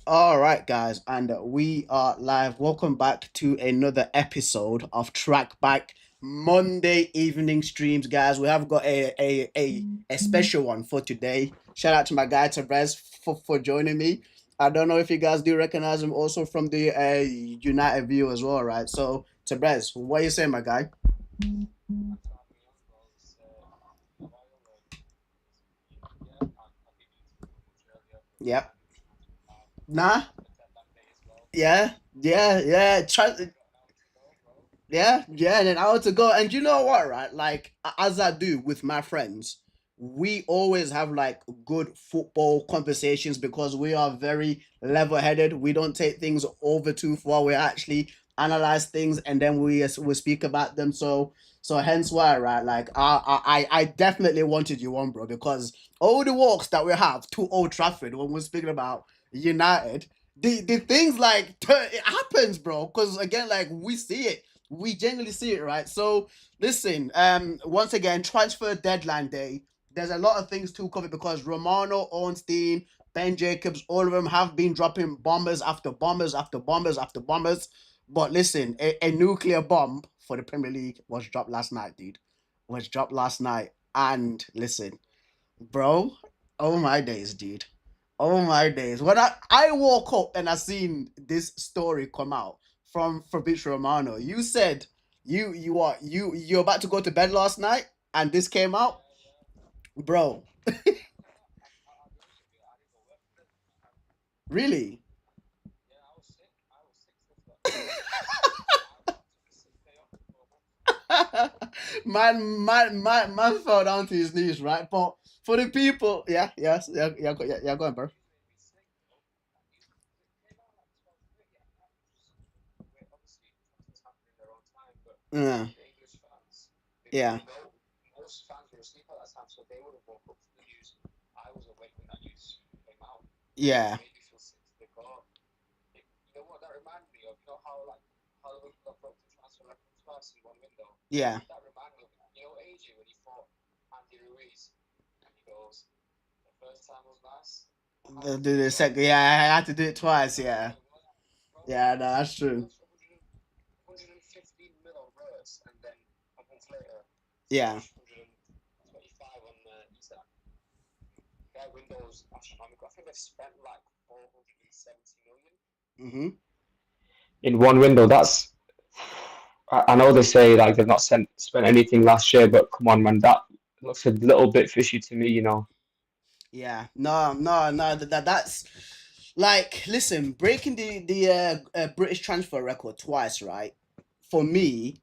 All right, guys, and we are live. Welcome back to another episode of Track Back Monday evening streams, guys. We have got a special one for today. Shout out to my guy Tebres for joining me. I don't know if you guys do recognize him also from the United view as well, right? So Tebres, what you saying, my guy? Yep. Nah. Yeah. Yeah. Yeah. Yeah, and then I want to go. And you know what, right? Like as I do with my friends, we always have like good football conversations because we are very level-headed. We don't take things over too far. We actually analyze things and then we speak about them. So hence why, right? Like I definitely wanted you on, bro, because all the walks that we have to Old Trafford when we're speaking about United, the things like it happens, bro. Because again, like we see it, we genuinely see it, right? So listen, once again, transfer deadline day. There's a lot of things to cover because Romano, Ornstein, Ben Jacobs, all of them have been dropping bombers after bombers after bombers after bombers. But listen, a nuclear bomb for the Premier League was dropped last night, dude. Was dropped last night. And listen, bro, oh my days, dude. Oh my days. When I woke up and I seen this story come out from Fabrizio Romano, you said you're about to go to bed last night and this came out? Bro, really? Man fell down to his knees, right? But for the people, yeah, yes, yeah, go on, bro. Yeah, yeah, yeah, yeah. The second, yeah, I had to do it twice. Yeah, yeah, no, that's true. Yeah. Mm-hmm. in one window. I know they say like they've not spent anything last year, but come on, man, that looks a little bit fishy to me, you know. Yeah, no. That's like, listen, breaking the British transfer record twice, right? For me,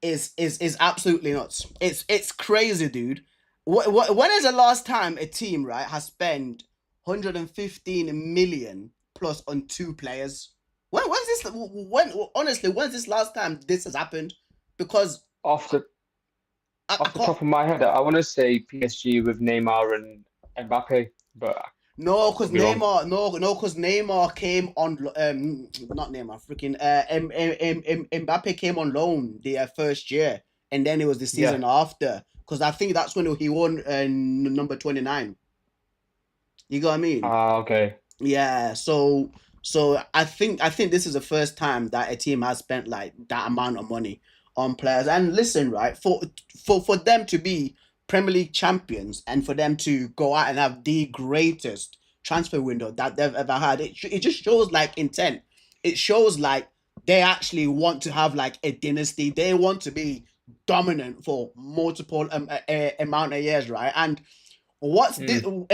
is absolutely nuts. It's crazy, dude. When is the last time a team right has spent 115 million plus on two players? When's this? When honestly, when's this last time this has happened? Because Off the I off the can't. top of my head, I want to say PSG with Neymar and Mbappe, but No, I because could be wrong. Neymar, no, because Neymar came on, not Neymar, freaking, Mbappe came on loan the first year, and then it was the Yeah, season after. Because I think that's when he won number 29. You got what I mean? okay. Yeah. So I think this is the first time that a team has spent like that amount of money on players. And listen, right, for them to be Premier League champions and for them to go out and have the greatest transfer window that they've ever had, it just shows like intent. It shows like they actually want to have like a dynasty. They want to be dominant for multiple amount of years, right? And what's this Mm,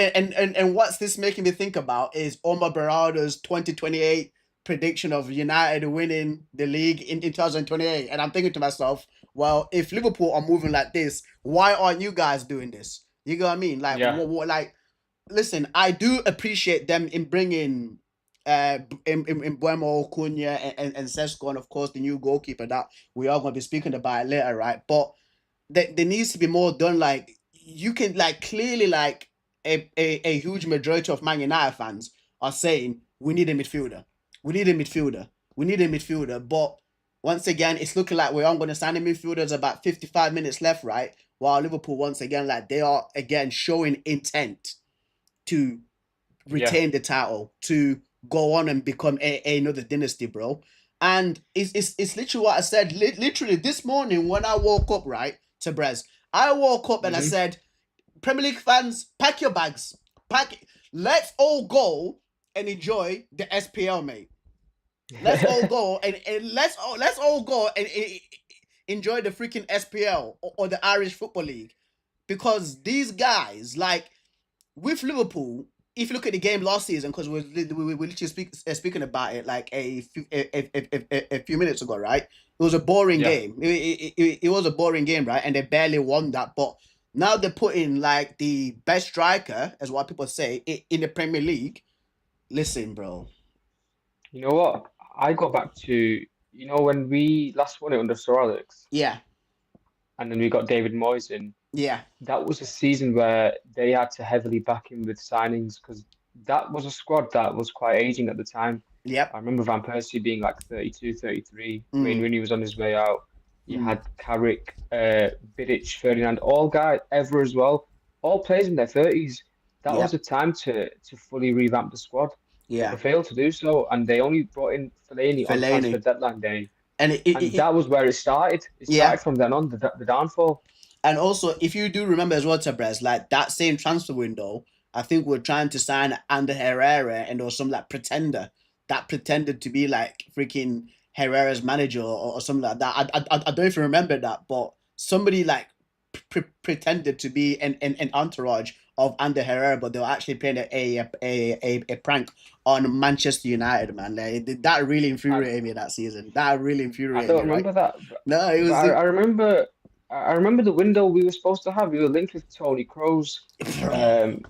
and what's this making me think about is Omar Berrada's 2028 prediction of United winning the league in 2028. And I'm thinking to myself, well, if Liverpool are moving like this, why aren't you guys doing this? You know what I mean? Like, yeah, like, listen, I do appreciate them in bringing in Buemo, Cunha, and Sesko, and of course the new goalkeeper that we are going to be speaking about later, right? But there needs to be more done. Like you can like clearly like a huge majority of Man United fans are saying we need a midfielder. We need a midfielder. We need a midfielder. But once again, it's looking like we aren't going to sign a midfielder. There's about 55 minutes left, right? While Liverpool once again like they are again showing intent to yeah, retain the title, to go on and become another dynasty, bro. And it's literally what I said. Literally this morning when I woke up, right, to Brez, I woke up and I Hmm. said, Premier League fans, pack your bags, pack. Let's all go and enjoy the SPL, mate. Let's all go and let's all go and enjoy the freaking SPL or the Irish Football League, because these guys, like, with Liverpool, if you look at the game last season, because we were literally speaking about it like a few minutes ago, right? It was a boring Yeah. game. It was a boring game, right? And they barely won that. But now they're putting like the best striker, as what people say, in the Premier League. Listen, bro. You know what? I go back to, when we last won it under Sir Alex, Yeah, and then we got David Moyes in. yeah, That was a season where they had to heavily back him with signings because that was a squad that was quite aging at the time. yep. I remember Van Persie being like 32, 33. Wayne Mm, Rooney was on his way out. You mm, had Carrick, Vidic, Ferdinand, all guys, Ever as well, all players in their 30s. That was yep. a time to fully revamp the squad, but they Yeah. failed to do so, and they only brought in Fellaini on transfer Fellaini. deadline day, And and that was where it started. It yeah. started from then on, the downfall. And also, if you do remember as well, Tabres, like that same transfer window, I think we're trying to sign Ander Herrera, and there was some like pretender that pretended to be like freaking Herrera's manager or something like that. I don't know if you remember that, but somebody like pretended to be an entourage of Ander Herrera, but they were actually playing a prank on Manchester United, man. Like, that really I, infuriated me that season. That really I infuriated me, don't right? remember that, No, it but was I remember the window we were supposed to have. We were linked with Tony Kroos, bro. um,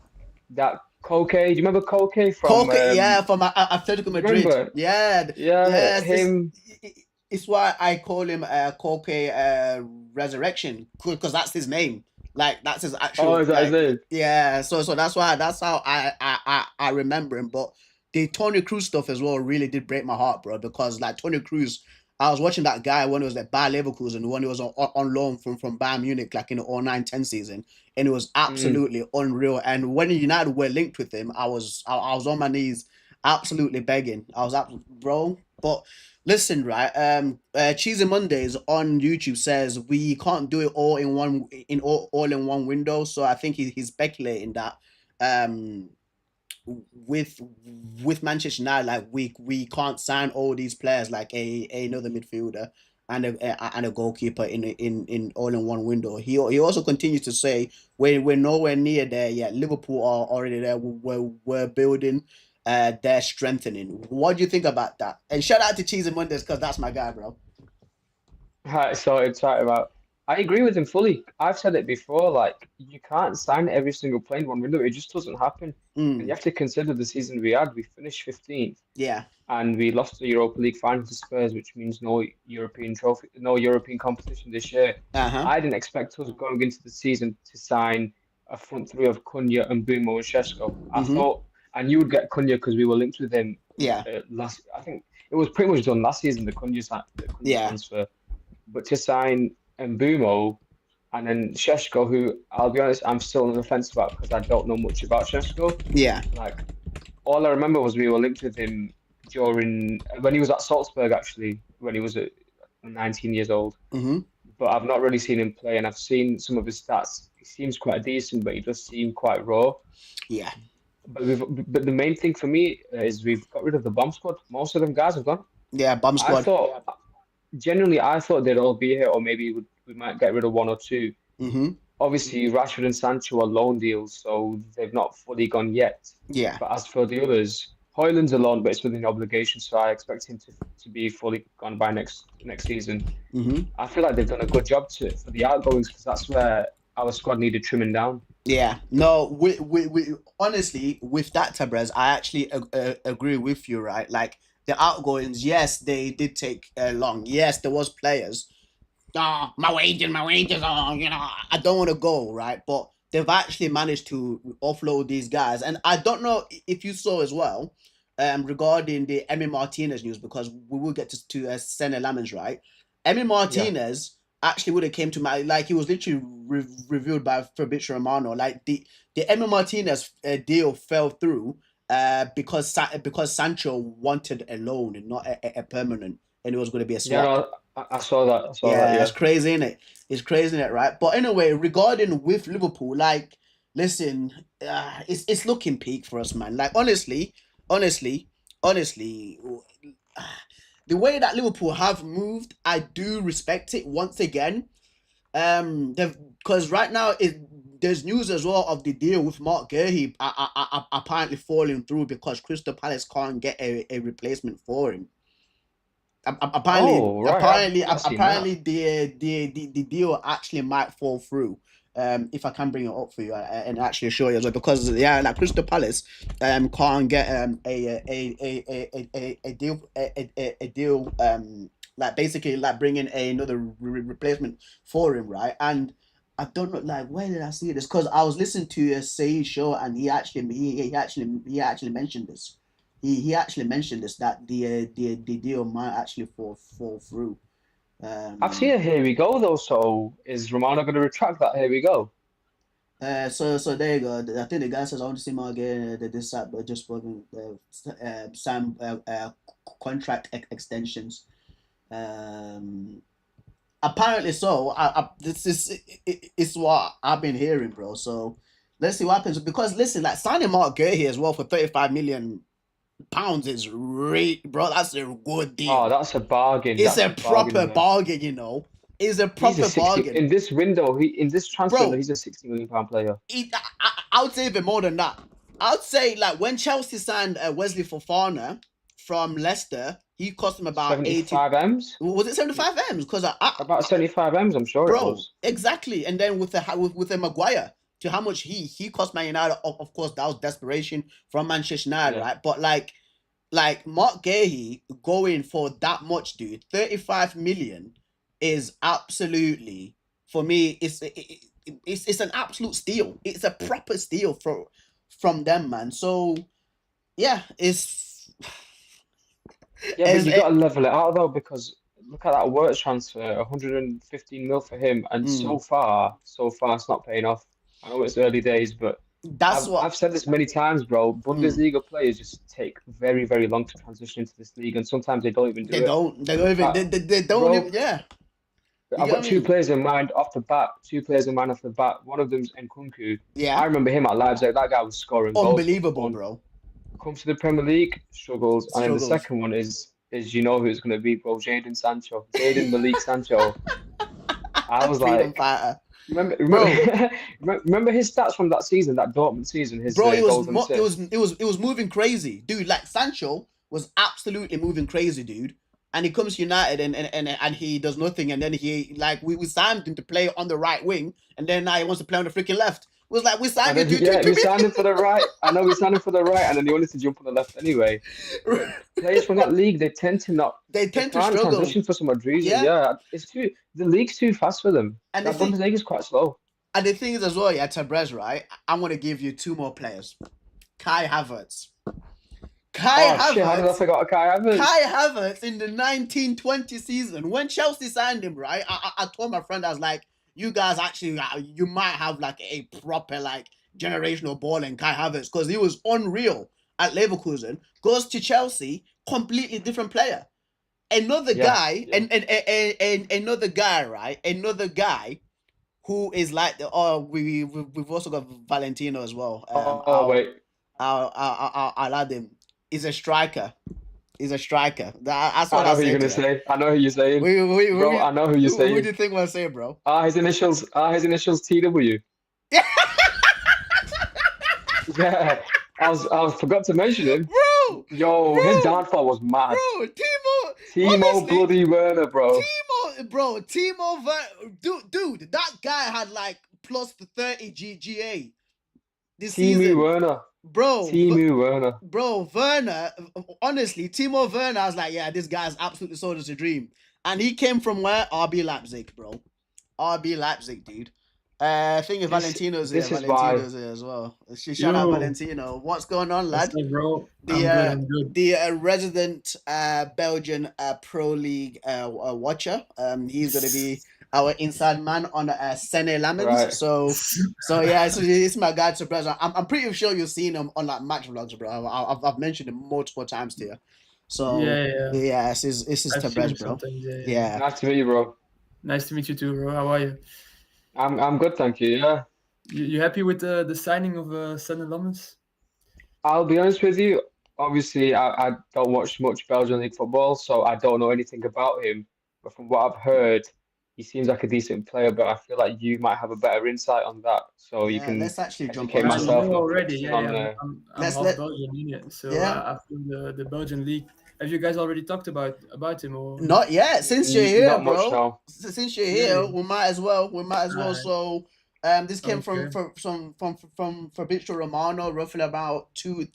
that Koke. Do you remember Koke from? Koke, yeah, from Atletico You Madrid. remember? Yeah, Yeah, yes, him. it's why I call him Koke Resurrection, because that's his name. Like that's his Oh, actual is that his like, name? yeah. So that's how I remember him. But the Tony Cruz stuff as well really did break my heart, bro. Because like Tony Cruz, I was watching that guy when he was at Bayer Leverkusen, when he was on loan from Bayern Munich, like in the 09-10 season, and it was Mm. absolutely unreal. And when United were linked with him, I was on my knees, absolutely begging. I was up, bro. But listen, right? Cheesy Mondays on YouTube says we can't do it all in one all in one window. So I think he's speculating that um with Manchester United, like we can't sign all these players like another midfielder and a goalkeeper in all in one window. He also continues to say we're nowhere near there yet. Liverpool are already there. We're building. They're strengthening. What do you think about that? And shout out to Cheese and Mondays, because that's my guy, bro. Right, so it's right about. I agree with him fully. I've said it before. Like you can't sign every single player in one window. It just doesn't happen. And you Mm, have to consider the season we had. We finished 15th. yeah. And we lost the Europa League final to Spurs, which means no European trophy, no European competition this year. Uh-huh. I didn't expect us going into the season to sign a front three of Cunha and Bumo and Šeško. I Mm-hmm. thought I knew we'd get Cunha because we were linked with him Yeah. last. I think it was pretty much done last season, the Cunha Yeah. transfer. But to sign Mbumo and then Šeško, who I'll be honest, I'm still on the fence about because I don't know much about Šeško. Yeah. Like all I remember was we were linked with him during when he was at Salzburg, actually, when he was 19 years old. Mm-hmm. But I've not really seen him play, and I've seen some of his stats. He seems quite decent, but he does seem quite raw. Yeah. But the main thing for me is we've got rid of the bomb squad. Most of them guys have gone. Yeah. Bomb I squad. thought Genuinely, I thought they'd all be here, or maybe we might get rid of one or two. Mm-hmm. Obviously, Rashford and Sancho are loan deals, so they've not fully gone yet. Yeah. But as for the others, Hoyland's a loan, but it's within obligation, so I expect him to be fully gone by next season. Mm-hmm. I feel like they've done a good job for the outgoings because that's where our squad needed trimming down. Yeah, no, we honestly, with that, Tabrez, I actually agree with you, right? Like the outgoings, yes, they did take long. Yes, there was players. Oh, my wages, oh, I don't want to go, right? But they've actually managed to offload these guys. And I don't know if you saw as well, regarding the Emi Martinez news, because we will get to Senna Lammens, right? Emi Yeah. Martinez actually would have came to my, like, he was literally reviewed by Fabrizio Romano. Like the Emi Martinez deal fell through, because Sancho wanted a loan and not a permanent, and it was going to be a Yeah, swap. no, I saw that. I saw that. Yeah, Yeah. it's crazy, isn't it? It's crazy, isn't it? Right. But anyway, regarding with Liverpool, like, listen, it's looking peak for us, man. Like, honestly, honestly, the way that Liverpool have moved, I do respect it once again. They've because right now there's news as well of the deal with Mark Gurhey apparently falling through because Crystal Palace can't get a replacement for him. Apparently, Oh, right. I've apparently, not seen that. apparently, the deal actually might fall through. If I can bring it up for you and actually show you as well, because yeah, like Crystal Palace, can't get a deal a deal like basically like bringing another replacement for him, right? And I don't know, like, where did I see this? Because I was listening to a Say show and he actually mentioned this. He actually mentioned this that the deal might actually fall through. I've seen a here we go though. So is Romano going to retract that? Here we go. So there you go. I think the guy says I want to see more again. This but just spoken some contract extensions. Um, apparently so. This is what I've been hearing, bro. So let's see what happens. Because listen, like signing Mark Gurley as well for 35 million pounds is great, bro. That's a good Oh, deal. that's a bargain. It's That's a a bargain, proper man. bargain, you know. It's a He's a proper 60 bargain, in this window. He in this transfer window. bro. He's a 60 million pound player. I would say even more than that. I would say like when Chelsea signed Wesley Fofana from Leicester, he cost them about 80. 75 M's. Was it 75 M's? Because About 75 M's. I'm sure it bro, was. exactly. And then with the Maguire, to how much he cost Man United. Of course, that was desperation from Manchester United, Yeah. right? But like Mark Gahey going for that much, dude, 35 million is absolutely for me. It's an absolute steal. It's a proper steal from them, man. So yeah, Yeah, but it's you got to level it out though because look at that work transfer, 115 mil for him, and mm, so far, it's not paying off. I know it's early days, but that's what I've said this many times, bro. mm, Bundesliga players just take very, very long to transition into this league, and sometimes they don't even do it. they don't even Like, they don't even bro, yeah. You I've get got what I two mean? players in mind off the bat. Two players in mind off the bat. One of them's Nkunku. I Yeah, remember him at Leipzig. That guy was scoring goals for unbelievable, fun. bro. Comes to the Premier League, struggles, and then the Struggles. second one is you know who it's going to be, bro. Jadon Malik Sancho. I was Freedom like, fighter, remember, bro. remember, remember his stats from that season, that Dortmund season, his Bro, it was goals and it was assists. it was it was moving crazy, dude. Like Sancho was absolutely moving crazy, dude. And he comes to United and he does nothing. And then he like we signed him to play on the right wing, and then now he wants to play on the freaking left. It was like we And signed you then to yeah, we signed him for the right. I know we signed him for the right, and then he wanted to jump on the left anyway. Players from that league, they tend to not, they they tend to can't struggle. transition for some odd reason. Yeah, Yeah, the league's too fast for them. and the That thing Bundesliga is quite slow. and the thing is as well, yeah, Tabrez, right? I'm gonna give you two more players. Kai Havertz. Kai Oh shit, how did I Havertz forget Kai Havertz? Kai Havertz in the 1920 season when Chelsea signed him, right? I told my friend I was like, you guys actually you might have like a proper like generational ball in Kai Havertz because he was unreal at Leverkusen. Goes to Chelsea, completely different player. Another Yeah, guy, yeah. and another guy, right? Another guy who is like the we've also got Valentino as well. Oh wait, I'll add him. He's a striker. He's a striker. That's I what know I who you're say to gonna you. say. I know who you're saying, bro. I know who you're Who do saying. you think we'll say, bro? His initials TW. Yeah, I was forgot to mention him. bro, Yo, his bro, downfall was mad. Timo, Timo honestly, bloody Werner, bro. dude, that guy had like plus the 30 GGA this Timu season, Werner. bro. Timu Werner. Bro, Werner, honestly, Timo Werner, I was like, yeah, this guy's absolutely sold us a dream. And he came from where? RB Leipzig, bro. RB Leipzig, dude. I think Valentino's here. This is why. Valentino's here as well. Shout out Yo, Valentino. What's going on, what's lad? up, bro? The I'm good. I'm good. resident Belgian Pro League watcher. He's gonna be our inside man on Sene Lammens. Right. So yeah, so it's my guy to Brazil. I'm pretty sure you've seen him on like match vlogs, bro. I've mentioned him multiple times to you. So Yeah, yeah. yeah, this is I've seen Tabrej, him bro. sometimes. Yeah, yeah. Yeah. Nice to meet you, bro. Nice to meet you too, bro. How are you? I'm good, thank you. Yeah. You happy with the signing of Senne Lammens? I'll be honest with you. Obviously, I don't watch much Belgian league football, so I don't know anything about him. But from what I've heard, he seems like a decent player. But I feel like you might have a better insight on that, so you Yeah, can let's actually jump educate onto You that. myself know and already. focusing Yeah, yeah. on. I'm Let's half let Belgian, yeah. So yeah. I feel the Belgian league. Have you guys already talked about him or Not yet. Since you're here, Not much bro. now. Since you're here, really? we might as well. We might as well. Alright. So, this came Okay. from Fabrizio Romano roughly about 3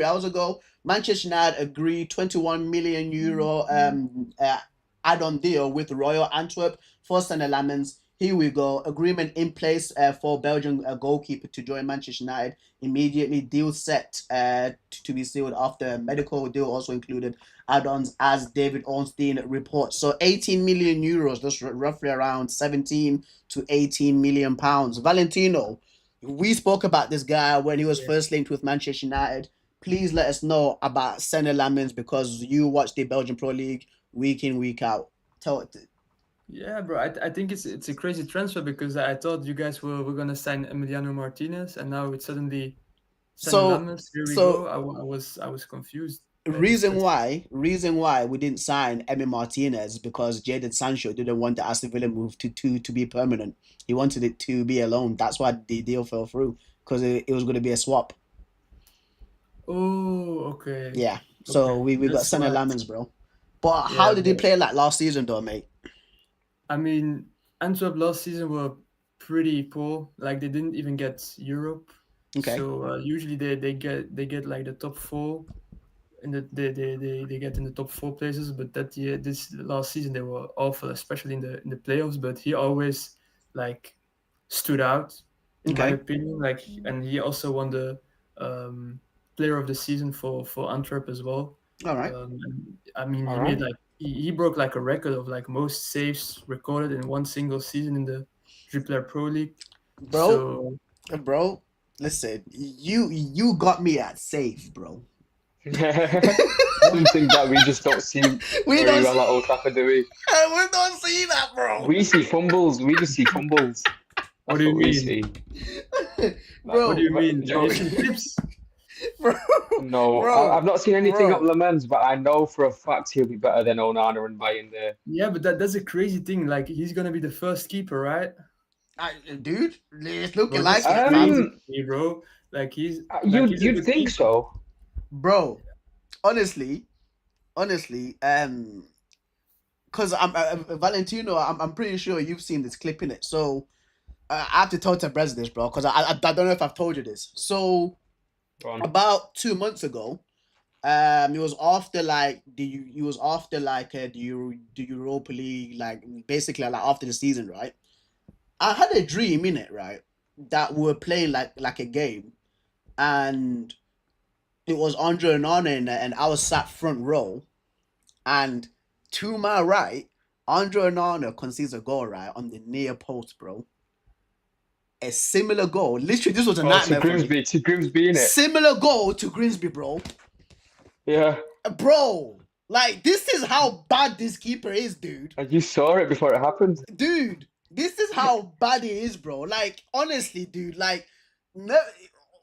hours ago. Manchester United agreed 21 million euro add-on deal with Royal Antwerp for Sander Lammens. Here we go. Agreement in place for Belgian goalkeeper to join Manchester United immediately. Deal set to be sealed after medical deal also included add-ons as David Ornstein reports. So 18 million euros, that's roughly around 17 to 18 million pounds. Valentino, we spoke about this guy when he was Yeah. first linked with Manchester United. Please let us know about Senne Lammens because you watch the Belgian Pro League week in, week out. Tell it. Yeah, bro. I think it's a crazy transfer because I thought you guys were gonna sign Emiliano Martinez, and now it's suddenly Senne So, Lammens. Here we go. so I was confused by this reason transfer. why reason why we didn't sign Emi Martinez because Jadon Sancho didn't want the Aston Villa move to be permanent. He wanted it to be a loan. That's why the deal fell through because it was going to be a swap. Oh, okay, Yeah. So okay. we got That's Senna why. Lammens, bro. But how Yeah, did he but play like last season, though, mate? I mean, Antwerp last season were pretty poor. Like they didn't even get Europe. Okay. So usually they get like the top four, and they get in the top four places. But that year, this last season, they were awful, especially in the playoffs. But he always like stood out, in my Okay. opinion. Like, and he also won the um, player of the season for Antwerp as well. All right, And, I mean, All he made right. like he broke like a record of like most saves recorded in one single season in the Jupiler Pro League. bro. So Bro, listen, you got me at safe, bro. Something that we just don't see we very don't well see, at Old Trafford, do we? we don't see that, bro. We see fumbles. We just see fumbles. what That's do you what we mean? see. Like, What do bro, you mean? Have you Joe, seen clips? bro, no, bro, I've not seen anything up bro. Lammens, but I know for a fact he'll be better than Onana and Bayern there. Yeah, but that's a crazy thing. Like he's gonna be the first keeper, right? Dude, it's looking Bro, that's like it, fam. crazy to me, bro. Like he's a You'd good think keeper. so. Bro, honestly, because I'm Valentino, I'm pretty sure you've seen this clip in it. So I have to tell Tabrez this, bro, because I don't know if I've told you this. So Go on. about 2 months ago, it was after like the Europa League, like basically like after the season, right? I had a dream in it, right, that we were playing like a game, and it was Andre Onana in there, and I was sat front row, and to my right, Andre Onana concedes a goal right on the near post, bro. A similar goal. Literally, this was a Oh, nightmare for me. To Grimsby in it. Similar goal to Grimsby, bro. Yeah, Bro, like this is how bad this keeper is, dude. and you saw it before it happened. Dude, this is how bad it is, bro. Like honestly, dude, like no,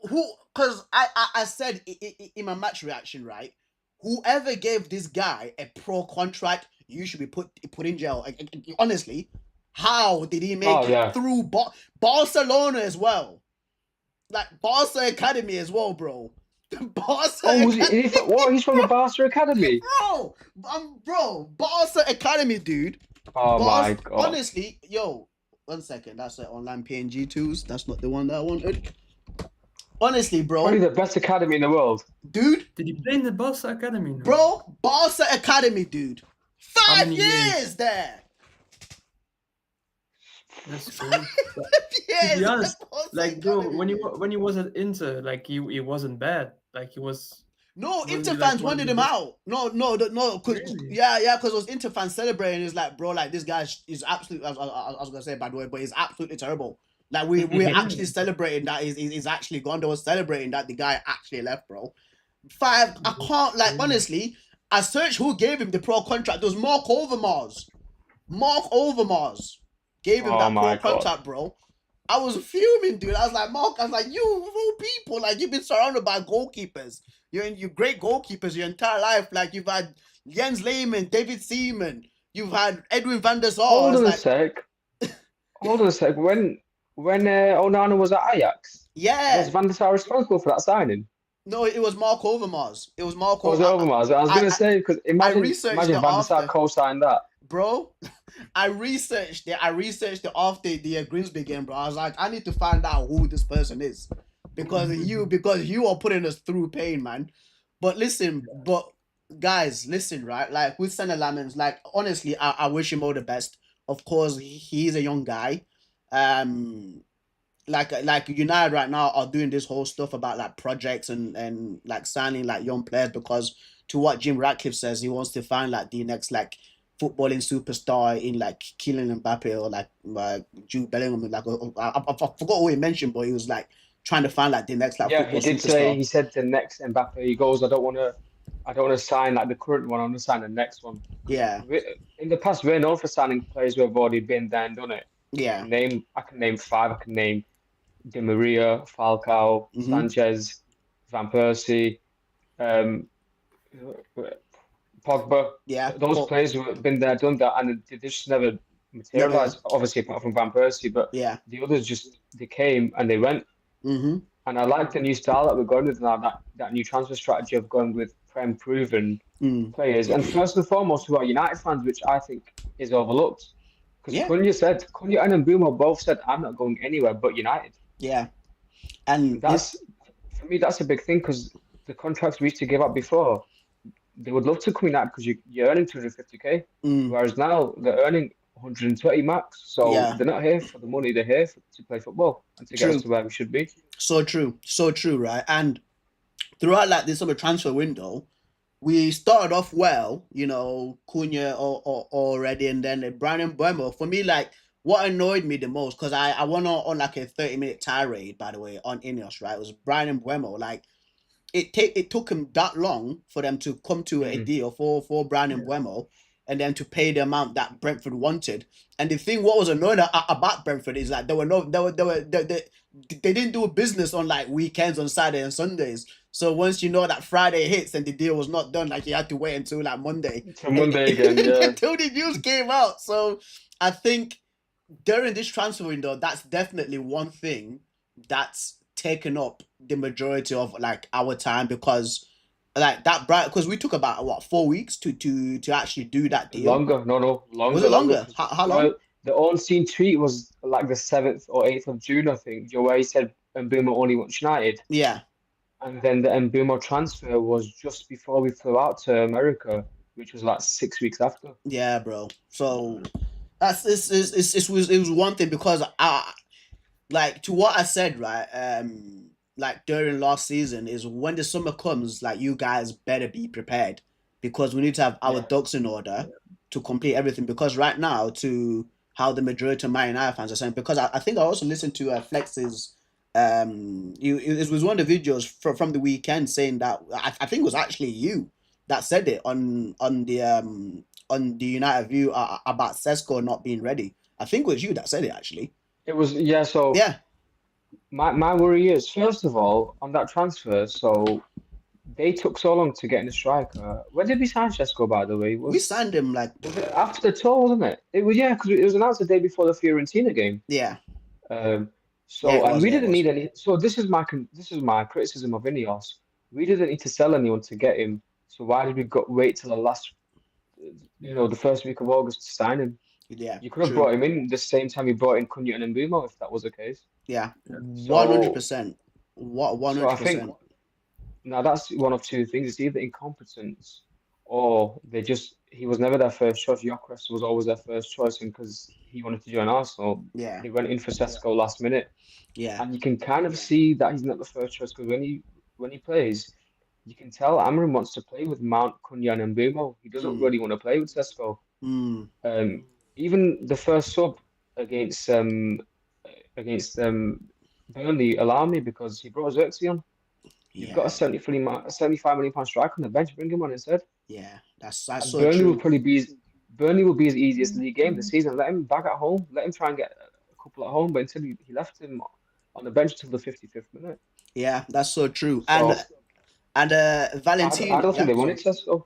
who? Because I said in my match reaction, right? Whoever gave this guy a pro contract, you should be put in jail. Honestly, how did he make Oh it yeah. through Barcelona as well? Like Barca Academy as well, bro. Barca Oh, was Academy, he? What? He's from the Barca Academy. bro, Barca Academy, dude. Oh my Barca, God. honestly, yo, 1 second. That's an online PNG tools. That's not the one that I wanted. Honestly, Probably bro, the best academy in the world. dude, Did he play in the Barca Academy? No. bro, Barca Academy, dude. How 5 many years? years there. That's crazy. 5 To be years. honest, at Barca like bro, Academy, dude. when he was at Inter, like he wasn't bad. Like he was. No, Was Inter he like fans one of wanted the him best? out. No, cause Really? because it was Inter fans celebrating. It's like, bro, like this guy is absolutely. I was gonna say by the way, but he's absolutely terrible. Like we're Yeah. actually celebrating that he's actually gone. They was celebrating that the guy actually left, bro. Five, I can't like Crazy. honestly. I searched who gave him the pro contract. It was Mark Overmars. Mark Overmars gave him Oh that pro my God. contract, bro. I was fuming, dude. I was like, Mark, I was like, you of all people, like you've been surrounded by goalkeepers. You're great goalkeepers your entire life. Like you've had Jens Lehmann, David Seaman, you've had Edwin van der Sar. Hold It's on a like, sec. Hold on a sec. When Onana was at Ajax, was yeah. Van der Sar responsible for that signing? No, it was Mark Overmars. It was Mark Or was it Overmars? I was I, gonna I, say because I imagine researched it Van der Sar after. co-signed that. Bro, I researched it. I researched it after the Grimsby game, bro. I was like, I need to find out who this person is because you are putting us through pain, man. But listen, but guys, listen, right? Like with Senna Lammens, like honestly, I wish him all the best. Of course, he's a young guy. Um, like United right now are doing this whole stuff about like projects and like signing like young players because to what Jim Ratcliffe says, he wants to find like the next like footballing superstar in like Kylian Mbappe or like Jude Bellingham. Like I forgot who he mentioned, but he was like trying to find like the next like Yeah, he football did say. superstar. He said the next Mbappe. He goes, I don't want to sign like the current one. I want to sign the next one because Yeah, in the past we're known for signing players who have already been there and done it. yeah. I can name five. I can name Di Maria, Falcao, Mm-hmm. Sanchez, Van Persie, um, Pogba. Yeah. Those players who have been there, done that, and they just never Never. materialized. Obviously, apart from Van Persie, but Yeah. the others just they came and they went. Mm-hmm. And I like the new style that we're going with now, that new transfer strategy of going with prem proven Mm. players. And first and foremost, who are United fans, which I think is overlooked. Because Yeah. Cunha and Mbeumo both said, I'm not going anywhere but United. Yeah. And That's, for me, that's a big thing because the contracts we used to give up before, they would love to come United because you're earning 250k, whereas now they're earning 120 max. So yeah. they're not here for the money, they're here to play football and to get us True. to where we should be. So true, right? And throughout like this summer transfer window, we started off well, Cunha already, and then Brian Mbeumo. For me, like what annoyed me the most, because I went on like a 30-minute tirade, by the way, on Ineos, right? It was Brian Mbeumo. Like it took him that long for them to come to a deal for Brian Mbeumo, and then to pay the amount that Brentford wanted. And the thing, what was annoying about Brentford is like they didn't do business on like weekends on Saturday and Sundays. So once you know that Friday hits and the deal was not done, like you had to wait until like Monday. Till Monday again, yeah. Until the news came out. So I think during this transfer window, that's definitely one thing that's taken up the majority of like our time because like that because we took about what 4 weeks to actually do that deal. Longer, no, Was longer, it longer? 'cause How long? the on-scene tweet was like the 7th or 8th of June, I think, where he said Mbeumo only wants United. Yeah. And then the Mbeumo transfer was just before we flew out to America, which was like 6 weeks after. Yeah, bro. So that's it was one thing because I like to what I said, right? Like during last season is when the summer comes, like you guys better be prepared because we need to have our ducks in order to complete everything. Because right now, to how the majority of Man United fans are saying, because I think I also listened to Flex's it was one of the videos from the weekend saying that I think it was actually you that said it on the United View about Sesko not being ready. I think it was you that said it actually. It was, yeah, so Yeah. my worry is, first of all, on that transfer, so they took so long to get in a striker. When did we sign Sesko, by the way? We signed him like Was it after the tour, wasn't it? It was, yeah, because it was announced the day before the Fiorentina game. yeah. So Yeah, it and was, we yeah, it didn't was. need any. So this is my criticism of Ineos. We didn't need to sell anyone to get him. So why did we wait till the last, the first week of August to sign him? Yeah. You could have True. brought him in the same time you brought in Cunha and Mbeumo if that was the case. Yeah. So 100%. What so I think 100%. now that's one of two things. It's either incompetence or he was never their first choice. Gyökeres was always their first choice, and because he wanted to join Arsenal, Yeah. he went in for Sesko last minute. Yeah. And you can kind of see that he's not the first choice because when he plays, you can tell Amarim wants to play with Mount, Cunha, and Mbeumo. He doesn't Mm, really want to play with Sesko. mm, Even the first sub against um against Burnley alarmed me because he brought Xerxes on. You've got a yeah, 75 million pound striker on the bench. Bring him on instead. yeah. That's And so true. Burnley will be his easiest league game this season. Let him back at home. Let him try and get a couple at home. But until he left him on the bench till the 55th minute. Yeah, that's so true. So And I Valentino, don't think yeah, they wanted sorry. Sesko.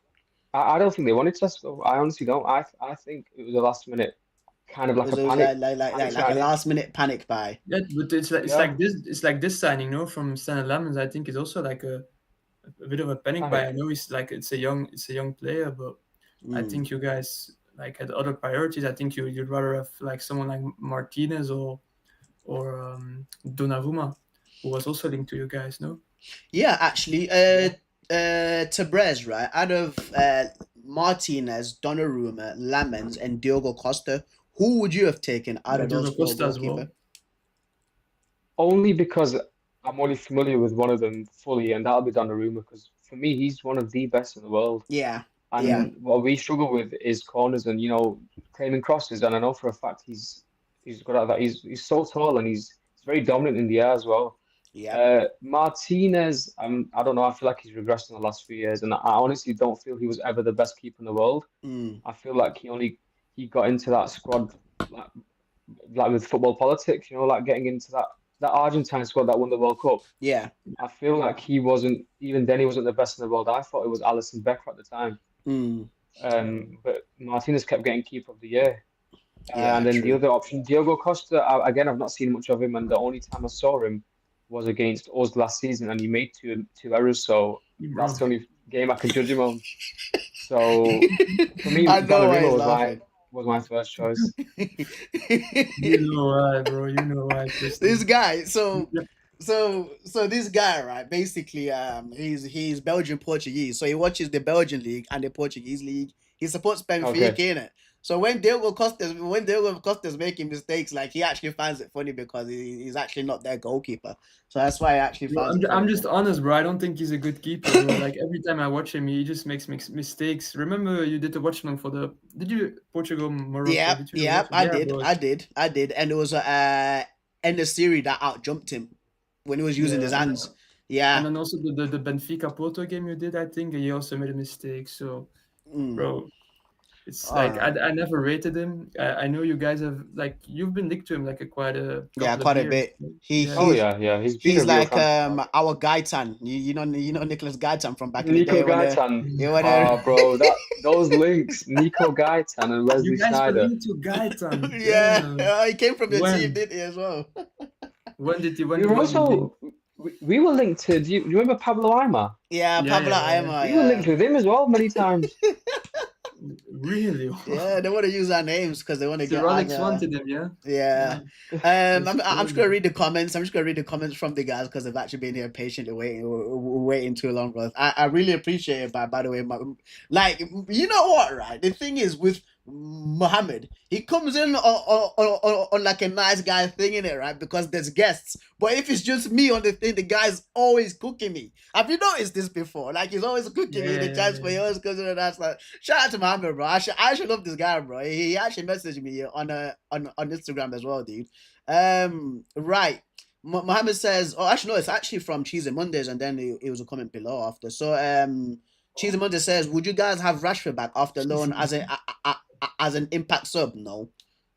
I don't think they wanted Sesko. I honestly don't. I think it was a last minute kind of like a It was like panic a signing. last minute panic buy. Yeah, but Yeah, it's like this signing, no, from Stan Lammens. I think is also like a bit of a panic buy. I panic. know it's a young player, but I Mm. think you guys like had other priorities. I think you'd rather have like someone like Martinez or Donnarumma, who was also linked to you guys, no? Yeah, actually, Yeah. Tabrez, right? Out of Martinez, Donnarumma, Lammens, and Diogo Costa, who would you have taken out Yeah, of those Diego four Costa as goalkeeper? well. Only because I'm only familiar with one of them fully, and that'll be Donnarumma. Because for me, he's one of the best in the world. Yeah, yeah, And what we struggle with is corners and claiming crosses. And I know for a fact he's good at that. He's so tall and he's very dominant in the air as well. yeah. Martinez, I don't know. I feel like he's regressed in the last few years, and I honestly don't feel he was ever the best keeper in the world. Mm. I feel like he got into that squad like like with football politics, like getting into that Argentine squad that won the World Cup. Yeah. I feel like he wasn't even then he wasn't the best in the world. I thought it was Alisson Becker at the time. Mm. But Martinez kept getting keeper of the year. Yeah, And then the true. other option, Diogo Costa, again, I've not seen much of him, and the only time I saw him was against us last season, and he made two errors, so that's Bro, the only game I can judge him on. So for me, I know why Donnarumma he's was my laughing. was my first choice. you know why, bro. You know why, trust This me. guy, Yeah. so this guy, right? Basically, he's Belgian Portuguese, so he watches the Belgian league and the Portuguese league. He supports Benfica, Okay. innit? So when Diogo Costa's making mistakes, like he actually finds it funny because he's actually not their goalkeeper. So that's why he actually Bro, finds it I'm funny. just honest, bro. I don't think he's a good keeper, bro. Like every time I watch him, he just makes mistakes. Remember, you did the watchman for the. Did you Portugal Morocco? Yep, Did you yep, watch it? Yeah, bro. I did, and it was in the series that out jumped him when he was using his Yeah, hands. and Yeah. then also the Benfica Porto game you did, I think he also made a mistake. So, Mm. bro, it's All like right. I never rated him. I know you guys have like you've been linked to him like quite a Yeah, couple of quite a years. bit. Right? He Yeah. Oh he's yeah, yeah. He's been a he's real like transfer target. our Gaitan. You know Nicholas Gaitan from back in the day Nico when Gaitan. you wanna Ah, bro, those links, Nico Gaitan and You Wesley guys were Sneijder. linked to Gaetan. yeah, Damn. he came from your team, When? didn't he as well? When We were was he linked? also we were linked to. Do you remember Pablo Aimar? Yeah, Yeah, Pablo yeah, yeah. Aimar. We were linked Yeah. with him as well many times. Really? Yeah, they want to use our names because they want to get Sir us. Alex wanted him, yeah? Yeah. Yeah. That's I'm just gonna crazy. read the comments. I'm just gonna read the comments from the guys because they've actually been here patiently waiting too long, bro. I really appreciate it. By the way, like you know what, right? The thing is with Mohammed, he comes in on like a nice guy thing in it, right? Because there's guests. But if it's just me on the thing, the guy's always cooking me. Have you noticed this before? Like he's always cooking me in Yeah, the yeah, transfer. He yeah. always goes in and that's like shout out to Mohammed, bro. I should love this guy, bro. He actually messaged me on Instagram as well, dude. Right. Mohammed says, oh, actually, no, it's actually from Cheese and Mondays, and then it was a comment below after. So, Cheese and Mondays says, would you guys have Rashford back after loan as an impact sub? No,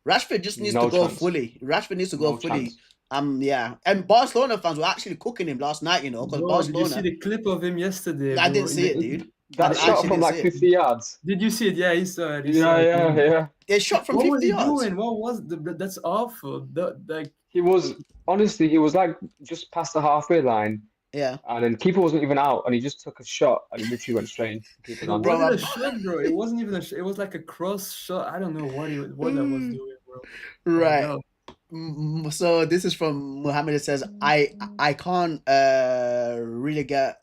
Rashford just needs to No go chance. fully. Rashford needs to go No fully. chance. Yeah, and Barcelona fans were actually cooking him last night, because Bro, did you see Barcelona. the clip of him yesterday, I bro? didn't In see the it, dude. That I shot actually from didn't like see it. 50 yards. Did you see it? Yeah, he saw it. He saw Yeah, it. yeah, Yeah. yeah. They shot from What was 50 he yards. doing? What was that's awful. Like He was honestly, he was like just past the halfway line, Yeah, and then keeper wasn't even out, and he just took a shot, and it literally went straight into the keeper's it hands. bro. wasn't a shot, bro. It wasn't even a shot. It was like a cross shot. I don't know what I was doing, bro. My Right. God. So this is from Muhammad. It says, I can't really get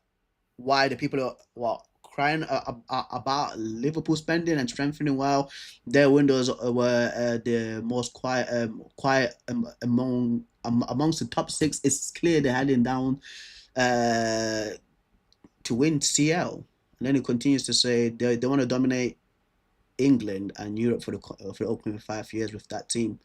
why the people are crying about Liverpool spending and strengthening while their windows were the most quiet amongst the top six. It's clear they're heading down. Uh, to win CL, and then he continues to say they want to dominate England and Europe for the upcoming 5 years with that team.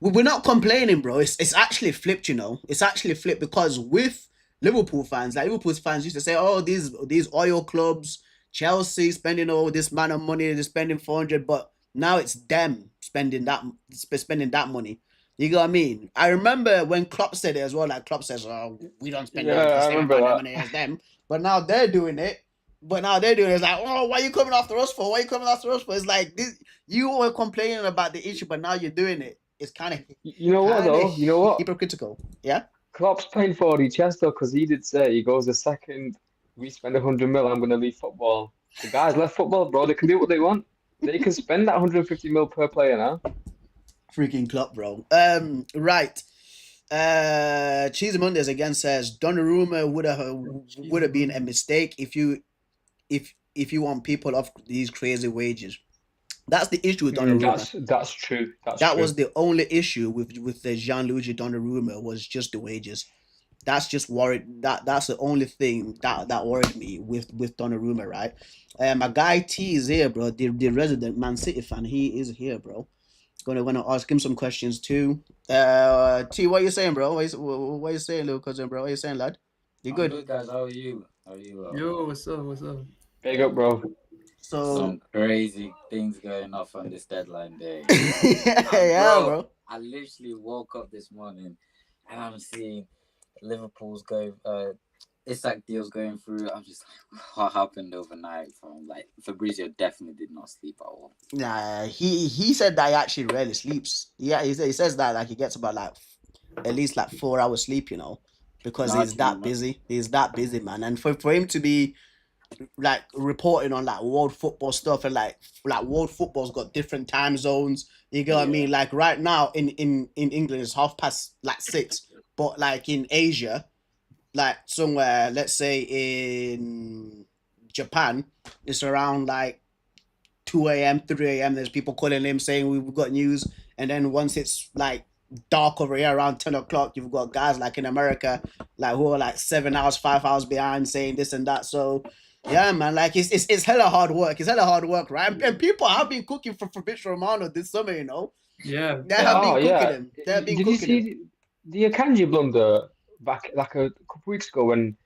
We're not complaining, bro. It's actually flipped, you know. It's actually flipped because with Liverpool fans, like Liverpool fans used to say, "Oh, these oil clubs, Chelsea spending all this amount of money, they're spending 400," but now it's them spending that money. You know what I mean? I remember when Klopp said it as well. Like Klopp says, "Oh, we don't spend Yeah, the I same remember amount of that. money as them," but now they're doing it. But now they're doing it. It's like, "Oh, why are you coming after us for? Why are you coming after us for?" It's like this. You were complaining about the issue, but now you're doing it. It's You know what kind of though? You know what? hypocritical. Yeah. Klopp's playing 40 chess though, because he did say he goes the second we spend 100 mil, I'm gonna leave football. The guys left football, bro. They can do what they want. They can spend that 150 mil per player now. Freaking Klopp, bro. Right. Cheesy Mondays again says Donnarumma would have been a mistake if you want people off these crazy wages. That's the issue with Donnarumma. That's true. That's That true. was the only issue with the Gianluigi Donnarumma was just the wages. That's just worried. That's the only thing that worried me with Donnarumma, right? My guy T is here, bro. The resident Man City fan. He is here, bro. Gonna ask him some questions too. T, what you saying, bro? What you saying, little cousin, bro? What you saying, lad? You I'm good? good, guys. How are you? How are you? Yo, what's up? What's up? Big up, bro. So Some crazy things going off on this deadline day. yeah, bro. I literally woke up this morning and I'm seeing Liverpool's Isak deals going through. I'm just like, what happened overnight? From like Fabrizio definitely did not sleep at all. Nah, he said that he actually rarely sleeps. Yeah, he says that like he gets about like at least like 4 hours sleep, you know, because Nah, he's that busy. He's that busy, man. And for him to be like reporting on like world football stuff and like world football's got different time zones. You get what I mean? Like right now in England it's 6:30, but like in Asia, like somewhere, let's say in Japan, it's around like 2 a.m., 3 a.m. There's people calling him saying we've got news. And then once it's like dark over here around 10 o'clock, you've got guys like in America, like who are like 7 hours, 5 hours behind saying this and that. So yeah, man, like it's hella hard work. It's hella hard work, right? And people have been cooking for Fabrizio Romano this summer, you know. Yeah. They have been cooking yeah. him. They have been Did you cooking him. see the Akanji blunder back like a couple weeks ago when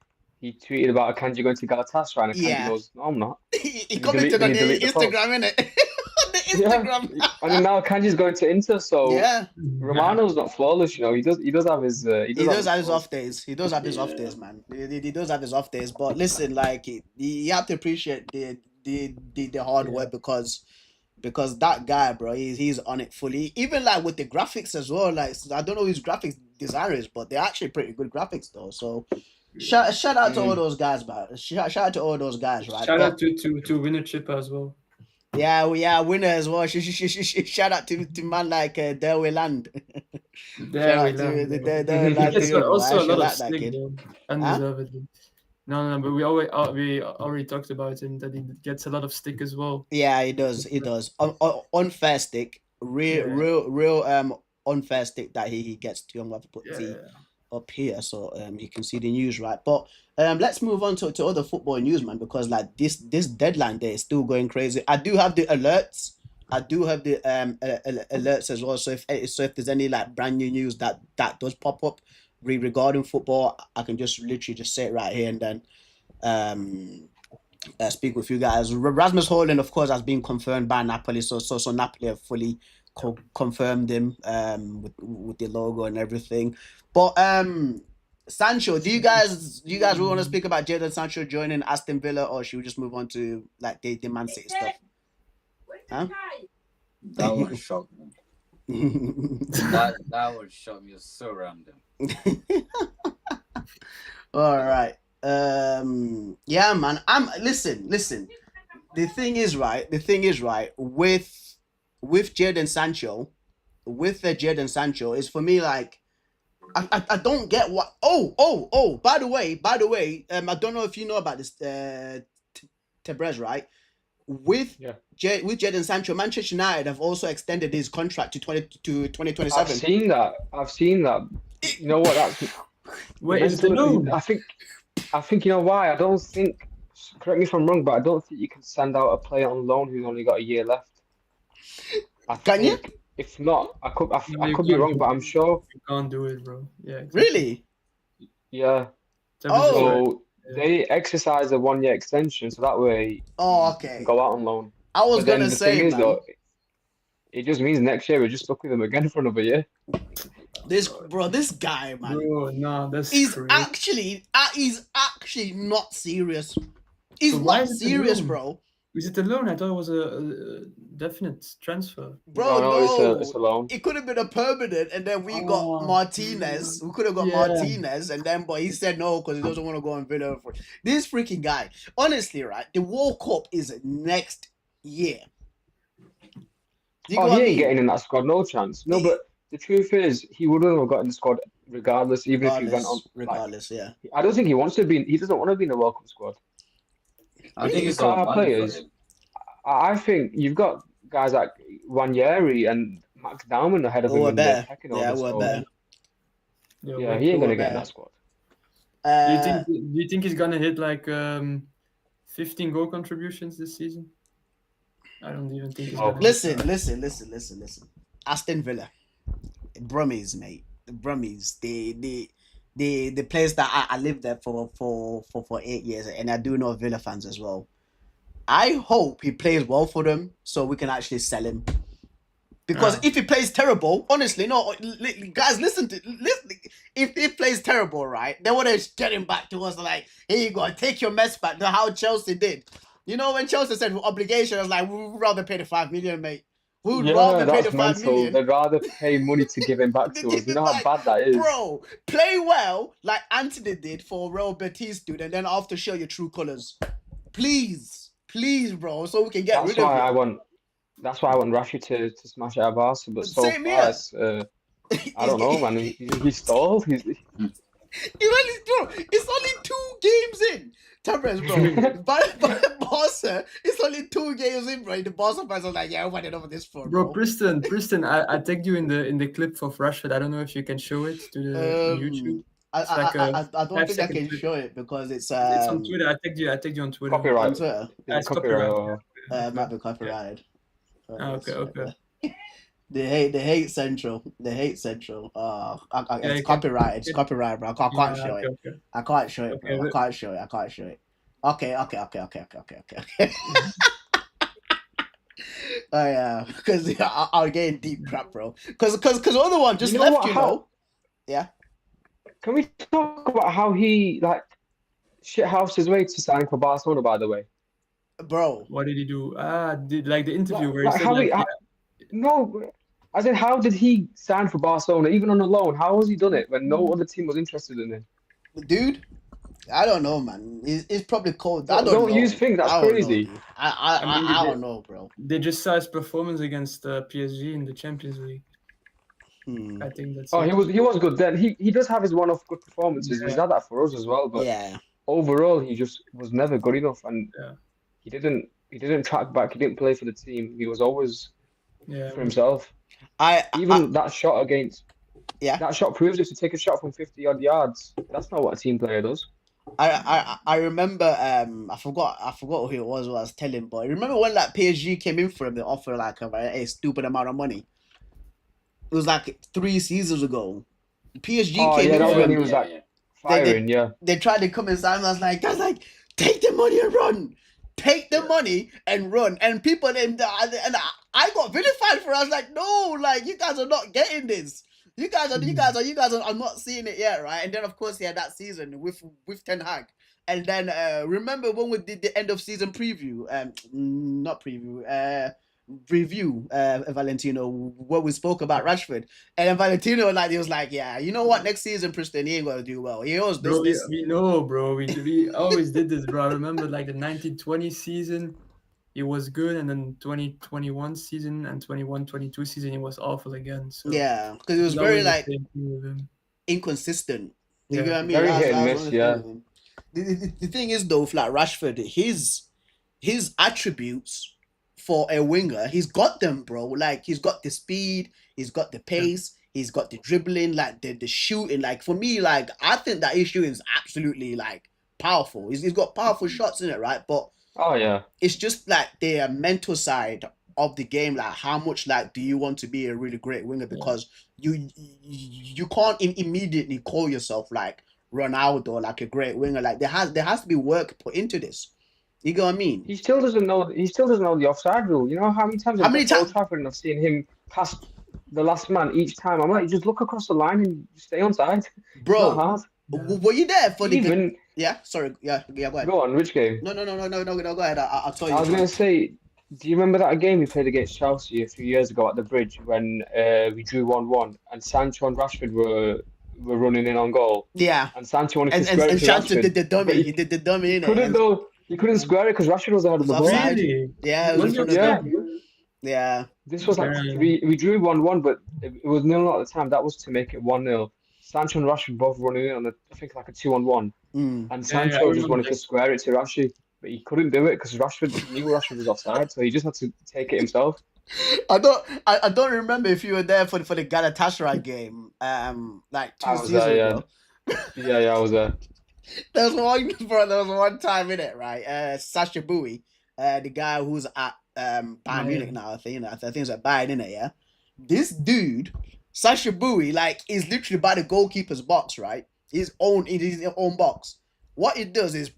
he tweeted about Akanji going to Galatasaray and Akanji Yeah. goes, "No, I'm not." He commented on the Instagram, innit? On the Instagram. Yeah. And then now Akanji's going to Inter, so Yeah. Romano's not flawless, you know. He does have his He does have his flaws. off days. He does have his off days, man. He does have his off days. But listen, like you have to appreciate the hard work because that guy, bro, he's on it fully. Even like with the graphics as well. Like I don't know whose graphics designer is, but they're actually pretty good graphics though. So shout out to all those guys, man. Shout out to all those guys, right? Shout out to Winner Chip as well. Yeah, winner as well. Shout out to man like Delway Land. That's also a lot of stick, though. Undeservedly. Huh? No, but we already talked about him that he gets a lot of stick as well. Yeah, he does. Unfair stick, real unfair stick that he gets to young put up here, so you can see the news, right? But let's move on to other football news, man, because like this deadline day is still going crazy. I do have the alerts. Alerts as well. So if there's any like brand new news that does pop up regarding football, I can just literally just say it right here and then speak with you guys. Rasmus Højlund, of course, has been confirmed by Napoli. So Napoli have fully confirmed him with the logo and everything. But Sancho, do you guys really want to speak about Jadon Sancho joining Aston Villa, or should we just move on to like the Man City stuff? Huh? That one shocked me. that one shocked me. It was so random. All right. Yeah, man. Listen. The thing is right with Jadon Sancho, is for me like I don't get what. Oh. By the way, I don't know if you know about this. Tebres, right? With Jadon Sancho, Manchester United have also extended his contract to 2027. I've seen that. You know what? Wait, is the new? I think I think you know why. I don't think. Correct me if I'm wrong, but I don't think you can send out a player on loan who's only got a year left. I Can you? think if not, No, I you could be can't wrong, do but I'm it. sure. You can't do it, bro. Yeah, exactly. Really? Yeah. Champions League, Oh. So yeah. they exercise a 1 year extension, so that way Oh, he can okay. go out on loan. I was But then gonna the thing say, is, man, though, it just means next year we're just stuck with him again for another year. this guy, man, Bro, nah, that's he's crazy. actually not serious. He's But why not is it serious, alone? bro. Is it alone? I thought it was a definite transfer. Bro, No, it's no. a loan. It could have been a permanent, and then we got Oh, Martinez. We could have got yeah. Martinez, and then but he said no because he doesn't want to go on Villa. This freaking guy. Honestly, right? The World Cup is next year. Do you Oh, get what he I ain't mean? getting in that squad, no chance. No, but the truth is, he wouldn't have got in the squad regardless, even if he went on. Regardless, yeah. I don't think he wants to be. He doesn't want to be in the World Cup squad. I think You it's look at all our money for players. him. I think you've got guys like Wanyeri and Max Dowman ahead of Who him were in the better? pecking Yeah, order. who were So better? yeah, he ain't gonna get in that squad. Do you think he's gonna hit like 15 goal contributions this season? I don't even think he's No. gonna hit that. Listen. Aston Villa, Brummies, mate. The Brummies, the place that I lived there for 8 years, and I do know Villa fans as well. I hope he plays well for them so we can actually sell him. Because if he plays terrible, honestly, no, guys, listen. If he plays terrible, right, they want to get him back to us like, here you go, take your mess back. How Chelsea did. You know, when Chelsea said obligation, I was like, we would rather pay the 5 million, mate. We would Yeah, rather pay that's the 5 mental. million. They'd rather pay money to give him back To to us. give You it know how back. bad that is. Bro, play well like Anthony did for Real Betis, dude, and then after show your true colors. Please, bro, so we can get That's rid why of I you. want. That's why I want Rafi to smash out of Barca. But so Same far, here. I don't know, man. He stalled. It's only 2 games in. Tabrez, bro. But Barca, it's only 2 games in, bro. The Barca fans are like, yeah, we wanted over this for, Bro, Preston, I tagged you in the clip for Rashford. I don't know if you can show it to the on YouTube. It's like I don't think I 5-second can clip. show it because it's It's on Twitter. I tagged you on Twitter. on Copyright. Twitter. Is it Copyright. copyright? Yeah. Might be copyrighted. Okay. They hate Central. They hate Central. It's copyright. It's copyright, bro. I can't show it. Okay. I can't show it, bro. Okay, I can't show it. Okay. Oh yeah, because I'll get in deep crap, bro. Because the other one just left, you know. Yeah. Can we talk about how he shithoused his way to sign for Barcelona? By the way, bro. What did he do? Did like the interview where he said how like, no. I said, how did he sign for Barcelona, even on a loan? How has he done it when no other team was interested in him? Dude, I don't know, man. It's probably cold. I Don't know. use things. That's crazy. Know, I don't know, bro. They just saw his performance against PSG in the Champions League. I think that's. Oh, he was good then. He does have his one-off good performances. Yeah. He's had that for us as well. But yeah, overall, he just was never good enough, and Yeah. he didn't track back. He didn't play for the team. He was always for himself. That shot against. Yeah. That shot proves if you take a shot from 50 odd yards, that's not what a team player does. I remember I forgot who it was what I was telling, but I remember when like PSG came in for him, they offered like a stupid amount of money. It was like 3 seasons ago. PSG came in for him. He was firing, They tried to come inside and I was like, take the money and run. Take the money and run. And people and I got vilified for it. I was like, no, like you guys are not getting this. You guys are not seeing it yet, right? And then of course, that season with Ten Hag. And then remember when we did the end of season preview, not preview, review, Valentino, where we spoke about Rashford, and then Valentino he was like, yeah, you know what, next season Preston he ain't gonna do well. He always does this. We know, bro. We always did this, bro. I remember like the 1920 season, it was good, and then 2021 season and 21-22 season, it was awful again. So yeah, because it was very inconsistent. You know what I mean? Very hit and miss, yeah. The thing is though, like Rashford, his attributes for a winger, he's got them, bro. Like he's got the speed, he's got the pace, he's got the dribbling, like the shooting. Like for me, like I think that his shooting is absolutely like powerful. He's got powerful shots in it, right? But Oh yeah. it's just like the mental side of the game. Like, how much like do you want to be a really great winger? Because you can't immediately call yourself like Ronaldo, like a great winger. Like there has to be work put into this. You get what I mean? He still doesn't know. He still doesn't know the offside rule. You know how many times How I've many got to Old times, Trafford and I've seen him pass the last man each time. I'm like, just look across the line and stay on side. It's not bro? hard. Were you there for the game? Even Yeah, sorry. Yeah, go ahead. go on, which game? No, go ahead. I'll tell you I which was gonna one. say, do you remember that game we played against Chelsea a few years ago at the Bridge when we drew 1-1 and Sancho and Rashford were running in on goal Yeah, and Sancho wanted to and square it to Shanto Rashford, did the but dummy. He did the dummy he in it, couldn't and though. He couldn't square it because Rashford was ahead it of was the ball. offside. Really? Yeah, it was in Was front it? of Yeah, him. Yeah. this was like Damn. we drew 1-1, but it was 0 at the time. That was to make it 1-0. Sancho and Rashford both running in on I think like a 2-on-1. Mm. And Yeah, I Sancho just remember wanted to square it to Rashford, but he couldn't do it because Rashford knew Rashford was offside, so he just had to take it himself. I don't remember if you were there for the Galatasaray game, like two I was seasons there, yeah. ago. Yeah, I was there. There was one time in it, right? Sasha Bowie, the guy who's at Bayern Munich Bayern. now, I think it's at Bayern, in it, yeah. This dude, Sasha Bowie, like, is literally by the goalkeeper's box, right? In his own box. What he does is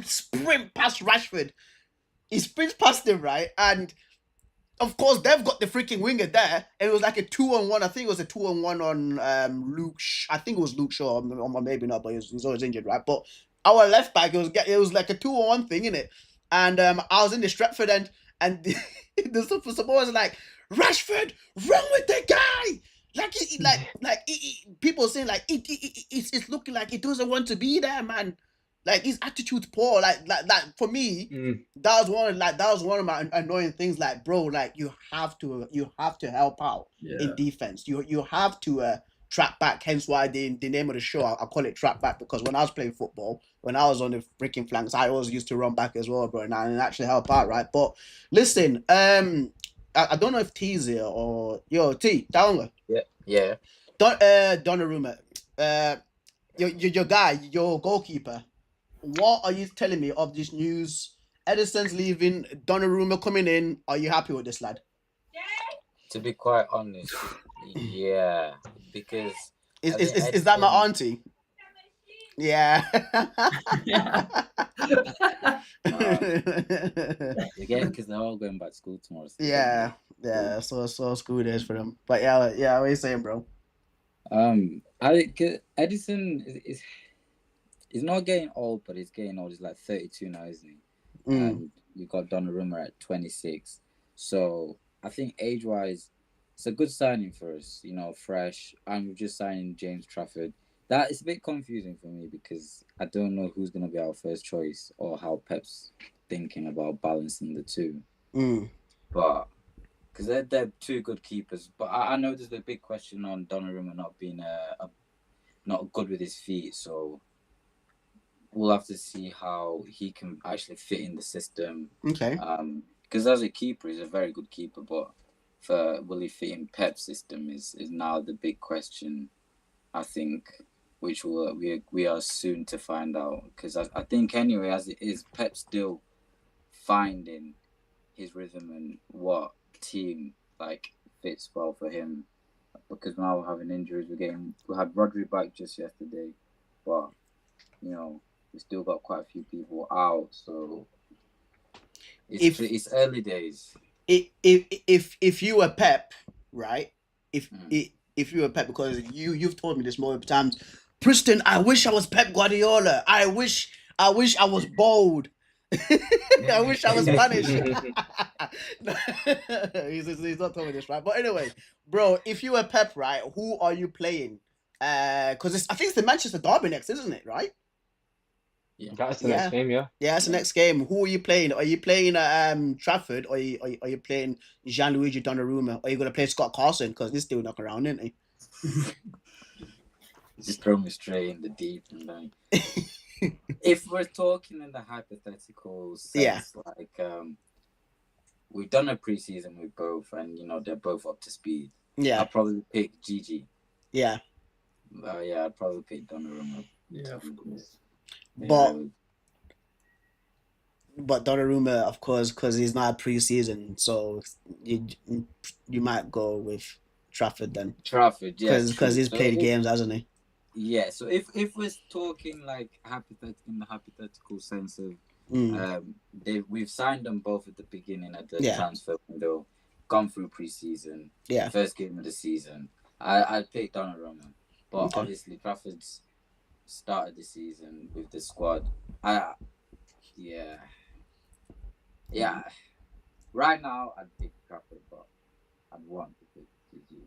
sprint past Rashford. He sprints past him, right? And of course, they've got the freaking winger there, and it was like a 2-on-1. I think it was a 2-on-1 on Luke. I think it was Luke Shaw, or maybe not, but he's always injured, right? But our left back, it was like a 2-on-1 thing in it, and I was in the Stretford end, and the support was like, Rashford, run with the guy. People saying like it's looking like it doesn't want to be there, man. Like his attitude's poor. Like for me, Mm. that was one of my annoying things. Like, bro, like you have to help out in Yeah. defense. You have to track back. Hence why the name of the show, I call it track back, because when I was playing football, when I was on the freaking flanks, I always used to run back as well, bro, and actually help out, right? But listen, I don't know if T's here or yo T down. Yeah. Donnarumma, your guy, your goalkeeper. What are you telling me of this news? Edison's leaving, Donnarumma coming in. Are you happy with this, lad? To be quite honest, yeah, because Is that my auntie? Yeah. again, because they're all going back to school tomorrow. So yeah. So school days for them. But yeah. What are you saying, bro? Edison is he's not getting old, but he's getting old. He's like 32 now, isn't he? And we got Donnarumma at 26. So I think age-wise, it's a good signing for us. You know, fresh. And we've just signed James Trafford. That is a bit confusing for me because I don't know who's going to be our first choice or how Pep's thinking about balancing the two. But because they're two good keepers. But I know there's a big question on Donnarumma not being not good with his feet. So we'll have to see how he can actually fit in the system. Okay. Because as a keeper, he's a very good keeper, but will he fit in Pep's system is now the big question, I think, which we are soon to find out. Because I think anyway, as it is, Pep's still finding his rhythm and what team like fits well for him. Because now we're having injuries, we had Rodri back just yesterday, but you know, we still got quite a few people out, so it's early days. If you were Pep, right? If you were Pep, because you've told me this multiple times, Preston, I wish I was Pep Guardiola. I wish I was bold. I wish I was Spanish. he's not telling me this, right? But anyway, bro, if you were Pep, right, who are you playing? Because I think it's the Manchester Derby next, isn't it? Right? Yeah. That's the next game, yeah. Yeah, that's the next game. Who are you playing? Are you playing Trafford, or are you playing Gianluigi Donnarumma? Or are you gonna play Scott Carson? Because he's still knocking around, isn't he? Just throw me straight in the deep end. If we're talking in the hypothetical sense, like we've done a preseason with both, and you know they're both up to speed. Yeah, I'll probably pick Gigi. Yeah. I'd probably pick Donnarumma. Yeah, of course. But But Donnarumma, of course, because he's not pre-season, so you you might go with Trafford then, Trafford, yeah, because true. he's So played if, games, hasn't he? yeah, so if we're talking like in the hypothetical sense of we've signed them both at the beginning of the Yeah. transfer window, gone through preseason, Yeah. first game of the season. I'd pick Donnarumma, but Okay. obviously Trafford's started the season with the squad. Yeah. Right now, I'd pick Trafford, but I'd want to pick GG.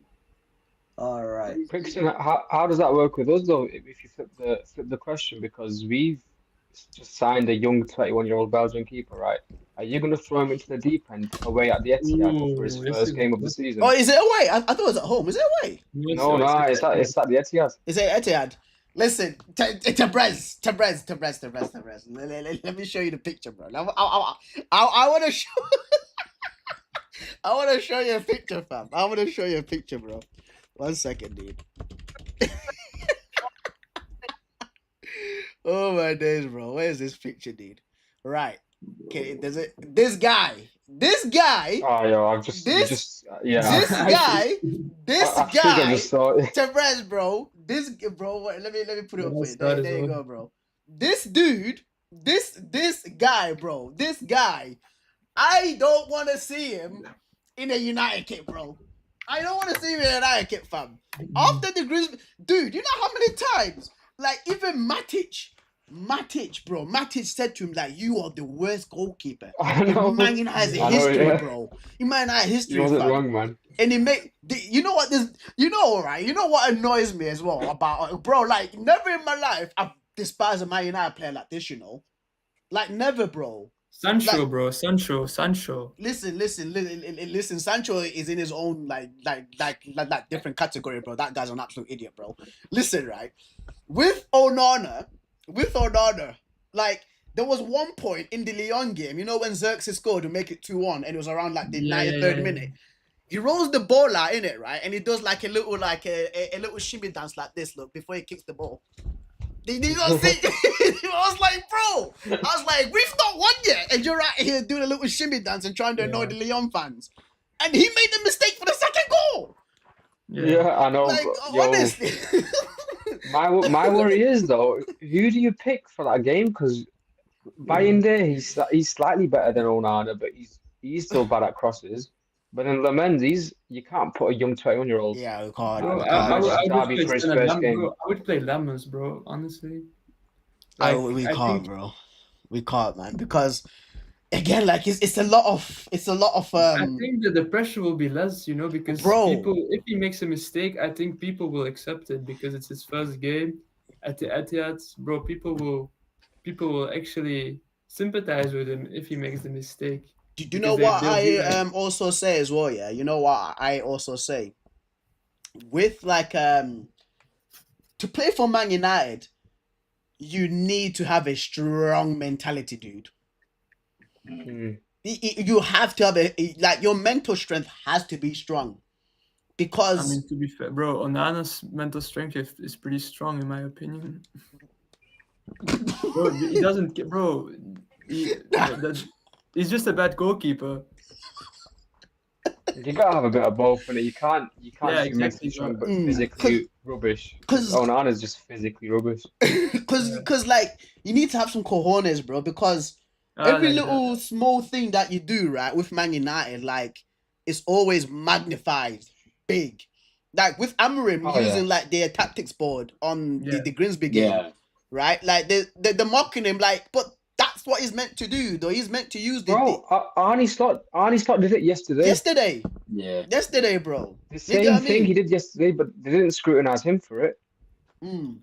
All right. Brixton, how does that work with us though? If you flip the question, because we've just signed a young 21-year-old Belgian keeper, right? Are you going to throw him into the deep end away at the Etihad for his Ooh, that's a first good game of the question. season? Oh, is it away? I thought it was at home. Is it away? Yes, No, so no, it's it's at the Etihad. Is it Etihad? Listen, Tabrez. Let me show you the picture, bro. I want to show. I want to show you a picture, fam. I want to show you a picture, bro. 1 second, dude. Oh my days, bro. Where's this picture, dude? Right. Okay, there's it. This guy. Oh, yo, I've just, you This- just, yeah. This I guy. I think I just saw it. Tabrez, bro. This bro. Let me put it up for you. There you go, bro. This dude. This guy, bro. This guy. I don't want to see him in a United kit, bro. I don't want to see him in a United kit, fam. After the Grizzlies, dude, you know how many times, like even Matic, bro. Matic said to him like, "You are the worst goalkeeper." I know. Man United has a I know, history, yeah. bro. Man United He history, wasn't fam. wrong, man. And it make you know what this, right? You know what annoys me as well about, bro. Like never in my life I've despised a Man United player like this. You know, like never, bro. Sancho, Like- bro. Sancho. Listen. Sancho is in his own like different category, bro. That guy's an absolute idiot, bro. Listen, right? With Onana, like there was one point in the Lyon game, you know, when Xerxes scored to make it 2-1, and it was around like the 93rd minute. He rolls the ball out in it, right? And he does like a little shimmy dance like this, look, before he kicks the ball. Did you not see? I was like, bro, we've not won yet, and you're right here doing a little shimmy dance and trying to annoy the Lyon fans. And he made the mistake for the second goal. Yeah, I know. Like, but, yo, honestly. my worry is though, who do you pick for that game? Because Bayinde, he's slightly better than Onana, but he's still bad at crosses. But then Lammens, you can't put a young 21-year-old. Yeah, we can't. Bro, we I can't. would Derby play for his Stella first Lam- game. bro. I would play Lammens, bro. Honestly, We I can't, think- bro. We can't, man, because again, like it's a lot of I think that the pressure will be less, you know, because Bro. people, if he makes a mistake, I think people will accept it because it's his first game at the Etihad, bro. People will actually sympathize with him if he makes the mistake. Do you know Because what they'll be I like- also say as well? Yeah, you know what I also say, with like to play for Man United, you need to have a strong mentality, dude. Hmm. You have to have like your mental strength has to be strong, because I mean, to be fair, bro, Onana's mental strength is pretty strong in my opinion. Bro, he doesn't, bro. He's just a bad goalkeeper. You gotta have a bit of both, and you can't Yeah, just be mentally exactly, strong but Mm, physically rubbish. 'cause- Onana's just physically rubbish. because like you need to have some cojones, bro, because every Like little that. small thing that you do right with Man United, like it's always magnified big. Like with Amorim Oh, yeah. using like their tactics board on Yeah. the Grimsby game, Yeah. right? Like they're mocking him, like, but that's what he's meant to do, though. He's meant to use the Bro, Arnie Slot did it yesterday. yesterday, bro. The You same get what I thing he mean? did yesterday, but they didn't scrutinize him for it. Mm.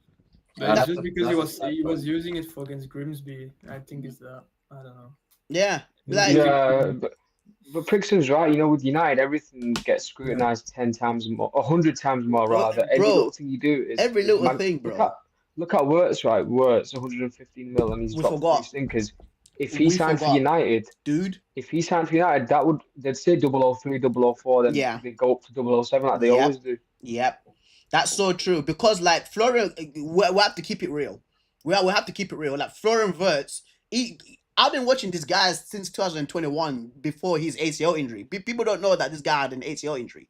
But it's That's just a- because that's a he was fact. using it for against Grimsby. I think it's that. I don't know. Yeah, like Yeah, but Prixon's right. You know, with United, everything gets scrutinized 10 times more, 100 times more Bro, rather. Every bro, little thing you do is every little mag- thing, Look bro. at Wirtz, right? Wirtz, 115 mil, and he's We dropped forgot. 3 stinkers. If he We signed for forgot. United, dude. they'd say 003, 004, then Yeah. they go up to 007 like they Yep. always do. Yep, that's so true. Because like Florian, we have to keep it real. We have to keep it real. Like Florian Wirtz, I've been watching this guy since 2021 before his ACL injury. People don't know that this guy had an ACL injury,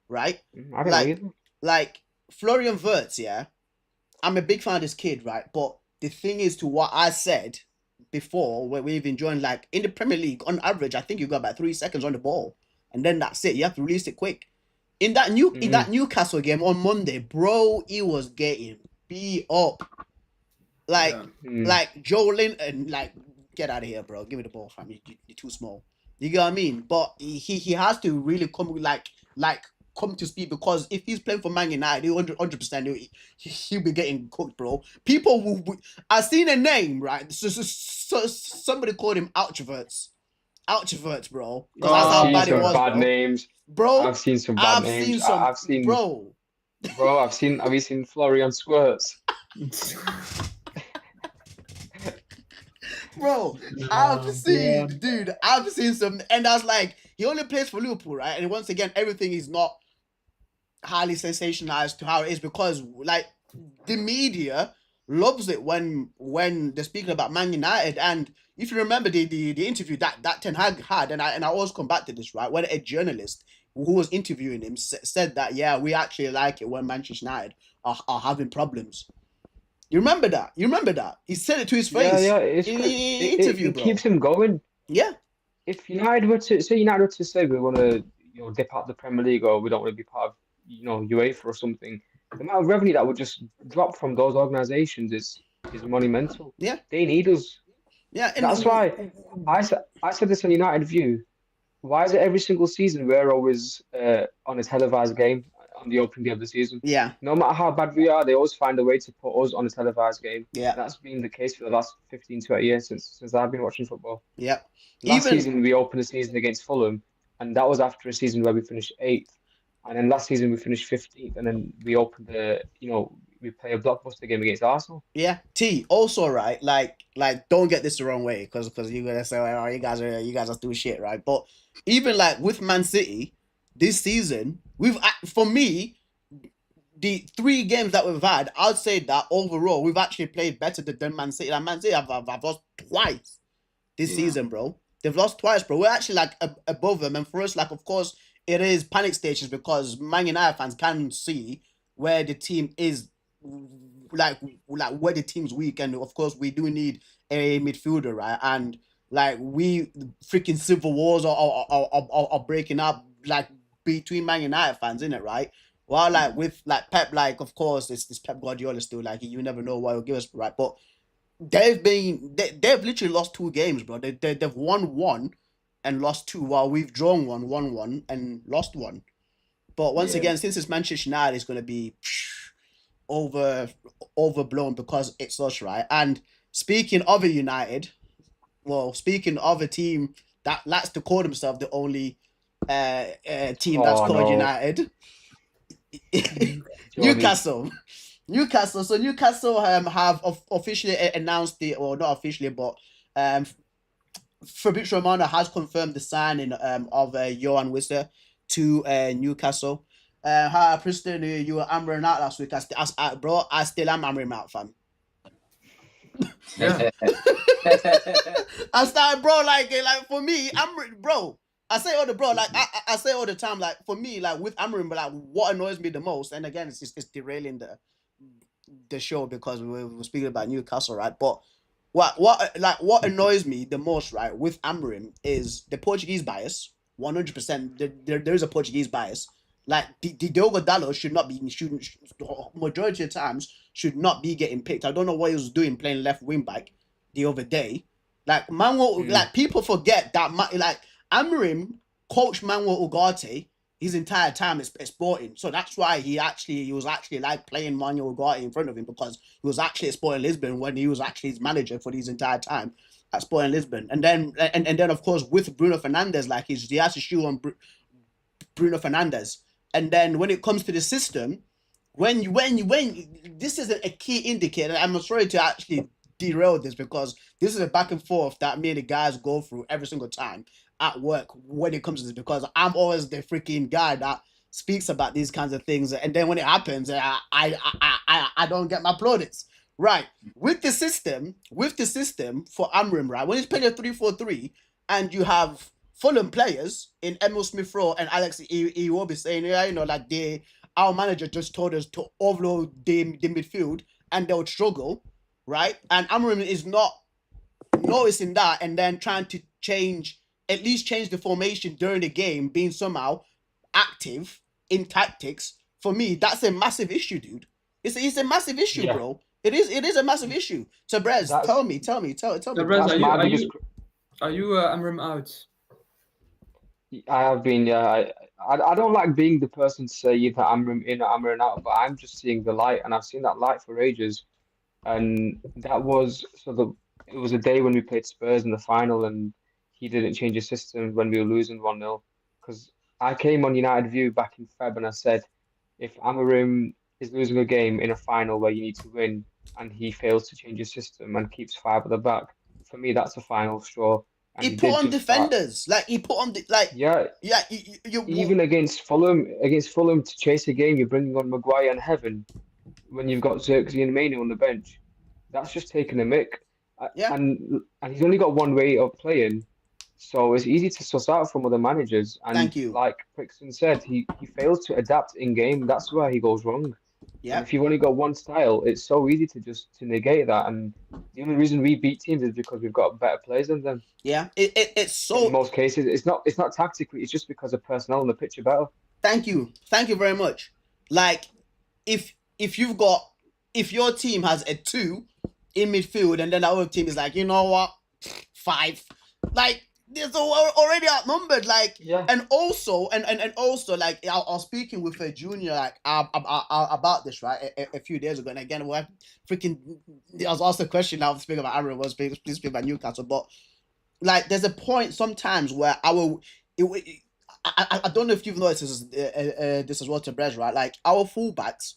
right? I don't know either. Like Florian Wirtz, yeah. I'm a big fan of this kid, right? But the thing is, to what I said before, where we've been joined, like in the Premier League, on average, I think you got about 3 seconds on the ball, and then that's it. You have to release it quick. In that Newcastle game on Monday, bro, he was getting beat up. Like Joe Linton, like, get out of here, bro. Give me the ball, fam. You're too small. You get what I mean? But he has to really come come to speed, because if he's playing for Man United, 100% he'll be getting cooked, bro. People will. I seen a name, right? So somebody called him Ouchverts, bro. Because that's how bad it was, bad bro. names, bro. I've seen some bad names. I've seen, bro. Have you seen Florian Squirts? Bro, I've seen some, and that's like, he only plays for Liverpool, right? And once again, everything is not highly sensationalized to how it is, because like the media loves it when they're speaking about Man United. And if you remember the interview that Ten Hag had, and I always come back to this, right? When a journalist who was interviewing him said that, yeah, we actually like it when Manchester United are having problems. You remember that? He said it to his face. Yeah, in the interview, it bro. keeps him going. Yeah. If United were to say we want to, dip out the Premier League, or we don't want to be part of, UEFA or something, the amount of revenue that would just drop from those organizations is monumental. Yeah. They need us. Yeah. That's why I said this on United View. Why is it every single season we're always on a televised game on the opening day of the season? Yeah. No matter how bad we are, they always find a way to put us on a televised game. Yeah. That's been the case for the last 15, 20 years since I've been watching football. Yeah. Last season, we opened the season against Fulham, and that was after a season where we finished 8th. And then last season, we finished 15th, and then we opened we play a blockbuster game against Arsenal. Yeah. Also, right, like don't get this the wrong way, because you're gonna say, oh, you guys are doing shit, right? But even like with Man City this season, for me, the 3 games that we've had, I'd say that overall we've actually played better than Man City. Like Man City have lost twice this season, bro. They've lost twice, bro. We're actually like above them, and for us, like, of course, it is panic stations, because Man United fans can see where the team is, like where the team's weak, and of course we do need a midfielder, right? And like freaking civil wars are breaking up, like between Man United fans, isn't it, right? Well, like with like Pep, like, of course it's Pep Guardiola still, like, you never know what he'll give us, right? But they've literally lost 2 games, bro. They've won 1 and lost 2, while we've drawn 1, won 1, and lost 1. But once again, since it's Manchester United, it's gonna be overblown, because it's us, right? And speaking of a United, speaking of a team that likes to call themselves the only team that's called United, Newcastle. So Newcastle have officially announced not officially, but Fabrizio Romano has confirmed the signing of Johan Wissa to Newcastle. Preston, you were hammering out last week. I still am hammering out, fam. Yeah. I started, bro, like for me, bro. I say all I say all the time, like, for me, like with Amarim, but like what annoys me the most, and again, it's derailing the show, because we're speaking about Newcastle, right? But what annoys me the most, right, with Amarim is the Portuguese bias. 100%, there is a Portuguese bias. Like Diogo Dalot majority of times should not be getting picked. I don't know what he was doing playing left wing back the other day. Like like people forget that like Amarim coached Manuel Ugarte his entire time at Sporting, so that's why he was actually like playing Manuel Ugarte in front of him, because he was actually at Sporting Lisbon when he was actually his manager for his entire time at Sporting Lisbon. And then of course with Bruno Fernandes, like he has to shoe on Bruno Fernandes. And then when it comes to the system, when this is a key indicator, I'm sorry to actually derail this, because this is a back and forth that me and the guys go through every single time at work when it comes to this, because I'm always the freaking guy that speaks about these kinds of things, and then when it happens, I don't get my plaudits, right? With the system for Amrim, right? When he's playing a 3-4-3 and you have Fulham players in Emil Smith Rowe and Alex Iwobi saying, yeah, you know, like our manager just told us to overload the midfield and they'll struggle, right? And Amrim is not noticing that and then trying to at least change the formation during the game, being somehow active in tactics. For me, that's a massive issue, dude. It's a massive issue, Yeah. bro. It is a massive issue. So, Brez, That's- tell me. So, Me. Brez, That's my biggest. are you Amram out? I have been, yeah. I don't like being the person to say either I'm in or I'm out, but I'm just seeing the light, and I've seen that light for ages. And that was it was a day when we played Spurs in the final, and he didn't change his system when we were losing 1-0. Because I came on United View back in Feb, and I said, if Amarim is losing a game in a final where you need to win, and he fails to change his system and keeps 5 at the back, for me that's a final straw. And He he put did on just that. defenders. Like he put on Yeah, even against Fulham to chase a game, you're bringing on Maguire and Heaven when you've got Xerxes and Mainoo on the bench. That's just taking a mick. Yeah. And he's only got one way of playing, so it's easy to suss out from other managers. And Thank you. like Brixton said, he fails to adapt in game. That's where he goes wrong. Yeah. And if you've only got one style, it's so easy to negate that. And the only reason we beat teams is because we've got better players than them. Yeah. It's so In most cases, it's not tactically, it's just because of personnel on the pitch are better. Thank you very much. Like if your team has a 2 in midfield and then the other team is like, you know what, 5, like they're already outnumbered. Like Yeah. and also like I was speaking with a junior like about this right a few days ago, and again I was asked a question. I was speaking about Aaron, was speaking about Newcastle, but like there's a point sometimes where I don't know if you've noticed this as well to Brez, right? Like our fullbacks,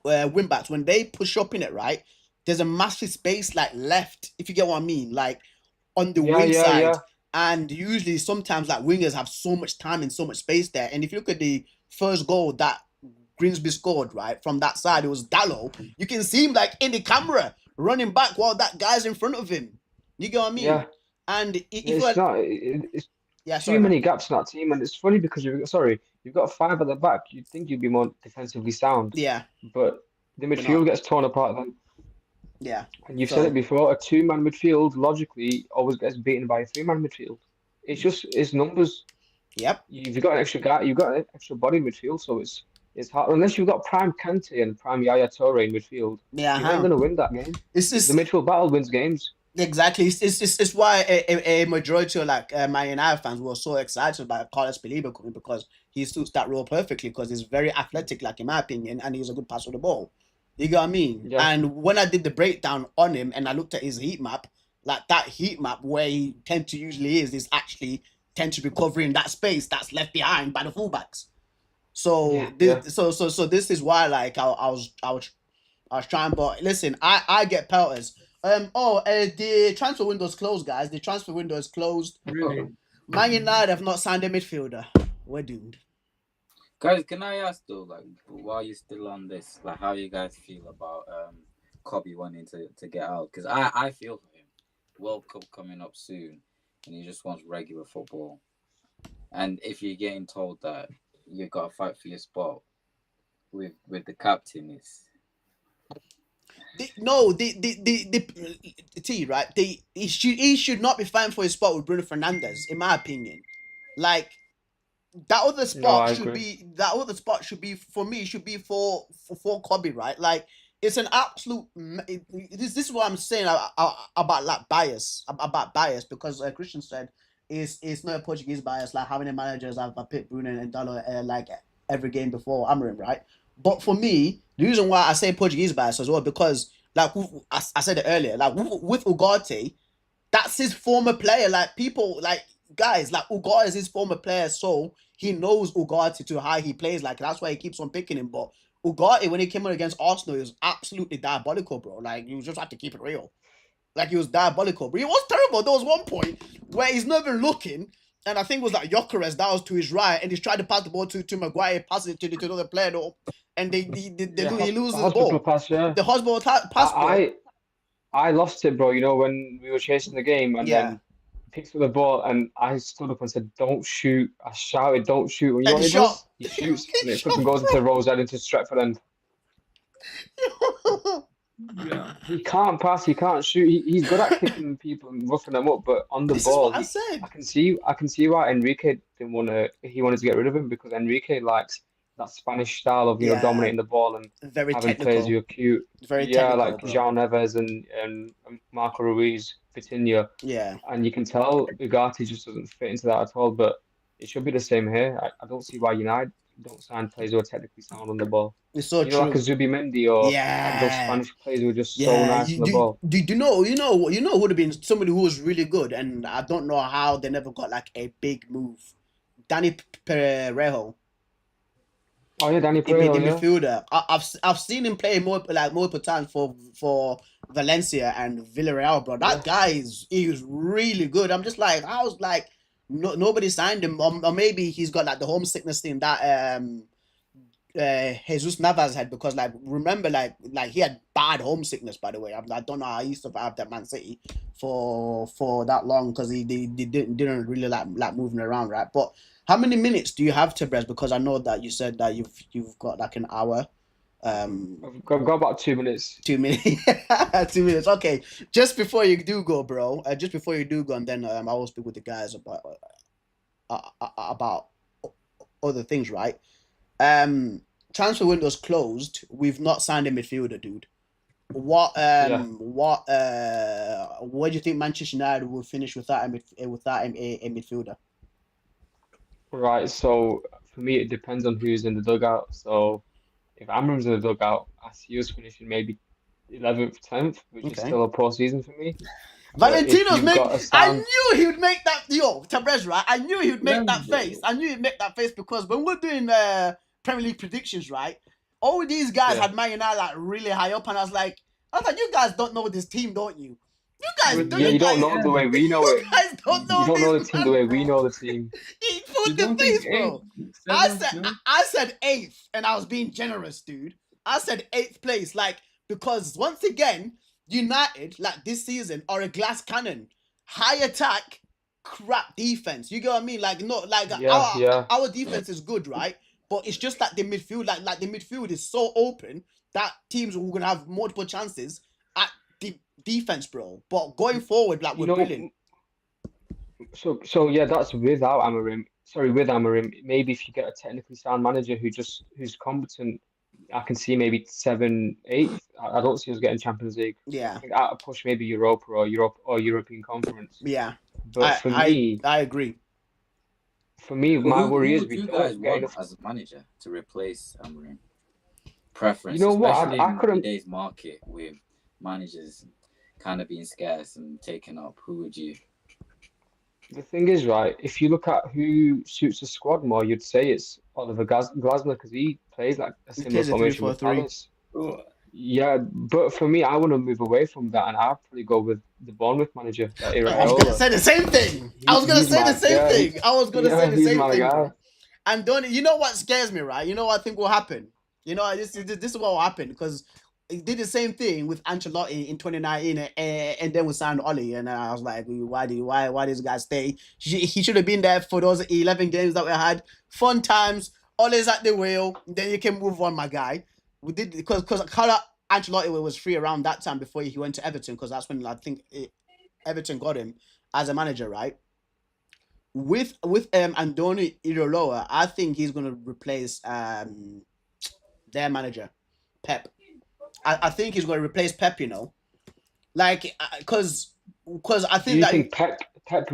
wing backs, when they push up in it, right? There's a massive space like left, if you get what I mean, like on the wing side. Yeah. And usually sometimes like wingers have so much time and so much space there. And if you look at the first goal that Grimsby scored, right, from that side, it was Dallo. You can see him like in the camera running back while that guy's in front of him. You get what I mean? Yeah. And It's too many gaps in that team, and it's funny because you've got 5 at the back. You'd think you'd be more defensively sound. Yeah. But the midfield gets torn apart then. Yeah. And you've said it before, a 2-man midfield logically always gets beaten by a 3-man midfield. It's numbers. Yep. You've got an extra guy, you've got an extra body in midfield, so it's hard unless you've got prime Kante and prime Yaya Toure in midfield. Yeah. You ain't gonna win that game. The midfield battle wins games. Exactly. It's why a majority of like Man United fans were so excited about Carlos Belliba coming, because he suits that role perfectly, because he's very athletic, like in my opinion, and he's a good passer of the ball. You get what I mean? Yeah. And when I did the breakdown on him and I looked at his heat map, like that heat map where he usually is actually tend to be covering that space that's left behind by the fullbacks. So so this is why like I was trying, but listen, I get pelters. The transfer window's closed, guys. The transfer window is closed. Really? Man United have not signed a midfielder. We're doomed. Guys, can I ask though, like, while you're still on this, like, how you guys feel about Kobe wanting to get out? Because I feel for him. World Cup coming up soon, and he just wants regular football. And if you're getting told that you got to fight for your spot with the captain, it's he should not be fighting for his spot with Bruno Fernandes, in my opinion. Like that other spot should be for me. Should be for Kobe, right? Like it's an absolute. This is what I'm saying about like bias, because Christian said it's not a Portuguese bias, like having a manager as I've picked Bruno and Dallo like every game before Amorim, right? But for me, the reason why I say Portuguese bias as well, because like I said it earlier, like with Ugarte, that's his former player. Like people, like guys, like Ugarte is his former player, so he knows Ugarte to how he plays. Like that's why he keeps on picking him. But Ugarte, when he came out against Arsenal, he was absolutely diabolical, bro. Like you just have to keep it real. Like he was diabolical, but he was terrible. There was one point where he's not even looking, and I think it was like Gyökeres that was to his right, and he's tried to pass the ball to Maguire, passes it to another player, though, and he loses the Hospital ball. pass, yeah. The hospital pass, bro. I lost it, bro. You know, when we were chasing the game, and Yeah. then he picks up the ball, and I stood up and said, "Don't shoot!" I shouted, "Don't shoot!" And you know And what he he shot. does? He shoots, and He it fucking shot. goes into Rosehead, into Stretford End. Yeah. He can't pass, he can't shoot. He's good at kicking people and roughing them up, but on the This is ball, what I said. I can see why Enrique didn't want to. He wanted to get rid of him because Enrique likes that Spanish style of Yeah. dominating the ball and Very having players who technical. are cute. Very Yeah, technical, like bro. João Neves and Marco Ruiz, Vitinha, Yeah. and you can tell Ugarte just doesn't fit into that at all. But it should be the same here. I don't see why United don't sign players who are technically sound on the ball. It's so You know, like a true. Zubimendi or like those Yeah. Spanish players who are just so Yeah. nice on the ball. You know who would have been somebody who was really good, and I don't know how they never got like a big move. Danny Perejo. Oh yeah, Danny The Pereira, yeah. midfielder. I've seen him play multiple times for Valencia and Villarreal, bro. That guy he was really good. I'm just like, I was like, nobody signed him, or maybe he's got like the homesickness thing that Jesus Navas had, because like remember like he had bad homesickness, by the way. I don't know how he used to have that Man City for that long, because he didn't really like moving around, right? But how many minutes do you have, Tebres? Because I know that you said that you've got like an hour. I've got about 2 minutes. 2 minutes. 2 minutes. Okay. Just before you do go, bro. Just before you do go, and then I will speak with the guys about other things, right? Transfer window's closed. We've not signed a midfielder, dude. What do you think Manchester United will finish without a midfielder? Right, so for me it depends on who's in the dugout. So if Amram's in the dugout, I see us finishing maybe 11th, 10th, which is still a poor season for me. Valentino's make. I sound... knew he would make that. Yo, Tebres, right? I knew he would make that face. I knew he'd make that face, because when we're doing Premier League predictions, right? All these guys had Man United like really high up, and I was like, you guys don't know this team, don't you? You guys don't. Yeah, you don't know the way we know it. You guys don't know. You don't know the this team man, the way bro. we know the team. He put the face, bro. I said 8th, and I was being generous, dude. I said 8th place, like, because once again, United, like this season, are a glass cannon. High attack, crap defense. You get what I mean? Like, no, like our defense is good, right? But it's just like the midfield, like the midfield is so open that teams are gonna have multiple chances at the defense, bro. But going forward, like, we're brilliant. So yeah, that's without Amarim. Sorry, with Amarim. Maybe if you get a technically sound manager who's competent, I can see maybe 7th, 8th. I don't see us getting Champions League. Yeah. I think at a push maybe Europa or European Conference. Yeah. But I agree. For me, my worry is we don't get enough as a manager to replace Amarim. Preference. You know what? Especially I couldn't. In today's market with managers kind of being scarce and taken up. Who would you? The thing is, right, if you look at who suits the squad more, you'd say it's Oliver Glasner, because he plays like a similar formation with Palace. Yeah, but for me, I want to move away from that, and I'd probably go with the Bournemouth manager. I was going to say the same thing. I was going to say the same thing. And you know what scares me, right? You know what I think will happen? You know, this is what will happen, because he did the same thing with Ancelotti in 2019, and then we signed Oli, and I was like, why this guy stay? He should have been there for those 11 games that we had. Fun times, Oli's at the wheel, then you can move on, my guy. We did, because Ancelotti was free around that time before he went to Everton, because that's when I think Everton got him as a manager, right? With Andoni Iraola, I think he's gonna replace their manager, Pep. I think he's going to replace Pep, you know, like, because I think Do you think Pep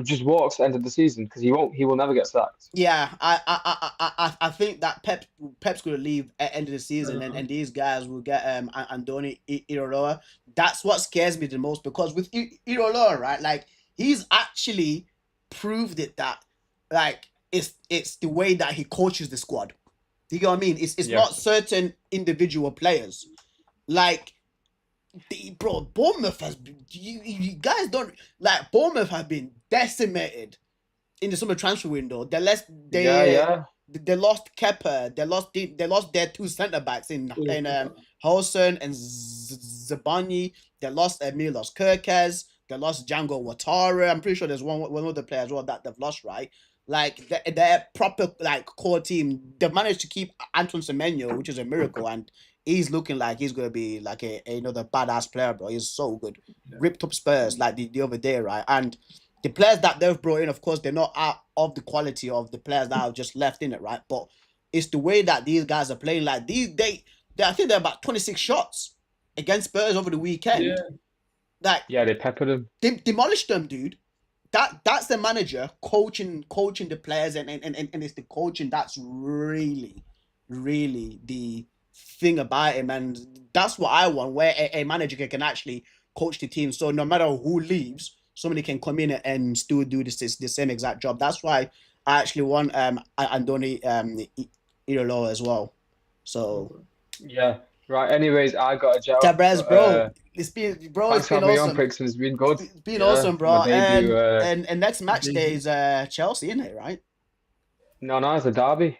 just walks at the end of the season, because he will never get sacked? Yeah, I think that Pep's going to leave at the end of the season, and these guys will get Andoni Iraola. That's what scares me the most, because with Iraola, right, like, he's actually proved it that, like, it's the way that he coaches the squad. You get what I mean? It's not certain individual players. Like, Bournemouth has been, you guys don't, like, Bournemouth have been decimated in the summer transfer window. They lost Yeah. they lost Kepa. They lost their two centre backs in Yeah. Howson and Zabani. They lost Milos Kerkez. They lost Django Ouattara. I'm pretty sure there's one other player as well that they've lost, right? Like their proper like core team, they've managed to keep Anton Semenyo, which is a miracle, and he's looking like he's gonna be like another badass player, bro. He's so good. Yeah. Ripped up Spurs like the other day, right? And the players that they've brought in, of course, they're not out of the quality of the players that have just left in it, right? But it's the way that these guys are playing. Like they I think they're about 26 shots against Spurs over the weekend. Yeah. Like Yeah, they peppered him. they demolished them, dude. That's the manager coaching the players, and it's the coaching that's really the thing about him, and that's what I want, where a manager can actually coach the team. So no matter who leaves, somebody can come in and still do the same exact job. That's why I actually want Andoni Irolo as well. So Yeah. Right. Anyways, I got a job. Tabrez, bro. It's been Thanks for having me on, awesome. Prixon. It's been good. It's been Yeah, awesome, bro. my debut, And next match debut. day is Chelsea, isn't it? Right? No, it's a derby.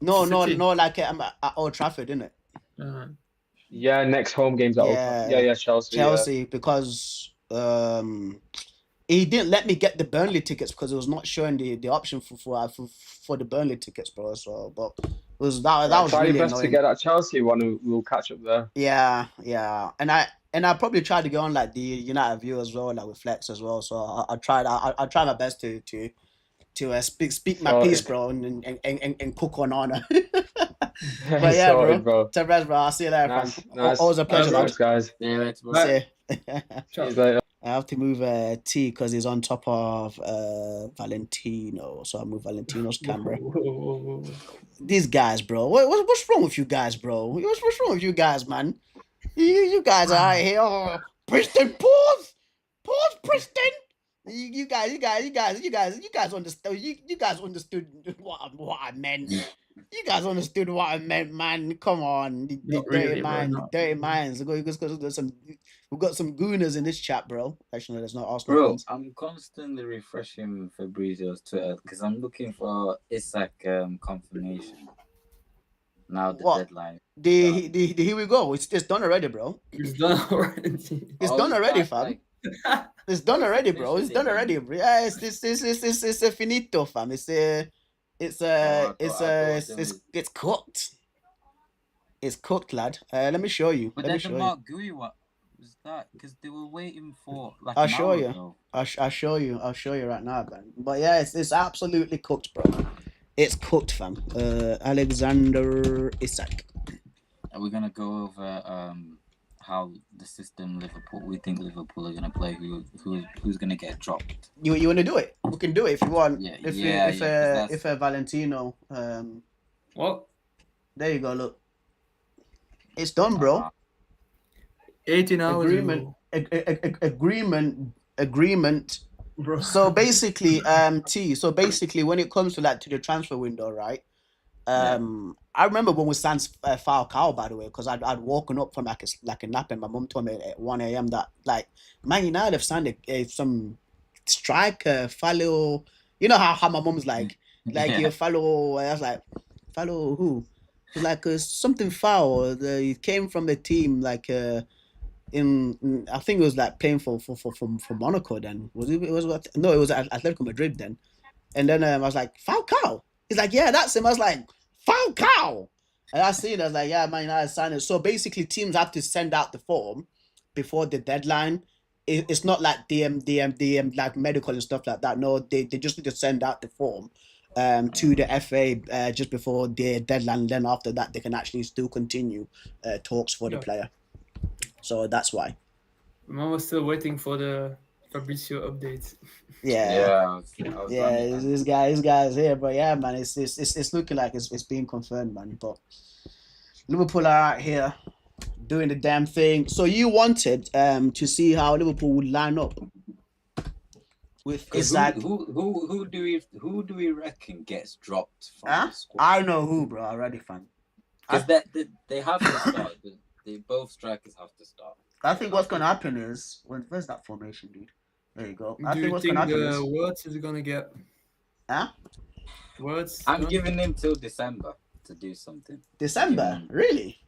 No, City. like at Old Trafford, isn't it? Uh, Yeah, next home game's at Old Trafford. Yeah, Chelsea. Chelsea, because he didn't let me get the Burnley tickets because it was not showing the option for the Burnley tickets, bro. So, but it was that was Try really your best to annoying. get that Chelsea one, and we'll catch up there. Yeah, and I probably tried to go on like the United view as well, like with Flex as well. So I tried my best to speak my piece, Sorted. bro, and cook on honor. But yeah, Sorted, bro. Tevez, bro. I'll see you later, Nice, fam. nice. Always a pleasure, man. Thanks, guys. Yeah, it's See ya. See you later. I have to move T because he's on top of Valentino, so I move Valentino's camera. whoa. These guys, bro. What's wrong with you guys, bro? What's wrong with you guys, man? You guys are out here. Oh, Preston, pause, Preston. You guys understood. You guys understood what I meant. You guys understood what I meant, man. Come on, the Not dirty really, bro, minds, not dirty really. minds. We've got some gooners in this chat, bro. Actually, no, there's not Arsenal Bro, fans. I'm constantly refreshing Fabrizio's Twitter because I'm looking for Isak confirmation. Now the What? deadline. The here we go. It's done already, bro. It's done already. It's Oh, done is already, that, fam. like, It's done what's already, the bro. It's official done date, already, man? bro. Yeah, it's a finito, fam. It's cooked. It's cooked, lad. Let me show you. But Let me then the show you. Mark Gui, what was that? Because they were waiting for like I'll an show hour you. ago. I'll show you. I'll show you right now, man. But yeah, it's absolutely cooked, bro. It's cooked, fam. Alexander Isak. Are we gonna go over how the system we think Liverpool are gonna play? Who's gonna get dropped? You want to do it? We can do it if you want. Yeah, If Valentino What? there you go. Look, it's done, bro. 18 hours Agreement. bro. So basically, so basically, when it comes to the transfer window, right? I remember when we signed Falcao, by the way, because I'd woken up from like a nap, and my mum told me at 1 a.m. that like Man United have signed some striker, follow. You know how my mum's like you follow. I was like, follow who? She's like something foul. He came from the team like in I think it was like playing for Monaco then. It was Atletico Madrid then. And then I was like, Falcao. He's like, yeah, that's him. I was like, Falcao. And I seen it. I was like, yeah, Man United signed it. So basically, teams have to send out the form before the deadline. It's not like DM, like medical and stuff like that. No, they just need to send out the form to the FA just before the deadline. And then after that, they can actually still continue talks for the player. So that's why. Mom was still waiting for the Fabrizio update. Yeah. Yeah. This guy's here, but yeah, man, it's looking like it's being confirmed, man. But Liverpool are out here doing the damn thing. So you wanted to see how Liverpool would line up with Isak. Who do we reckon gets dropped from the squad? I know who, bro. Already, fam. Because they have to start. Both strikers have to start. I think what's gonna happen is where's that formation, dude? There you go. I think what's gonna happen is Words is gonna get Huh? Words. I'm No? giving him till December to do something. December, Giving, really?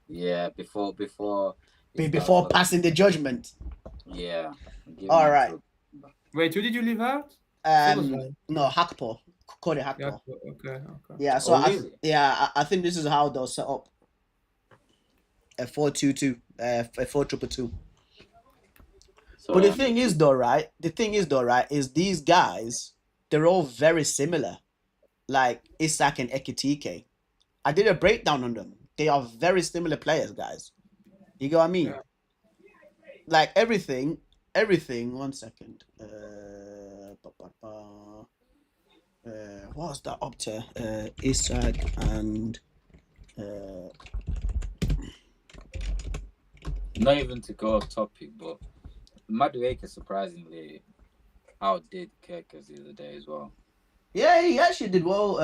yeah, before it starts Before looking. passing the judgment. Yeah, I'm giving All him right. till December. Wait, who did you leave out? Soboslai. No, Hakpo, Cody Yeah. Hakpo. Okay. Yeah. So Oh really? I think this is how they'll set up a 4-2-2, a 4-2-2. So But the thing is though, right? Is these guys, they're all very similar. Like Isak and Ekitike. I did a breakdown on them. They are very similar players, guys. You get what I mean? Yeah. Like everything. 1 second. What was that up to? Isak and not even to go off topic, but Madueke surprisingly outdid Kirkers the other day as well. yeah, he actually did well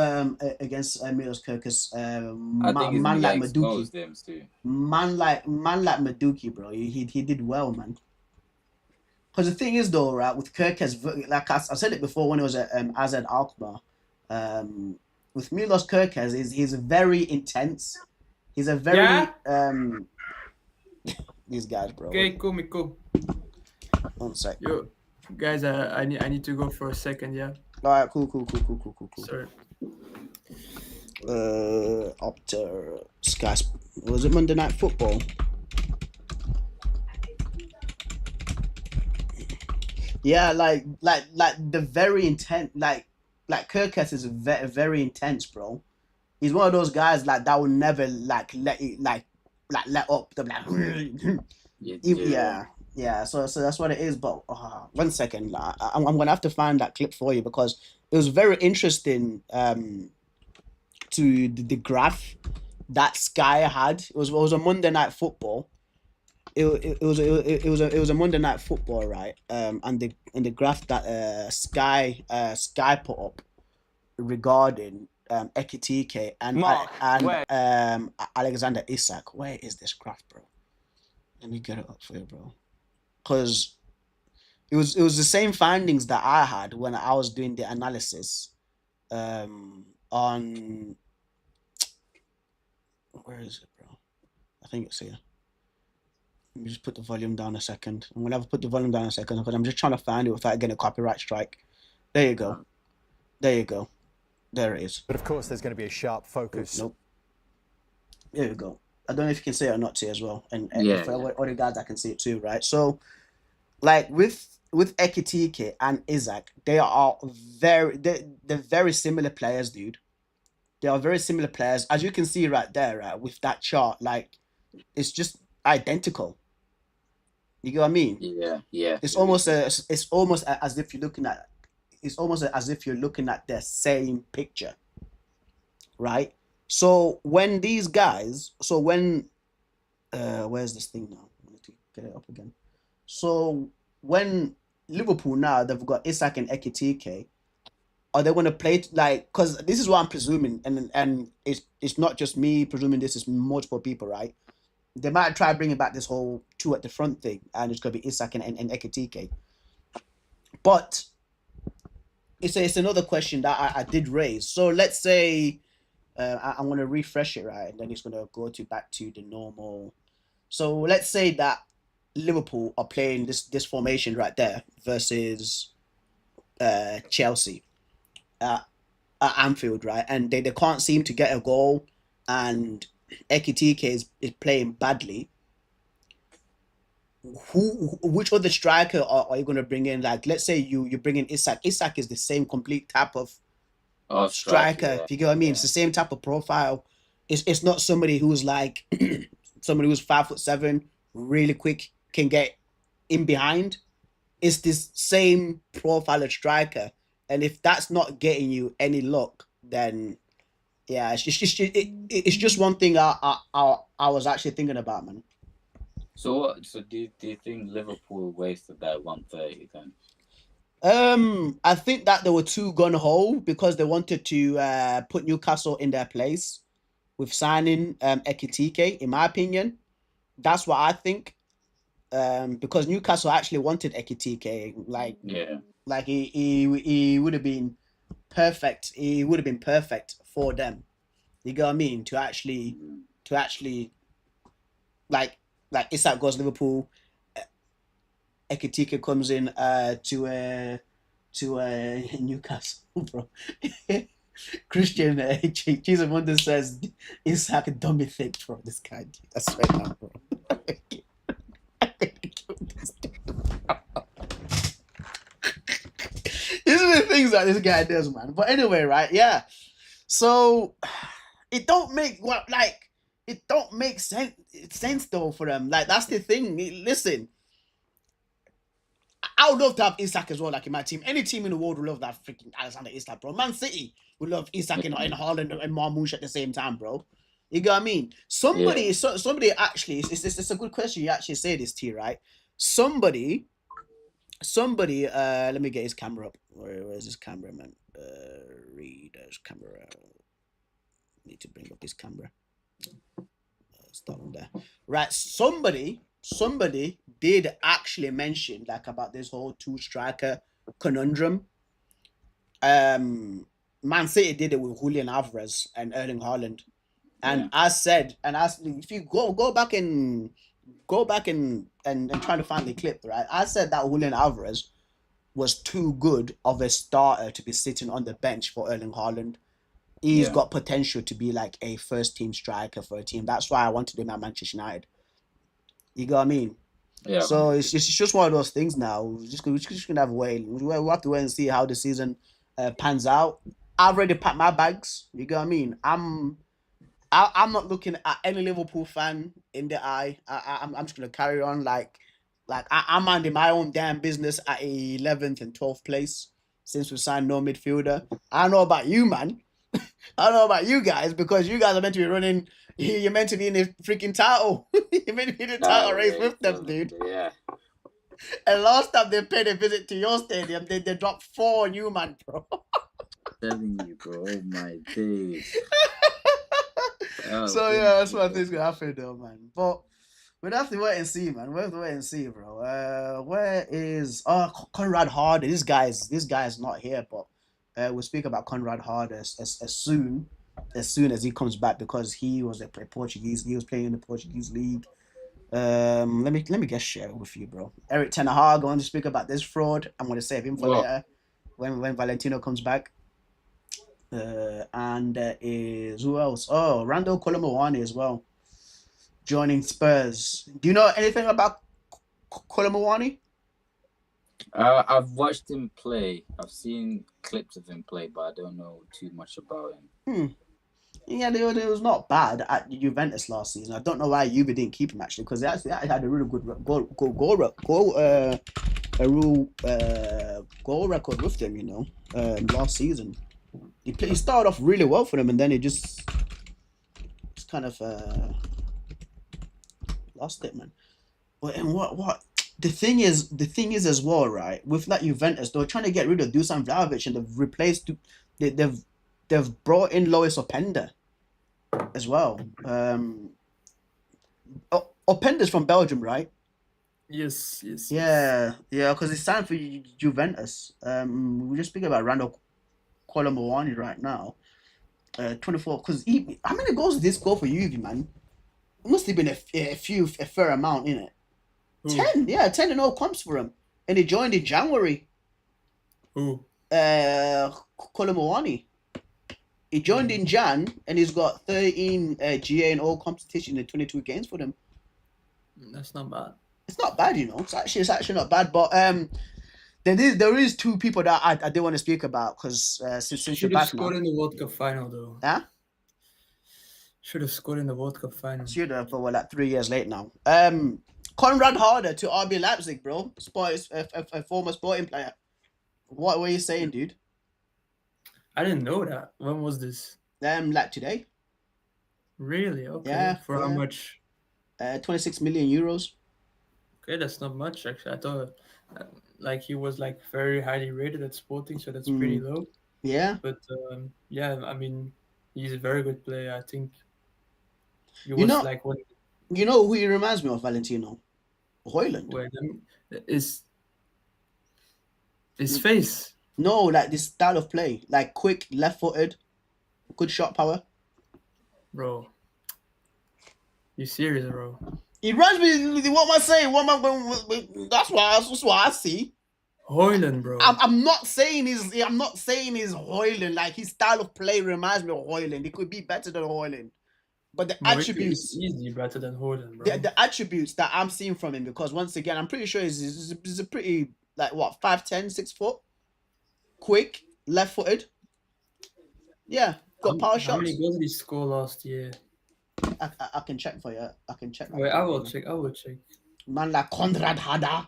against Milos Kirkus. I think his Man nigga like Maduki. exposed them too. Man like Maduki, bro. He did well, man. Because the thing is though, right, with Kirkes, like I said it before when it was at AZ Alkmaar, with Milos Kirkes, he's very intense. He's a very Yeah? these guys, bro. Okay, cool. 1 sec. Yo, guys, I need to go for a second. Yeah. All right, cool. Sorry. Up to Sky. Was it Monday Night Football? Yeah, like the very intense, like Kirkes is very intense, bro. He's one of those guys like that will never like let it let up. The like, yeah. So that's what it is. But 1 second, I'm gonna have to find that clip for you because it was very interesting. To the graph that Sky had. It was a Monday Night Football. It was a Monday Night Football, right? And the graph that Sky put up regarding Ekitike and Alexander Isak. Where is this graph, bro? Let me get it up for you, bro. Because it was the same findings that I had when I was doing the analysis on where is it, bro? I think it's here. Let me just put the volume down a second. I'm gonna have to put the volume down a second because I'm just trying to find it without getting a copyright strike. There you go. There it is. But of course, there's going to be a sharp focus. Nope. There you go. I don't know if you can see it or not see as well. And for other guys, I can see it too, right? So, like with Ekitike and Isak, they are they're very similar players, dude. They are very similar players, as you can see right there, right, with that chart. Like, it's just identical. You get what I mean? Yeah. It's almost as if you're looking at. It's almost as if you're looking at the same picture, right? So when these guys, where's this thing now? I need to get it up again. So when Liverpool now they've got Isak and Ekitike, are they going to play like? Because this is what I'm presuming, and it's not just me presuming this, is multiple people, right? They might try bringing back this whole two at the front thing, and it's going to be Isak and Ekitike. But it's another question that I did raise. So let's say I'm going to refresh it, right? And then it's going to go back to the normal. So let's say that Liverpool are playing this formation right there versus Chelsea at Anfield, right? And they can't seem to get a goal, and Ekitike is playing badly. Which other striker are you going to bring in? Like, let's say you bring in Isak. Isak is the same complete type of striker. Yeah. If you get what I mean, it's the same type of profile. It's not somebody who's like somebody who's 5'7", really quick, can get in behind. It's this same profile of striker, and if that's not getting you any luck, then yeah, it's just one thing I was actually thinking about, man. So do you think Liverpool wasted that 130 then? I think that they were too gun ho because they wanted to put Newcastle in their place with signing Ekitike. In my opinion, that's what I think. Because Newcastle actually wanted Ekitike, like he would have been perfect. He would have been perfect for them. You get what I mean? To actually, like Isak goes Liverpool, Ekitike comes in to Newcastle, bro. Christian Jesus Wonder says Isak a dummy thick, bro. This guy, dude, that's right now, bro. These are the things that this guy does, man. But anyway, right? Yeah. So it don't make sense though for them. Like that's the thing. Listen, I would love to have Isak as well, like in my team. Any team in the world would love that freaking Alexander Isak, bro. Man City would love Isak in Haaland and Marmoush at the same time, bro. You get what I mean? Somebody actually, it's a good question. You actually say this, T, right? Somebody, let me get his camera up. Where's his camera, man? Reader's camera. Need to bring up his camera. It's that one there. Right, somebody did actually mention like about this whole two striker conundrum. Man City did it with Julian Alvarez and Erling Haaland, and I said, if you go back and try to find the clip, right? I said that Julian Alvarez was too good of a starter to be sitting on the bench for Erling Haaland. He's got potential to be like a first team striker for a team. That's why I wanted him at Manchester United. You got what I mean? Yeah. So it's just one of those things now. We're just gonna have to wait. We'll have to wait and see how the season pans out. I've already packed my bags. You got what I mean? I'm not looking at any Liverpool fan in the eye. I'm just gonna carry on like I'm minding my own damn business at 11th and 12th place since we signed no midfielder. I don't know about you, man. I don't know about you guys because you guys are meant to be running. You're meant to be in the freaking title. You're meant to be in the title race with them, dude. Yeah. And last time they paid a visit to your stadium, they dropped 4 new man, bro. I'm telling you, bro. Oh my days. So yeah, that's what I think's gonna happen, though, man. But we'll have to wait and see, man. We'll have to wait and see, bro. Where is Conrad Harder? This guy's not here, but we'll speak about Conrad Harder as soon as he comes back because he was a Portuguese. He was playing in the Portuguese league. Let me get share with you, bro. Eric Ten Hag. I want to speak about this fraud. I'm going to save him for later when Valentino comes back. And is who else? Oh, Randall Colomwani as well, joining Spurs. Do you know anything about Colomwani? I've watched him play. I've seen clips of him play, but I don't know too much about him. Yeah, it was not bad at Juventus last season. I don't know why Juve didn't keep him actually, because they actually had a really good goal record with them. You know, last season he started off really well for them, and then it just kind of lost it, man. And what the thing is as well, right? With that Juventus, they were trying to get rid of Dusan Vlahovic, and they've replaced. They've brought in Lois Openda as well. Openda's from Belgium, right? Yes. Yeah, because he's signed for Juventus. We're just speaking about Randall Colomwani right now. 24. Because how many goals did this score for Juve, man? It must have been a fair amount, innit? 10, yeah, 10 and all comps for him, and he joined in January. Who? Colomwani. He joined in Jan, and he's got 13 GA in all competition and 22 games for them. That's not bad. It's not bad, you know. It's actually not bad. But there is 2 people that I do want to speak about because since you're back now. Should have scored in the World Cup final, though. Huh? Should have scored in the World Cup final. Should have, but we're like 3 years late now. Conrad Harder to RB Leipzig, bro. A former Sporting player. What were you saying, dude? I didn't know that. When was this? Like today. Really? Okay. Yeah. For how much? 26 million euros. Okay, that's not much actually. I thought like he was like very highly rated at Sporting, so that's pretty low. Yeah. But yeah, I mean, he's a very good player. I think he was like what. You know who he reminds me of, Valentino? Højlund. Wait, his face. No, like this style of play, like quick, left-footed, good shot power. Bro. You serious, bro? He runs me. What am I saying? What am I? That's what I see. Hoyland, bro. I'm not saying he's Hoyland. Like his style of play reminds me of Hoyland. He could be better than Hoyland, but the Bro, attributes, it's easy better than Hoyland, bro. the attributes that I'm seeing from him, because once again, I'm pretty sure he's a pretty like what 5'10", 6 foot, quick, left-footed. Yeah, got power How many shots. goals did he score last year? I can check for you. I can check. Wait, I will check. Man like Konrad Hada,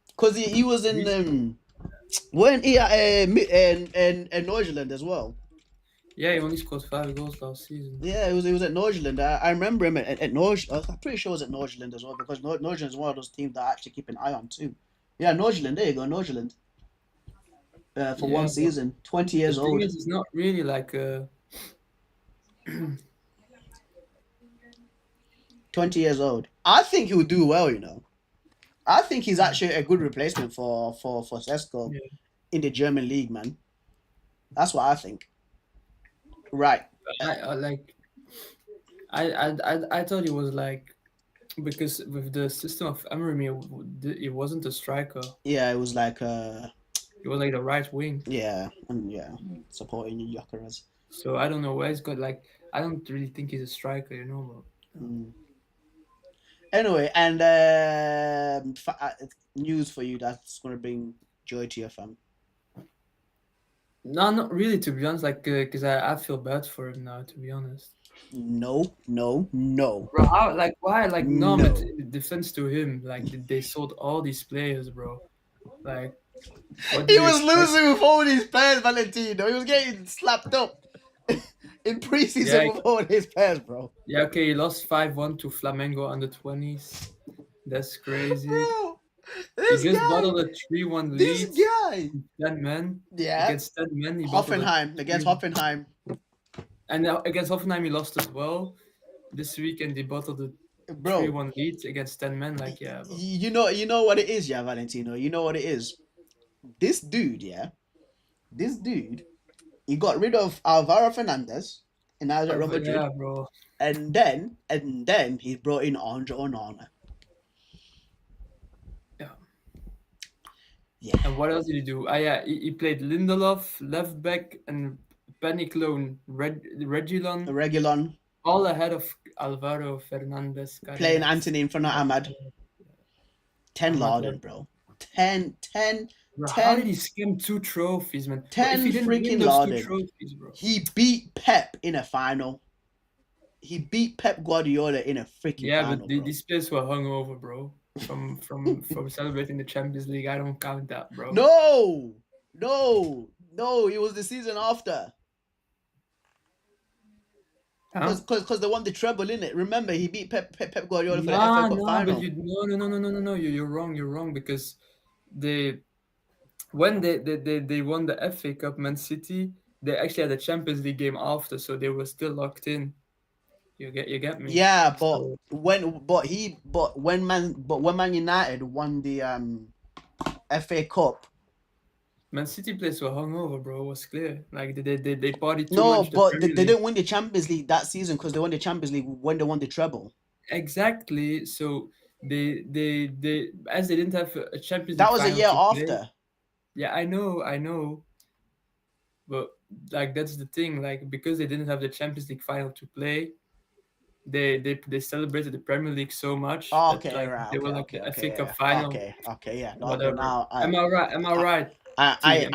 because he was in weren't he at in Norgeland as well? Yeah, he only scored 5 goals last season. Yeah, he was at Norgeland. I remember him at Norgeland. I'm pretty sure it was at Norgeland as well, because Norgeland is one of those teams that I actually keep an eye on too. Yeah, Norgeland. There you go, Norgeland. For one season, 20 years the old. thing is, it's not really like 20 years old. I think he would do well, you know. I think he's actually a good replacement for Sesko in the German league, man. That's what I think. Right. I thought he was like, because with the system of Emery, he wasn't a striker. Yeah, it was like It was like the right wing. Yeah, and supporting Gyökeres. So I don't know where he's got. Like, I don't really think he's a striker, you know. Anyway, and news for you that's gonna bring joy to your fam. No, not really, to be honest. Like, because I feel bad for him now, to be honest. No. Bro, how, like, why? Like, no, defense to him. Like, they sold all these players, bro. Like, he was losing with all these players, Valentino. He was getting slapped up in preseason with all his players, bro. Yeah, okay, he lost 5-1 to Flamengo under 20s. That's crazy. Bro, he just bottled a 3-1 lead. This guy. 10 men. Yeah. Against 10 men. Against Hoffenheim. And against Hoffenheim, he lost as well. This weekend, they bottled a 3-1 lead against 10 men. Like, yeah. Bro. You know what it is, yeah, Valentino. You know what it is. This dude, he got rid of Alvaro Fernandez and now Real Madrid. Yeah, bro. And then he brought in Andre Onana. Yeah. And what else did he do? He played Lindelof, left back, and panic loan Reguilon. All ahead of Alvaro Fernandez. Playing Anthony in front of Ahmad. 10 Laden, bro. 10. Bro, how did he skim 2 trophies, man? 10 freaking Laden. He beat Pep in a final. He beat Pep Guardiola in a freaking final. Yeah, but these players were hungover, bro. From celebrating the Champions League. I don't count that, bro. No. It was the season after. Because they won the treble, in it. Remember, he beat Pep Guardiola for the FA Cup final. But no. You're wrong because when they won the FA Cup, Man City, they actually had a Champions League game after, so they were still locked in. You get me? Yeah, but when Man United won the FA Cup, Man City players were hungover, bro. It was clear. Like they partied too much. No, but they didn't win the Champions League that season because they won the Champions League when they won the treble. Exactly. So they as they didn't have a Champions League. That was a year after. Yeah, I know. But like that's the thing. Like because they didn't have the Champions League final to play, they celebrated the Premier League so much. They were like a FA Cup final. Okay, yeah. Whatever. Now, am I right? I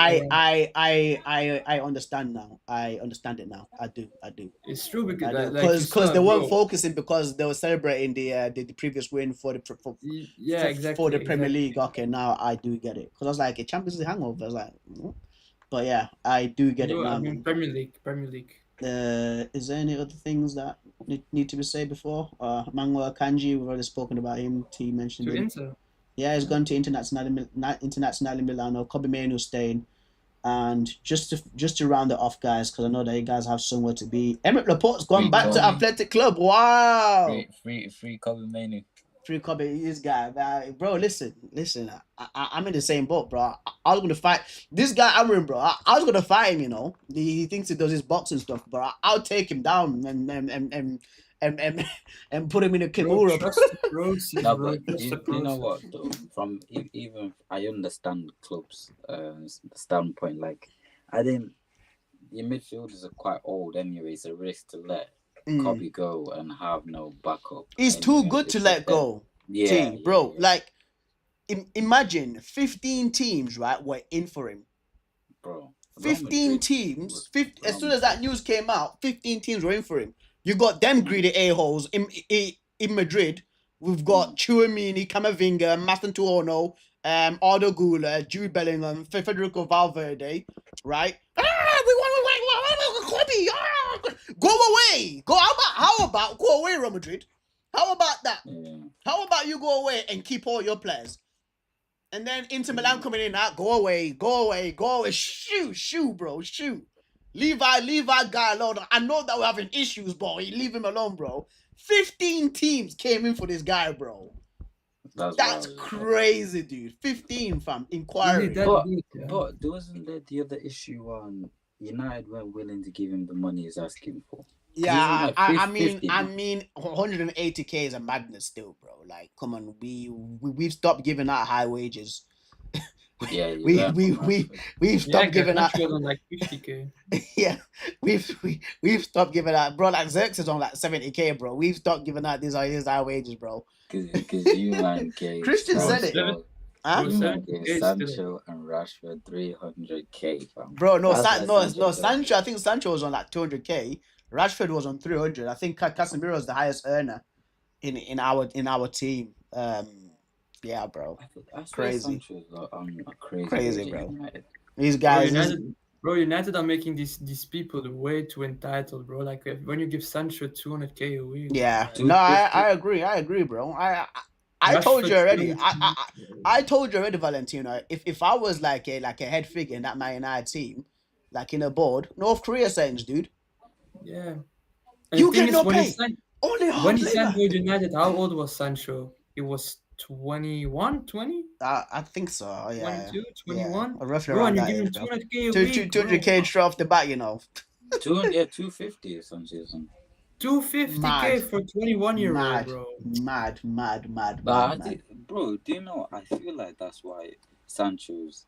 understand now. I understand it now. I do. It's true because they weren't focusing because they were celebrating the previous win for the Premier League. Okay, now I do get it because I was like a Champions League hangover. I was like, but yeah, I do get it now. I mean, Premier League. Is there any other things that need to be said before? Manuel Akanji, we've already spoken about him. T mentioned him. Inter. Yeah, he's gone to Internazionale Milano. Kobe Mainoo staying. And just to round it off, guys, because I know that you guys have somewhere to be. Emerick Laporte's gone back to Athletic Club. Wow. Free Kobe Mainoo. Free Kobe, this guy, bro. Listen. I'm in the same boat, bro. I was gonna fight this guy. Bro. I was gonna fight him. You know, he thinks he does his boxing stuff, but I'll take him down and put him in a Bro, Kimura. trust the process, No, bro. but Trust the you know process. what though? From even I understand clubs' standpoint. Like, I didn't. Your midfielders are quite old anyway. It's a risk to let Kobe go and have no backup. He's too good to let go. Yeah, bro. Like, imagine 15 teams, right, were in for him. bro. 15 teams. As soon as that news came out, 15 teams were in for him. You got them greedy a-holes in Madrid. We've got Chouamini, Camavinga, Mastantuono, Arda Güler, Jude Bellingham, Federico Valverde, right? We want Kobe. Go away. How about go away, Real Madrid? How about that? Yeah. How about you go away and keep all your players? And then Inter Milan coming in, go away. Shoot, bro. Leave our guy alone. I know that we're having issues, boy. Leave him alone, bro. 15 teams came in for this guy, bro. That's wild, crazy, dude. 15, fam. Inquiry. But wasn't there the other issue on United weren't willing to give him the money he's asking for? Yeah, Like I mean, 180k is a madness still, bro. Like, come on, we've stopped giving out high wages. Yeah, we've stopped giving out on like 50k. Yeah, we've stopped giving out, bro. Like Zirks is on like 70k, bro. We've stopped giving out these high wages, bro. Because you man gave Christian said it. Huh? You man gave Sancho and Rashford 300k, fam. Bro, no, Sancho. I think Sancho was on like 200k. Rashford was on 300. I think Casemiro is the highest earner in our team. Yeah, bro. Crazy. Crazy, bro. United. These guys. United are making these people way too entitled, bro. Like when you give Sancho 200k a week. Yeah. No, I agree, bro. I told you already. I told you already, Valentino. If I was like a head figure in that Man United team, like in a board, North Korea sends, dude. Yeah. And you get no pay. When he signed with United, how old was Sancho? He was 21, 20? I think so. Yeah. 22, 21. Yeah. Roughly bro, around and that you age, give him 200k a week. 200k straight off the bat, you know. 250 or something. 250k for 21-year-old, bro. Mad. Bro, do you know? I feel like that's why Sancho's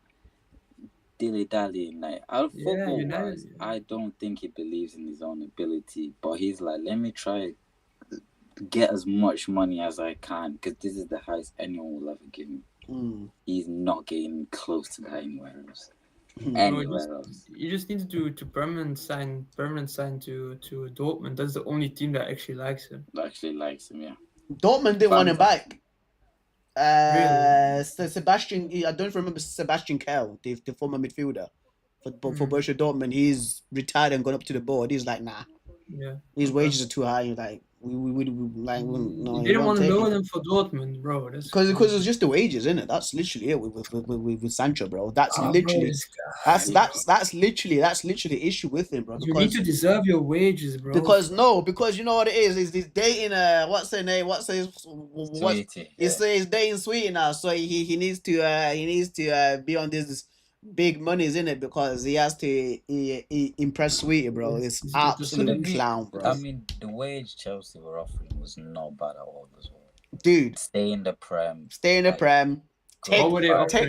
dilly-dallying. Like, football-wise, I don't think he believes in his own ability. But he's like, let me try get as much money as I can because this is the highest anyone will ever give me. He's not getting close to that anywhere else. You just need to permanent sign to Dortmund. That's the only team that actually likes him. Yeah. Dortmund didn't want him back. Really? Sebastian, I don't remember Sebastian Kehl, the former midfielder for Borussia Dortmund. He's retired and gone up to the board. He's like, nah. Yeah. His wages are too high. Like we no. They didn't want to lower them for Dortmund, bro. Because it's just the wages, isn't it? That's literally it with Sancho, bro. That's literally that's literally the issue with him, bro. You need to deserve your wages, bro. Because you know what it is he's dating what's her name? He's dating Sweetie now, so he needs to be on this big money's in it because he has to impress Sweetie, bro. It's absolute clown, bro. I mean, the wage Chelsea were offering was not bad at all as well. Dude, stay in the Prem. Take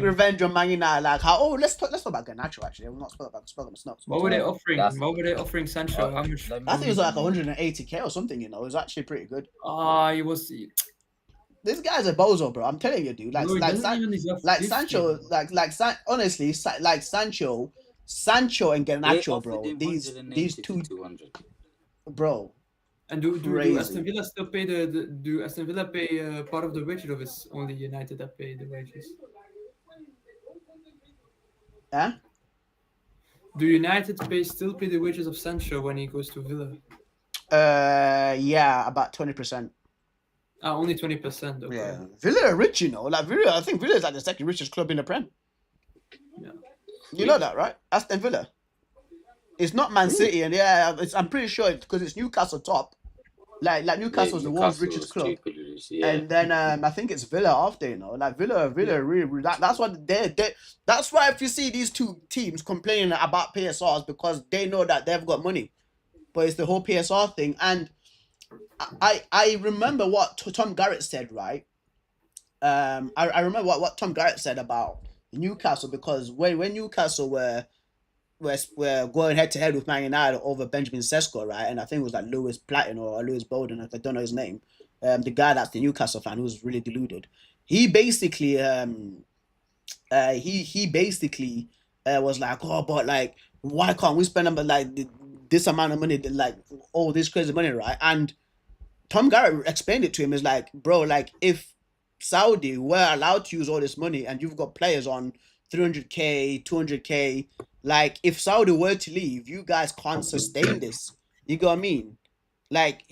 revenge on Man United. Like how? Oh, let's talk about Garnacho. Actually, I'm not spoiling about. What were they offering? What were they offering Sancho? How much? I think it was like 180k or something. You know, it was actually pretty good. He was. This guy's a bozo, bro. I'm telling you, dude. Sancho, honestly, like Sancho and Garnacho, bro. These two, bro. And do Aston Villa still pay do Aston Villa pay part of the wages, or is only United that pay the wages? Huh? Do United still pay the wages of Sancho when he goes to Villa? Yeah, about 20%. Only 20%. Okay. Yeah, Villa are rich, you know. Like Villa, I think Villa is like the second richest club in the Prem. Yeah, you know that, right? Aston Villa. It's not Man City, and I'm pretty sure because it's Newcastle top. Like Newcastle's the world's Newcastle richest was club. stupidly rich, yeah. And then I think it's Villa after, like Villa really that's what that's why if you see these two teams complaining about PSRs because they know that they've got money, but it's the whole PSR thing. And I remember what Tom Garrett said, right? I remember what Tom Garrett said about Newcastle because when Newcastle were going head to head with Man United over Benjamin Sesko, right? And I think it was like Lewis Platten or Lewis Bowden, I don't know his name. The guy that's the Newcastle fan who was really deluded. He basically he basically was like, oh, but like, why can't we spend like this amount of money, like all this crazy money, right? And Tom Garrett explained it to him. Is like, bro, like if Saudi were allowed to use all this money and you've got players on 300k, 200k, like if Saudi were to leave, you guys can't sustain this. You get what I mean? Like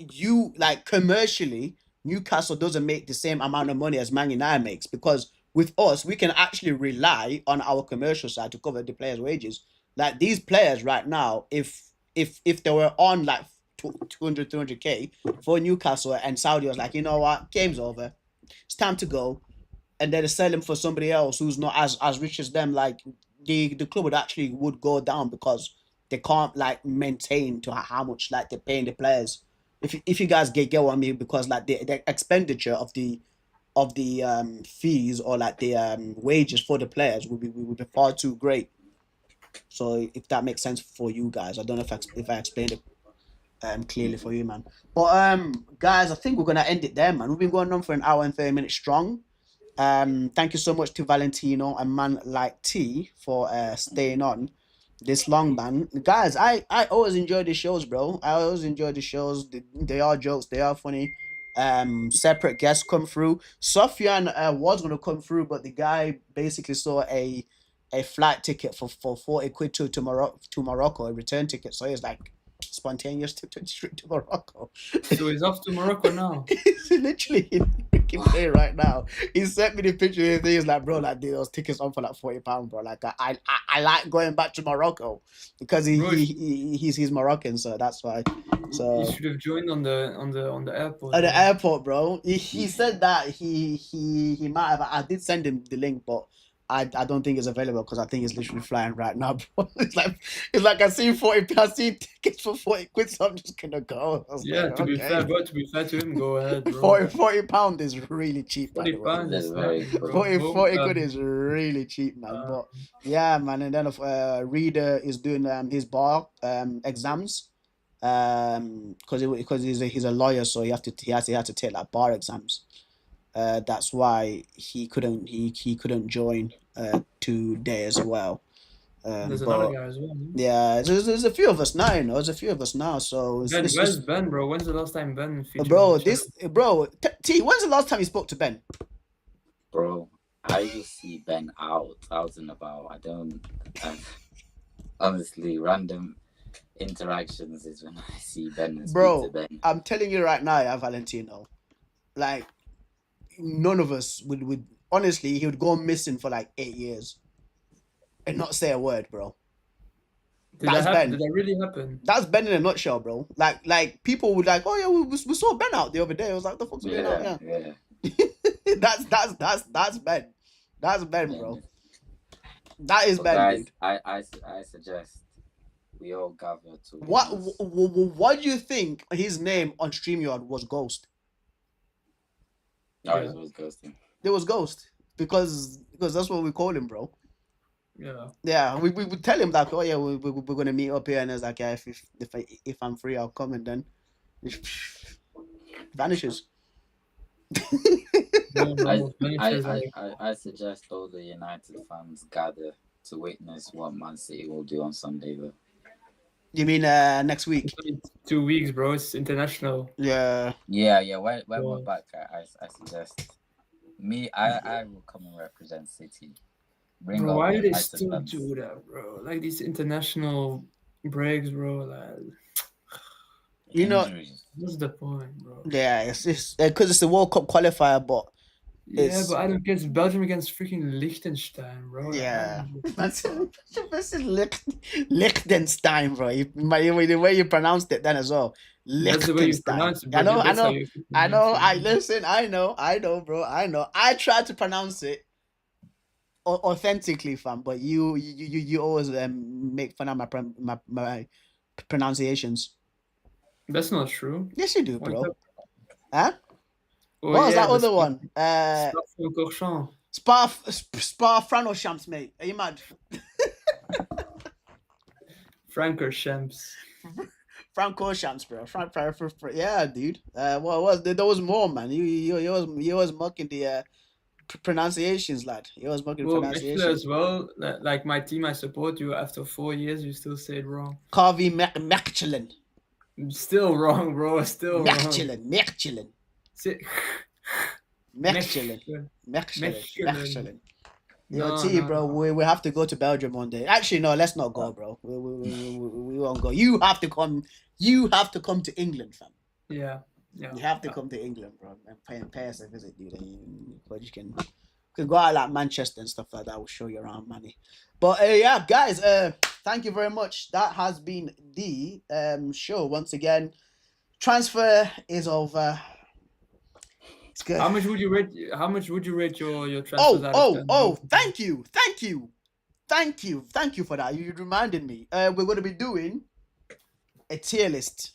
commercially, Newcastle doesn't make the same amount of money as Man United makes because with us, we can actually rely on our commercial side to cover the players' wages. Like these players right now, if they were on like 200, 300k for Newcastle and Saudi was like, you know what, game's over. It's time to go. And then sell him for somebody else who's not as rich as them. Like the club would go down because they can't like maintain to how much like they're paying the players. If you guys get what I mean, because like the expenditure of the fees or like the wages for the players would be far too great. So if that makes sense for you guys, I don't know if I explained it clearly for you, man. But guys, I think we're gonna end it there, man. We've been going on for an hour and 30 minutes strong. Thank you so much to Valentino and man like T for staying on this long, man. Guys, I always enjoy the shows, bro. I always enjoy the shows. They are jokes, they are funny. Separate guests come through. Sofyan was gonna come through, but the guy basically saw a flight ticket for 40 quid to Morocco, a return ticket. So he's like spontaneous trip to Morocco. So he's off to Morocco now. He's literally in freaking play right now. He sent me the picture of he's like, bro, like those tickets on for like £40, bro. Like I like going back to Morocco because he's Moroccan, so that's why. So you should have joined on the airport. At the airport, bro. He said that he might have. I did send him the link, but I don't think it's available because I think it's literally flying right now, bro. It's like I see tickets for 40 quid, so I'm just gonna go. Yeah, like, to be okay. fair, bro, to be fair to him, go ahead, bro. £40 is really cheap, by the way. £40 is Very nothing, bro. 40 quid is really cheap, man. But yeah, man. And then Reader is doing his bar exams, because he's a lawyer, so he had to take like bar exams. That's why he couldn't join today as well. There's another guy as well. Yeah, there's a few of us now. There's a few of us now. So Ben, where's Ben, bro? When's the last time Ben featured bro? on the channel? T. When's the last time you spoke to Ben? Bro, I just see Ben out and about. I don't. Honestly, random interactions is when I see Ben and Bro, speak to Ben. I'm telling you right now, yeah, Valentino. Like, none of us would honestly, he would go missing for like 8 years and not say a word, bro. Did that really happen? That's Ben in a nutshell, bro. Like people would like, oh yeah, we saw Ben out the other day. I was like, the fuck's going on? Yeah. That's Ben. That's Ben, bro. That is Ben, guys, dude. I suggest we all gather to what do you think his name on StreamYard was Ghost? No, it was ghosting. It was Ghost because that's what we call him, bro. Yeah, we would tell him that, oh yeah, we're gonna meet up here, and it's like, yeah, if I'm free, I'll come, and then vanishes. I suggest all the United fans gather to witness what Man City will do on Sunday, though. You mean next week? 2 weeks, bro. It's international. Yeah. When we're back, I suggest I will come and represent City. Bro, why do they still do that, bro? Like these international breaks, bro. Like, you know, what's the point, bro? Yeah, it's because it's the World Cup qualifier, but Yeah, It's but I don't guess Belgium against freaking Liechtenstein, bro. Like, I yeah. don't That's Liechtenstein, bro. The way you pronounced it then as well. That's the way you Liechtenstein. pronounce it, I bro. know, I That's how know, you I know. pronounce I it. listen. I know, bro. I know. I tried to pronounce it authentically, fam, but you always make fun of my pronunciations. That's not true. Yes, you do, What's bro. up? Huh? Oh What was yeah, that the other one? Spa-Francorchamps. Spa Franoshamps, mate. Are you mad? Francorchamps. Francoshamps, bro. Yeah, dude. What was there was more, man. You was mocking the pronunciations, lad. You was mocking Well, Mechelen pronunciations. as well. Like my team, I support you. After 4 years, you still say it wrong. Carvey Mechelen. Still wrong, bro. Still wrong. Mechelen. Say- Mechelen. Yo, No, T, no, bro, no. we have to go to Belgium one day. Actually, no, let's not go, bro. We won't go. You have to come. You have to come to England, fam. Yeah. You have to come to England, bro, and pay us a visit, dude. But you can go out like Manchester and stuff like that. We'll show you around, money. But yeah, guys, thank you very much. That has been the show once again. Transfer is over. It's good. How much would you rate? How much would you rate your transfers out of 10? Thank you for that. You reminded me. We're going to be doing a tier list,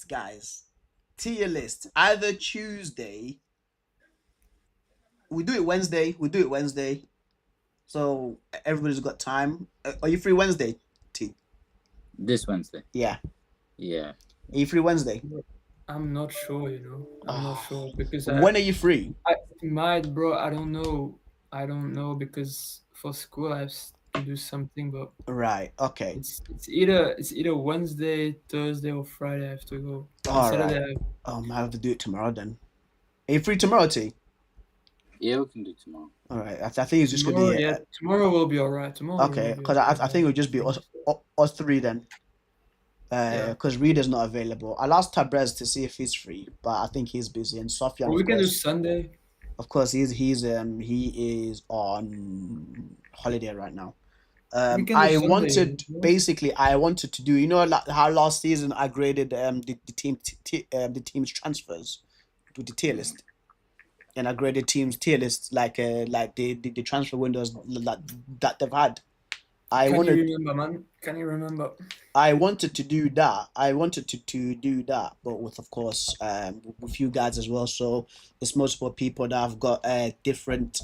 guys. Tier list. Either Tuesday. We do it Wednesday. So everybody's got time. Are you free Wednesday, T? This Wednesday. Yeah. Yeah. Are you free Wednesday? I'm not sure, you know. I'm not sure because When are you free? I might, bro. I don't know. Because for school I have to do something, but Right. Okay. it's either Wednesday, Thursday, or Friday I have to go. All Saturday, right. I have to do it tomorrow then. Are you free tomorrow, T? Yeah, we can do tomorrow. All right. I think it's just tomorrow, gonna be yeah, tomorrow will be alright. Tomorrow. okay. will be Because alright. I think it'll just be us three then. Because Reader's not available. I asked Tabrez to see if he's free, but I think he's busy. And Sofian, Well, we can do Sunday. of course, he is on holiday right now. We can do I Sunday, wanted you know? basically to do, you know, like how last season I graded the team's transfers with the tier list, and I graded teams tier lists like the transfer windows that they've had. Can you remember, man? Can you remember? I wanted to do that. But with, of course, with you guys as well. So it's multiple people that have got different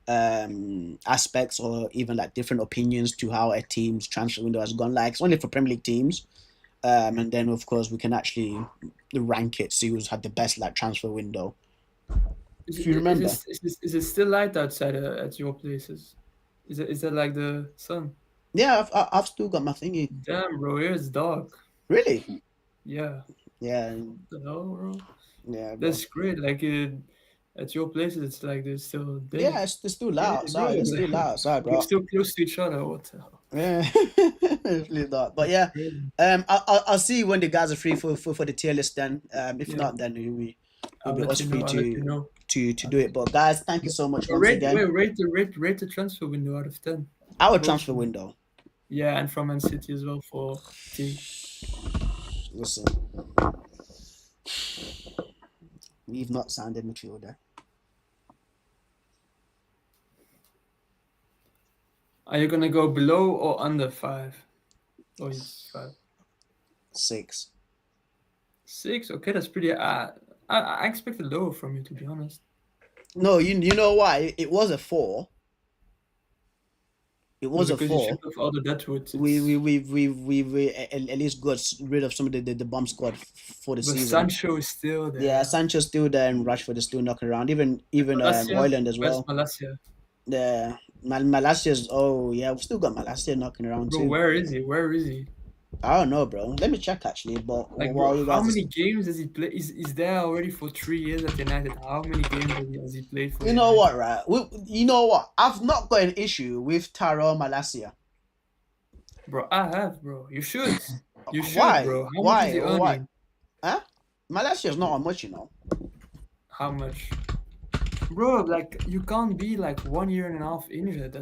aspects or even like different opinions to how a team's transfer window has gone. Like it's only for Premier League teams, and then of course we can actually rank it, see who's had the best like transfer window. If you remember, is it still light outside at your places? Is that like the sun? Yeah, I've still got my thingy. Damn, bro, here it's dark. Really? Yeah. Yeah. What the hell, bro? Yeah. That's great. Like at your places, it's like there's still day. Yeah, it's still loud outside. It's still loud outside, bro. We're still close to each other. What the hell? Yeah, it's really dark. But yeah, I'll see when the guys are free for the tier list. Then, if not, then we'll be us free to do it. But guys, thank you so much once again. Rate the transfer window out of 10. Our transfer window. Yeah, and from Man City as well for T. Listen, we've not signed a midfielder. Are you gonna go below or under 5? Oh, it's 5. 6. 6? Okay, that's pretty. I expected lower from you, to be honest. No, you know why? It was a 4. It was a 4. You should have ordered that with we at least got rid of some of the bomb squad for the season. Sancho is still there. Yeah, Sancho's still there, and Rashford is still knocking around. Even Højlund as well. Where's Malacia? Yeah, Malasia's. Oh yeah, we've still got Malasia knocking around bro, too. Where is he? I don't know, bro. Let me check actually. But like, bro, how many games does he play? Is there already for 3 years at United? How many games has he played for? You know what, right? You know what? I've not got an issue with Taro Malasia. Bro, I have, bro. You should. You should, Why? bro. How Why? much is he earning? Why? Huh? Malasia's not on much, you know. how much, bro? Like you can't be like 1.5 years injured.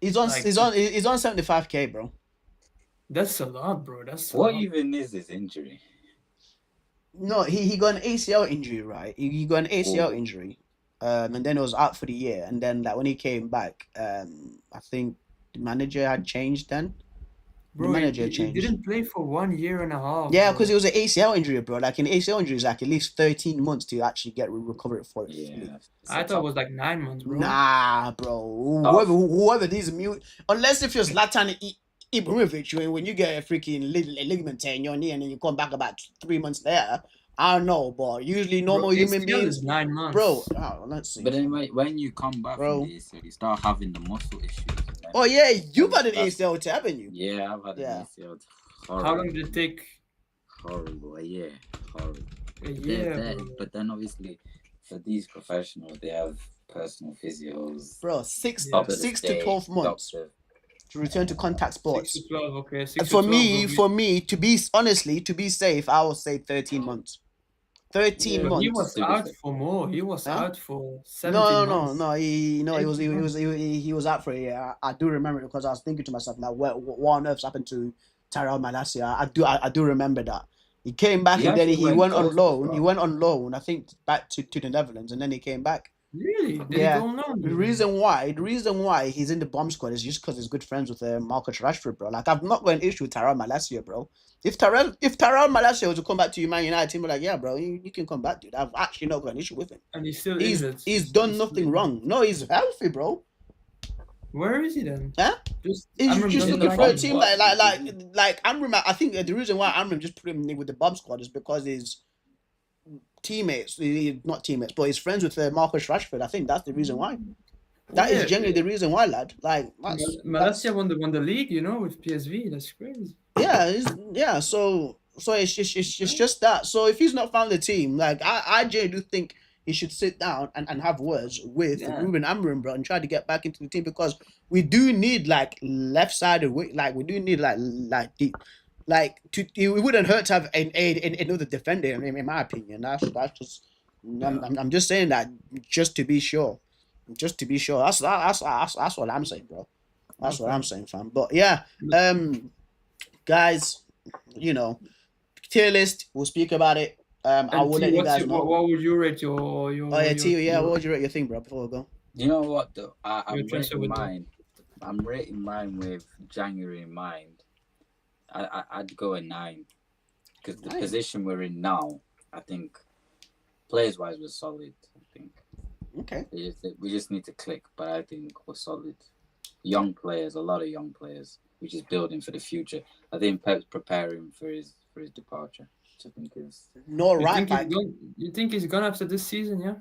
He's on Like- he's on 75K, bro. That's a lot, bro. That's a What lot. even is this injury? No, he got an ACL injury, right? He got an ACL Oh. injury, and then it was out for the year. And then like when he came back, I think the manager had changed then. Bro, manager he changed. didn't play for 1.5 years. Yeah, bro. because it was an ACL injury, bro. Like an ACL injury is like at least 13 months to actually get recovered for it. Yeah. it's I a thought it tough- was like 9 months, bro. Nah, bro. Whoever these mute, unless if you're Zlatan Ibrahimovic, when you get a freaking ligament tear in your knee and then you come back about 3 months later, I don't know, but usually normal Bro, human ACL beings, is 9 months, bro. Oh, let's see. But then when you come back Bro. from this, you start having the muscle issues. Then, Oh yeah, you've had an That's- ACL tear, haven't you? Yeah, I've had Yeah. an ACL. It's How horrible. long did it take? Horrible. Yeah, horrible. A But year, then- bro. but then obviously for these professionals, they have personal physios. Bro, 6 Yeah. doctors 6 to stay, 12 months doctor- to return to contact 6 sports. to 12, okay. 6 to For 12, me, bro. for me, to be honestly, to be safe, I will say 13 months. 13 Yeah, But he months. was to be out fair. for more. He was Huh? out for 17 months. No. He 18 he was out for a year. I do remember it because I was thinking to myself, now what on earth's happened to Tyrell Malacia? I do remember that. He came back He and then actually he went went on ghost as loan. well. He went on loan, I think, back to the Netherlands, and then he came back. Really? Did Yeah. he go on loan? The reason why he's in the bomb squad is just because he's good friends with Marcus Rashford, bro. Like I've not got an issue with Tyrell Malacia, bro. If Tyrell Malacia was to come back to Man United, team, be like, yeah, bro, you can come back, dude. I've actually not got an issue with him. And he's still He's injured. done nothing wrong. No, he's healthy, bro. Where is he then? Huh? Just He's Amram just doesn't looking like for a him. team like Amram. I think the reason why Amram just put him with the bomb squad is because his teammates, not teammates, but he's friends with Marcus Rashford. I think that's the reason why. That is Yeah. generally the reason why, lad. Like that's Malacia won the league, with PSV. That's crazy. yeah. So it's just that. So if he's not found the team, like I genuinely do think he should sit down and have words with Yeah. Ruben Amorim, bro, and try to get back into the team because we do need like left-sided, like we do need like deep. Like it wouldn't hurt to have another defender. In my opinion, that's just. I'm just saying that just to be sure, That's what I'm saying, bro. That's what Okay. I'm saying, fam. But yeah, guys, tier list. We'll speak about it. I And will T, let you guys know. what would you rate your Oh yeah, T. Yeah, what would you rate your thing, bro? Before we go. You know what though? I'm Your transfer rating window. mine. I'm rating mine with January in mind. I'd go a 9 because the 9? position we're in now, I think, players wise, we're solid. I think Okay. we just need to click, but I think we're solid. Young players, a lot of young players. We're just building for the future. I think Pep's preparing for his departure, which I think is No You right think back. you think he's gone after this season? Yeah.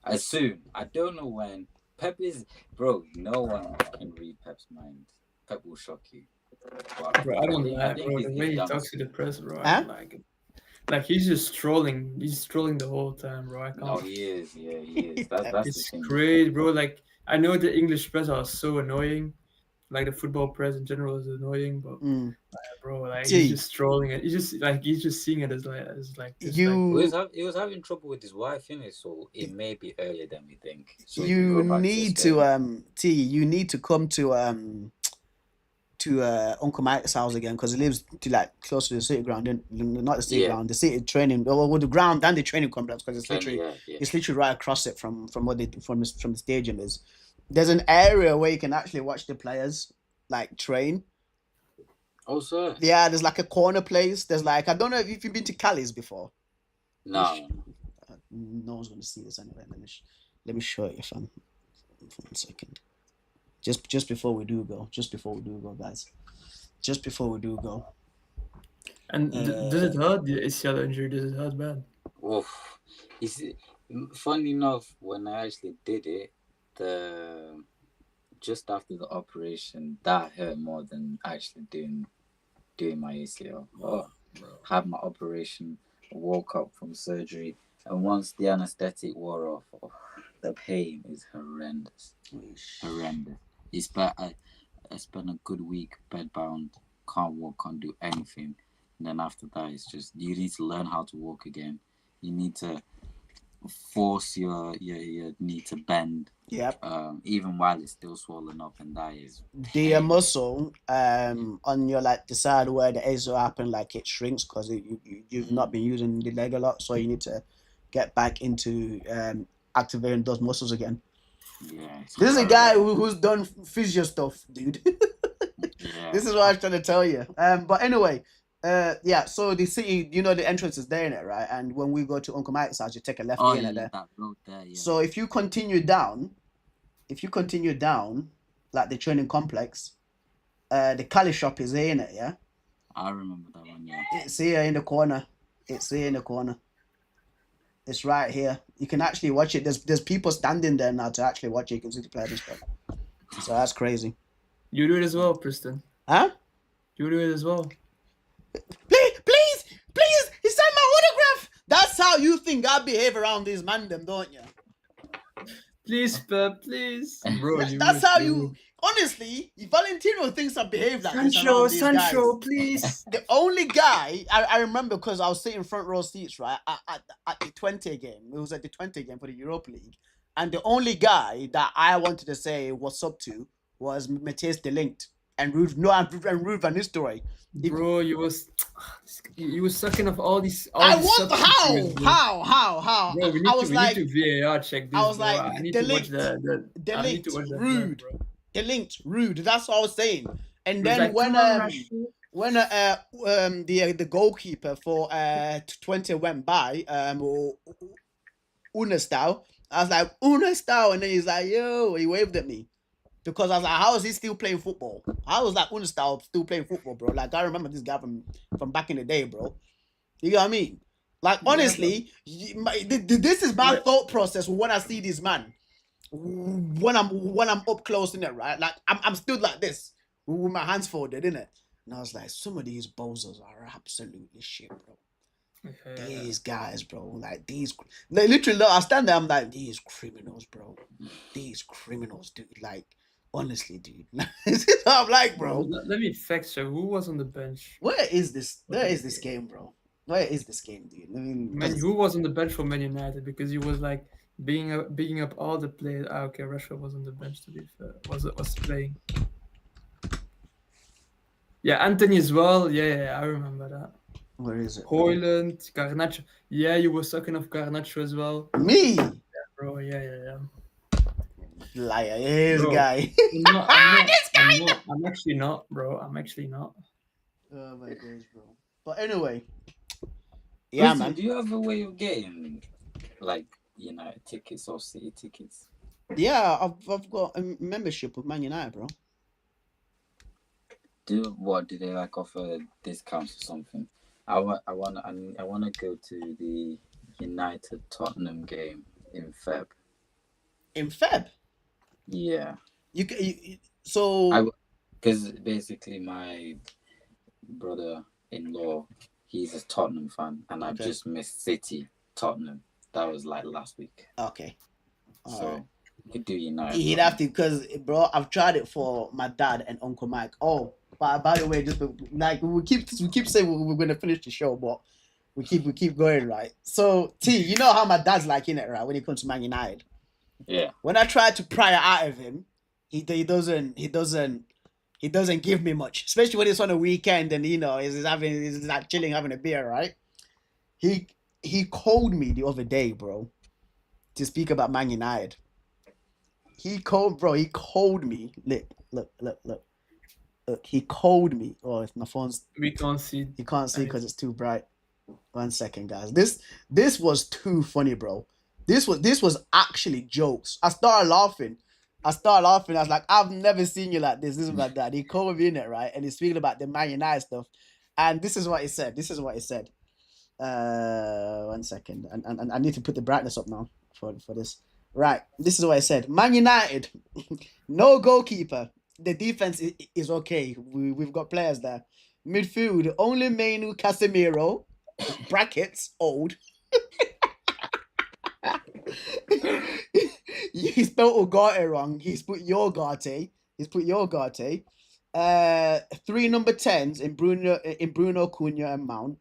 as soon. I don't know when. Pep is, bro. No one can read Pep's mind. Pep will shock you. But Bro, I don't think- like, think bro. he's- The he's way he done talks it. to the press, bro. I Huh? don't like it. Like he's just strolling. He's strolling the whole time, bro. I can't. No, he is. Yeah, he is. That's the It's thing. great, bro. Like I know the English press are so annoying. Like the football press in general is annoying, but bro, like See. he's just strolling it. He's just seeing it as this, like, He was having trouble with his wife, innit? So it may be earlier than we think. So he can you go back need his game. to you need to come to Uncle Mike's house again because he lives close to the city ground, not the city Yeah. ground, the city training, or the ground and the training complex because it's literally Yeah. it's literally right across it from the stadium is. There's an area where you can actually watch the players train. Oh, sir. Yeah, there's like a corner place. There's I don't know if you've been to Cali's before. No. No one's gonna see this anyway. Let me show you, fam. For 1 second. Just before we do go, guys. Just before we do go. And does it hurt? The ACL injury, does it hurt bad? Oof. Funny enough, when I actually did it, just after the operation, that hurt more than actually doing my ACL. Had my operation, woke up from surgery, and once the anesthetic wore off, the pain is horrendous. Horrendous. I spent a good week bedbound, can't walk, can't do anything. And then after that, it's just, you need to learn how to walk again. You need to force your knee to bend. Yep. Even while it's still swollen up, and that is The muscle on your like the side where the ASO happen, like it shrinks because you've not been using the leg a lot, so you need to get back into activating those muscles again. Yeah. This is a guy who's done physio stuff, dude. Yeah. This is what I was trying to tell you. But anyway, yeah. So the city, you know, the entrance is there in it, right? And when we go to Uncle Mike's house, you take a left in it there. That road there. Yeah. So if you continue down, like the training complex, the Cali shop is here in it, yeah. I remember that one. Yeah. It's here in the corner. It's right here. You can actually watch it. There's people standing there now to actually watch it. You can see the players and stuff. So that's crazy. You do it as well, Preston. Huh? You do it as well. Please, he signed my autograph. That's how you think I behave around these man them, don't you? Please, Pep, please. Bro, That's how you... Honestly, Valentino thinks I behave like this around these guys. Please. The only guy I remember, because I was sitting front row seats, right, at the 20 game. It was at the 20 game for the Europa League. And the only guy that I wanted to say what's up to was Matthias De Ligt and Ruud van Nistelrooy. Bro, you was sucking off all these. How? Bro, we need to VAR check this. I was bro. like, I need to watch the De Ligt, Ruud. De Ligt, Ruud. That's what I was saying. And then like, when the goalkeeper for 20 went by, Unestal, I was like, Unestal, and then he's like, yo, he waved at me. Because I was like, how is he still playing football? How is like Unestal still playing football, bro? Like, I remember this guy from back in the day, bro. You know what I mean? Like, honestly, this is my thought process when I see this man. When I'm up close in it, right? Like, I'm still like this with my hands folded, innit? And I was like, some of these bozos are absolutely shit, bro. These guys, bro, like literally, I stand there, I'm like, these criminals, bro. These criminals, dude. Like, honestly, dude. This is what I'm like, bro. Let me fact check. Who was on the bench? Where is this game, bro? Where is this game, dude? I mean, Man, who was on the bench for Man United? Because he was like being up all the players. Okay, Rashford was on the bench, to be fair. Was playing. Yeah, Anthony as well. Yeah, I remember that. Where is it? Højlund, Garnacho. Yeah, you were sucking off Garnacho as well. Me? Yeah, bro. Yeah. Liar, this Bro, guy. I'm actually not, bro. I'm actually not. Oh my days, bro. But anyway, yeah, Listen, man. Do you have a way of getting like United tickets or City tickets? Yeah, I've got a membership with Man United, bro. Do they like offer discounts or something? I want to go to the United Tottenham game in Feb. In Feb? Yeah. So because basically my brother-in-law, he's a Tottenham fan, and I've just missed City Tottenham. That was like last week. Okay. So you could do United. He'd have to, because bro, I've tried it for my dad and Uncle Mike. Oh, but by the way, just like we keep saying we're gonna finish the show, but we keep going, right? So T, you know how my dad's like in it, right? When it comes to Man United. Yeah. When I try to pry it out of him, he doesn't give me much, especially when it's on a weekend and he's like chilling, having a beer, right? He called me the other day, bro, to speak about Man United. He called me. Look. He called me. Oh, if my phone's... We can't see. You can't see because it's too bright. 1 second, guys. This was too funny, bro. This was actually jokes. I started laughing. I was like, I've never seen you like this. This is my dad. He called me in it, right? And he's speaking about the Man United stuff. And this is what he said. 1 second. And I need to put the brightness up now for this. Right. This is what I said. Man United, no goalkeeper. The defense is okay. We've got players there. Midfield, only Mainu Casemiro, brackets, old. He spelled Ugarte wrong. He's put Yorgarte. 3 number 10s in Bruno Cunha and Mount.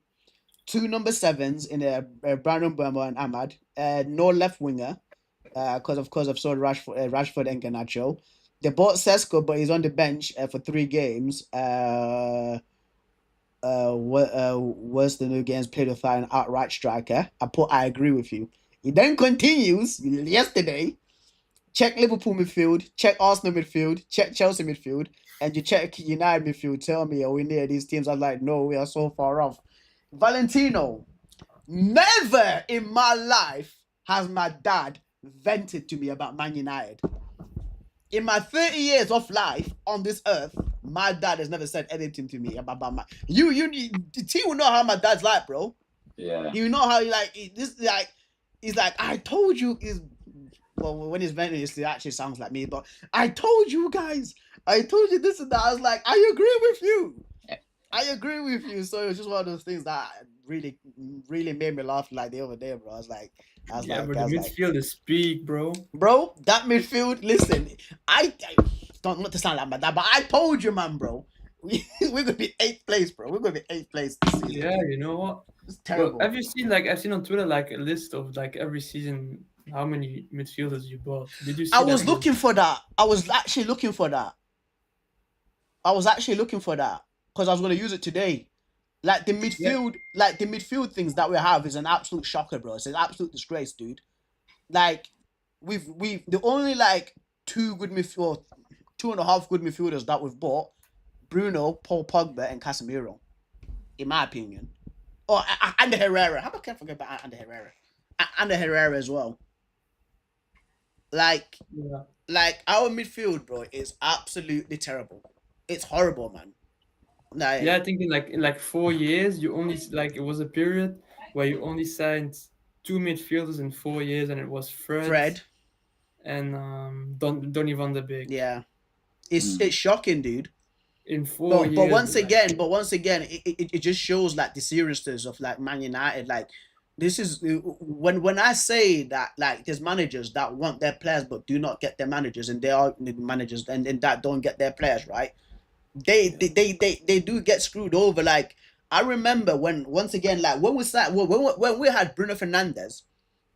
2 number 7s in Brandon Burma and Ahmad. No left winger, because of course I've saw Rashford and Garnacho. They bought Sesko, but he's on the bench for 3 games. What's the new games played without an outright striker? I agree with you. He then continues yesterday. Check Liverpool midfield, check Arsenal midfield, check Chelsea midfield, and you check United midfield. Tell me, are we near these teams? I'm like, no, we are so far off. Valentino, never in my life has my dad vented to me about Man United. In my 30 years of life on this earth, my dad has never said anything to me about my. The team will know how my dad's like, bro. Yeah. You know how he like this, like he's like, I told you is. Well, when he's venting, it actually sounds like me. But I told you guys, I told you this and that. I was like, I agree with you. I agree with you. So it was just one of those things that really, really made me laugh like the other day, bro. I was like, But the midfield is peak, bro. Bro, that midfield. Listen, I don't want to sound like my dad, but I told you, man, bro. We're gonna be 8th place, bro. We're gonna be 8th place this season. Yeah, you know what? It's terrible. Well, have you seen I've seen on Twitter like a list of like every season how many midfielders you bought? Did you see I was looking for that. I was actually looking for that because I was gonna use it today. Like the midfield, the midfield things that we have is an absolute shocker, bro. It's an absolute disgrace, dude. Like we've the only like 2 good midfield, 2.5 good midfielders that we've bought: Bruno, Paul Pogba, and Casemiro, in my opinion. Oh, and Herrera. How about I forget about Ander Herrera? Ander Herrera as well. Like our midfield, bro, is absolutely terrible. It's horrible, man. Like, I think in 4 years you only it was a period where you only signed 2 midfielders in 4 years, and it was Fred. And Donny van der Beek. Yeah, it's shocking, dude. In 4 years. But once again, it just shows like the seriousness of like Man United. Like this is when I say that like there's managers that want their players but do not get their managers, and they are managers and that don't get their players, right? They do get screwed over. Like I remember when once again like when we had Bruno Fernandes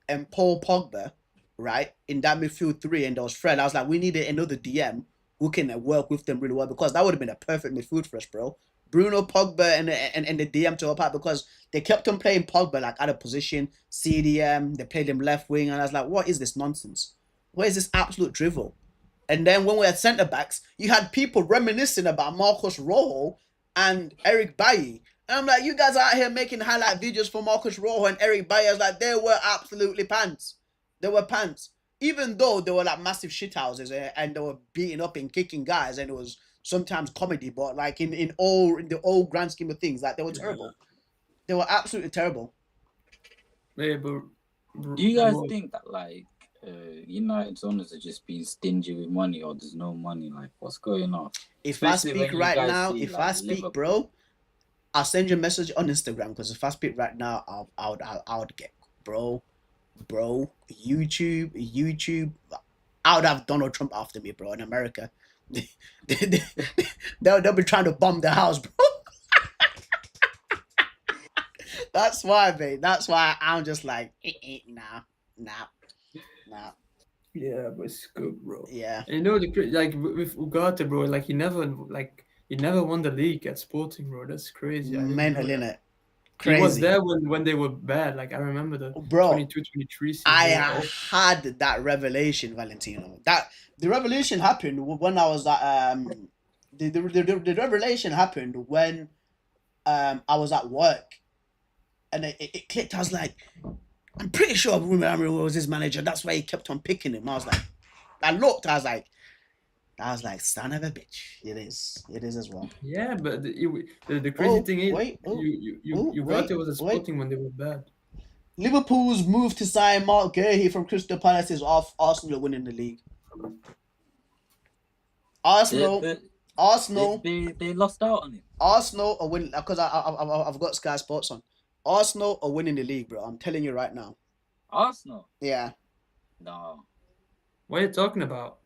and Paul Pogba, right, in that midfield 3, and there was Fred. I was like, we needed another DM who can work with them really well, because that would have been a perfect midfield for us, bro. Bruno, Pogba, and the DM to help out, because they kept on playing Pogba like out of position, CDM. They played him left wing, and I was like, what is this nonsense? What is this absolute drivel? And then when we had centre backs, you had people reminiscing about Marcos Rojo and Eric Bailly. And I'm like, you guys are out here making highlight videos for Marcos Rojo and Eric Bailly. I was like, they were absolutely pants. They were pants. Even though they were like massive shithouses and they were beating up and kicking guys, and it was sometimes comedy, but like in the old grand scheme of things, like they were terrible. They were absolutely terrible. Yeah, but do you guys think that like United's owners are just being stingy with money, or there's no money? Like, what's going on? If I speak right now, bro, I'll send you a message on Instagram, because if I speak right now, I would get bro, YouTube. I would have Donald Trump after me, bro, in America. They'll be trying to bomb the house, bro. That's why, mate. That's why I'm just like, nah. Yeah, but it's good, bro. Yeah. And you know, with Ugarte, bro, like he never won the league at Sporting, bro. That's crazy. Mental, innit? Crazy. He was there when they were bad. Like I remember the 22-23 season. I had that revelation, Valentino. That the revelation happened when I was at the revelation happened when I was at work, and it clicked. I was like, I'm pretty sure Ruben was his manager. That's why he kept on picking him. I was like, son of a bitch. It is as well. Yeah, but the crazy thing is, Ugarte was at Sporting when they were bad. Liverpool's move to sign Mark Guehi from Crystal Palace is off. Arsenal winning the league. Arsenal. They lost out on it. Arsenal are winning, because I've got Sky Sports on. Arsenal are winning the league, bro. I'm telling you right now. Arsenal? Yeah. No. What are you talking about?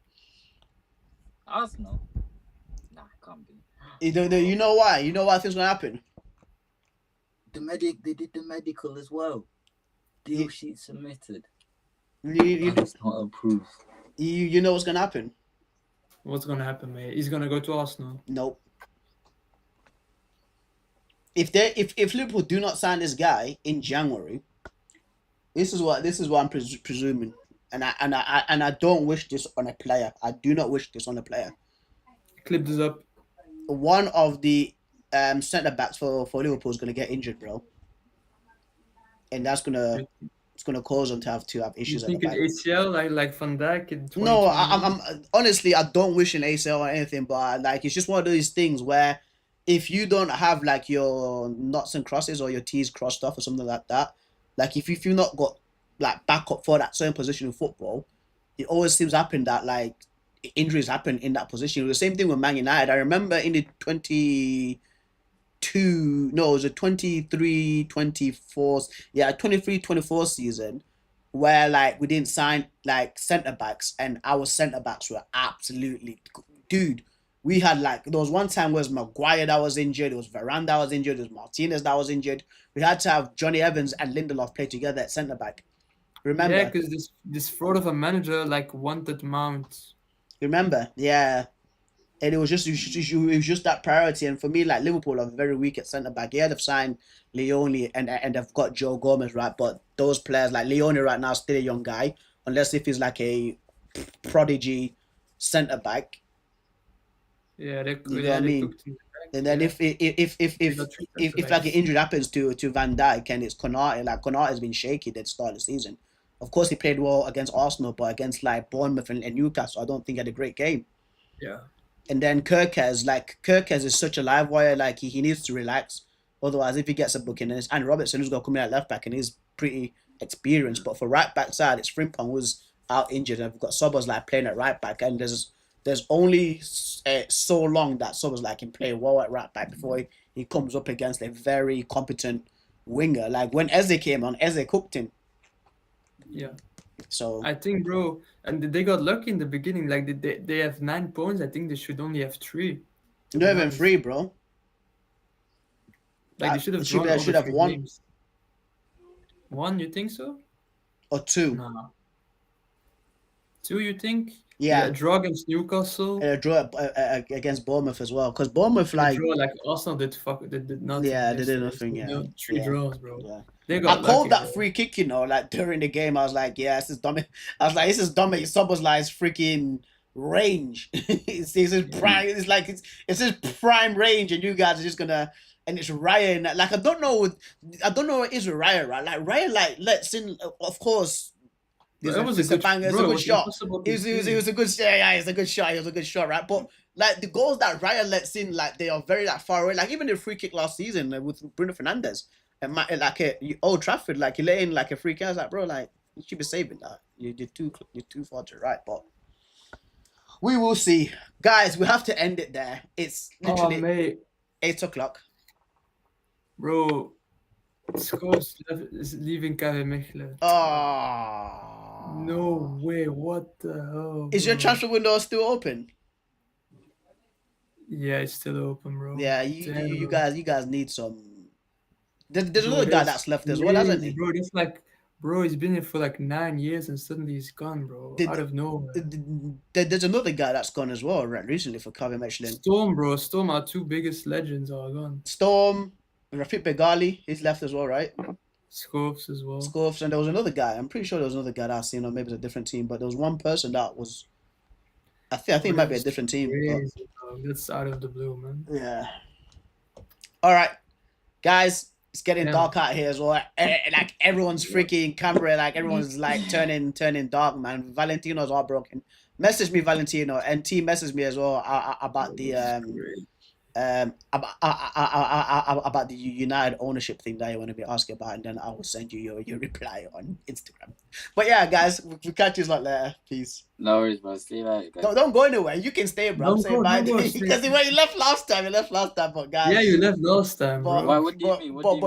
Arsenal? Nah, it can't be. You know why? You know why things gonna happen? They did the medical as well. Deal sheet submitted. You, And it's not approved. you know what's gonna happen? What's gonna happen, mate? He's gonna go to Arsenal. Nope. If Liverpool do not sign this guy in January, this is what I'm presuming, and I don't wish this on a player. I do not wish this on a player. Clip this up. One of the centre backs for Liverpool is gonna get injured, bro, and that's gonna cause them to have You issues at think the an back. ACL like Van Dijk in 2020? No, I'm honestly, I don't wish an ACL or anything, but like it's just one of those things where if you don't have like your knots and crosses or your T's crossed off or something like that, like if you've not got like backup for that certain position in football, it always seems to happen that like injuries happen in that position. It was the same thing with Man United. I remember in the 23-24 season where like we didn't sign like centre backs and our centre backs were absolutely, dude. We had like there was one time where it was Maguire that was injured, it was Varane that was injured, it was Martinez that was injured. We had to have Johnny Evans and Lindelof play together at centre back. Remember? Yeah, because this fraud of a manager like wanted Mount. Remember? Yeah. And it was just that priority. And for me, like Liverpool are very weak at centre back. Yeah, they've signed Leone and they've got Joe Gomez, right? But those players like Leone right now is still a young guy, unless if he's like a prodigy centre back. Yeah, they You know what I mean? cooked him back, And then yeah. if like an injury happens to Van Dijk and it's Konate, like Konate has been shaky at the start of the season. Of course, he played well against Arsenal, but against like Bournemouth and Newcastle, I don't think he had a great game. Yeah. And then Kirkes is such a live wire, like he needs to relax. Otherwise, if he gets a booking, and it's Andy Robertson who's going to come in at left back and he's pretty experienced. But for right back side, it's Frimpong who's out injured, and we've got Sobers like playing at right back. And there's only so long that Sobers like can play well at right back before he comes up against a very competent winger. Like when Eze came on, Eze cooked him. Yeah. So I think, bro, and they got lucky in the beginning. Like they have 9 points. I think they should only have 3. to be not even honest. 3, bro. Like they should have They should- drawn they all should the have 3 1. games. 1, you think so? Or 2. No. 2, you think? Yeah. A draw against Newcastle. And a draw against Bournemouth as well, because Bournemouth A like draw like Arsenal did nothing. Yeah, they did yesterday, nothing, so, yeah. you know, 3 Yeah. draws, bro. yeah. They I got called lucky, that bro. free kick, you know, like during the game. I was like, yeah, this is Dominic. I was like, this is Dominic Szoboszlai's freaking range. it's his prime. It's like it's his prime range, and you guys are just gonna. And it's Ryan. Like I don't know what it is with Ryan, right? Like Ryan, like lets in. Of course, That was it's a good, banger. It's bro, a it good was shot. impossible to It see. was a good shot. Yeah, it's a good shot. It was a good shot, right? But like the goals that Ryan lets in, like they are very like far away. Like even the free kick last season with Bruno Fernandes and like at Old Trafford, like he let in like a free kick. I was like, bro, like you should be saving that. You're too far to the right, but we will see, guys. We have to end it there. It's Oh, literally mate, 8:00. bro. Scholes is leaving KV Mechelen. Oh No way, what the hell? Is your bro? transfer window still open? Yeah, it's still open, bro. Yeah, Damn, you bro. guys need some. There's Bro, another guy that's that's left as well, hasn't crazy, he? bro. That's like, bro, he's been here for like 9 years and suddenly he's gone, bro. Did- Out of nowhere. There's another guy that's gone as well, right, recently for KV Mechelen. Storm, bro. Storm, our 2 biggest legends are gone. Storm, Rafik Begali, he's left as well, right? Scopes as well. Scorps, and there was another guy. I'm pretty sure there was another guy that I seen, or maybe it's a different team, but there was one person that was. I think it might be a That's different team. But crazy, dog. That's out of the blue, man. yeah. All right, guys, it's getting Yeah. dark out here as well. Like everyone's freaking camera, like everyone's like turning dark, man. Valentino's heartbroken. Message me, Valentino, and T messaged me as well about the about the United ownership thing that you want to be asking about, and then I will send you your reply on Instagram. But yeah, guys, we'll catch you later. Peace. No worries, bro. See you later, guys. Don't go anywhere. You can stay, bro. Don't Say go, bye. don't go, stay. Because you left last time. But guys. Yeah, you left last time, But, bro. Why, what do you but- mean? What but- do you but mean?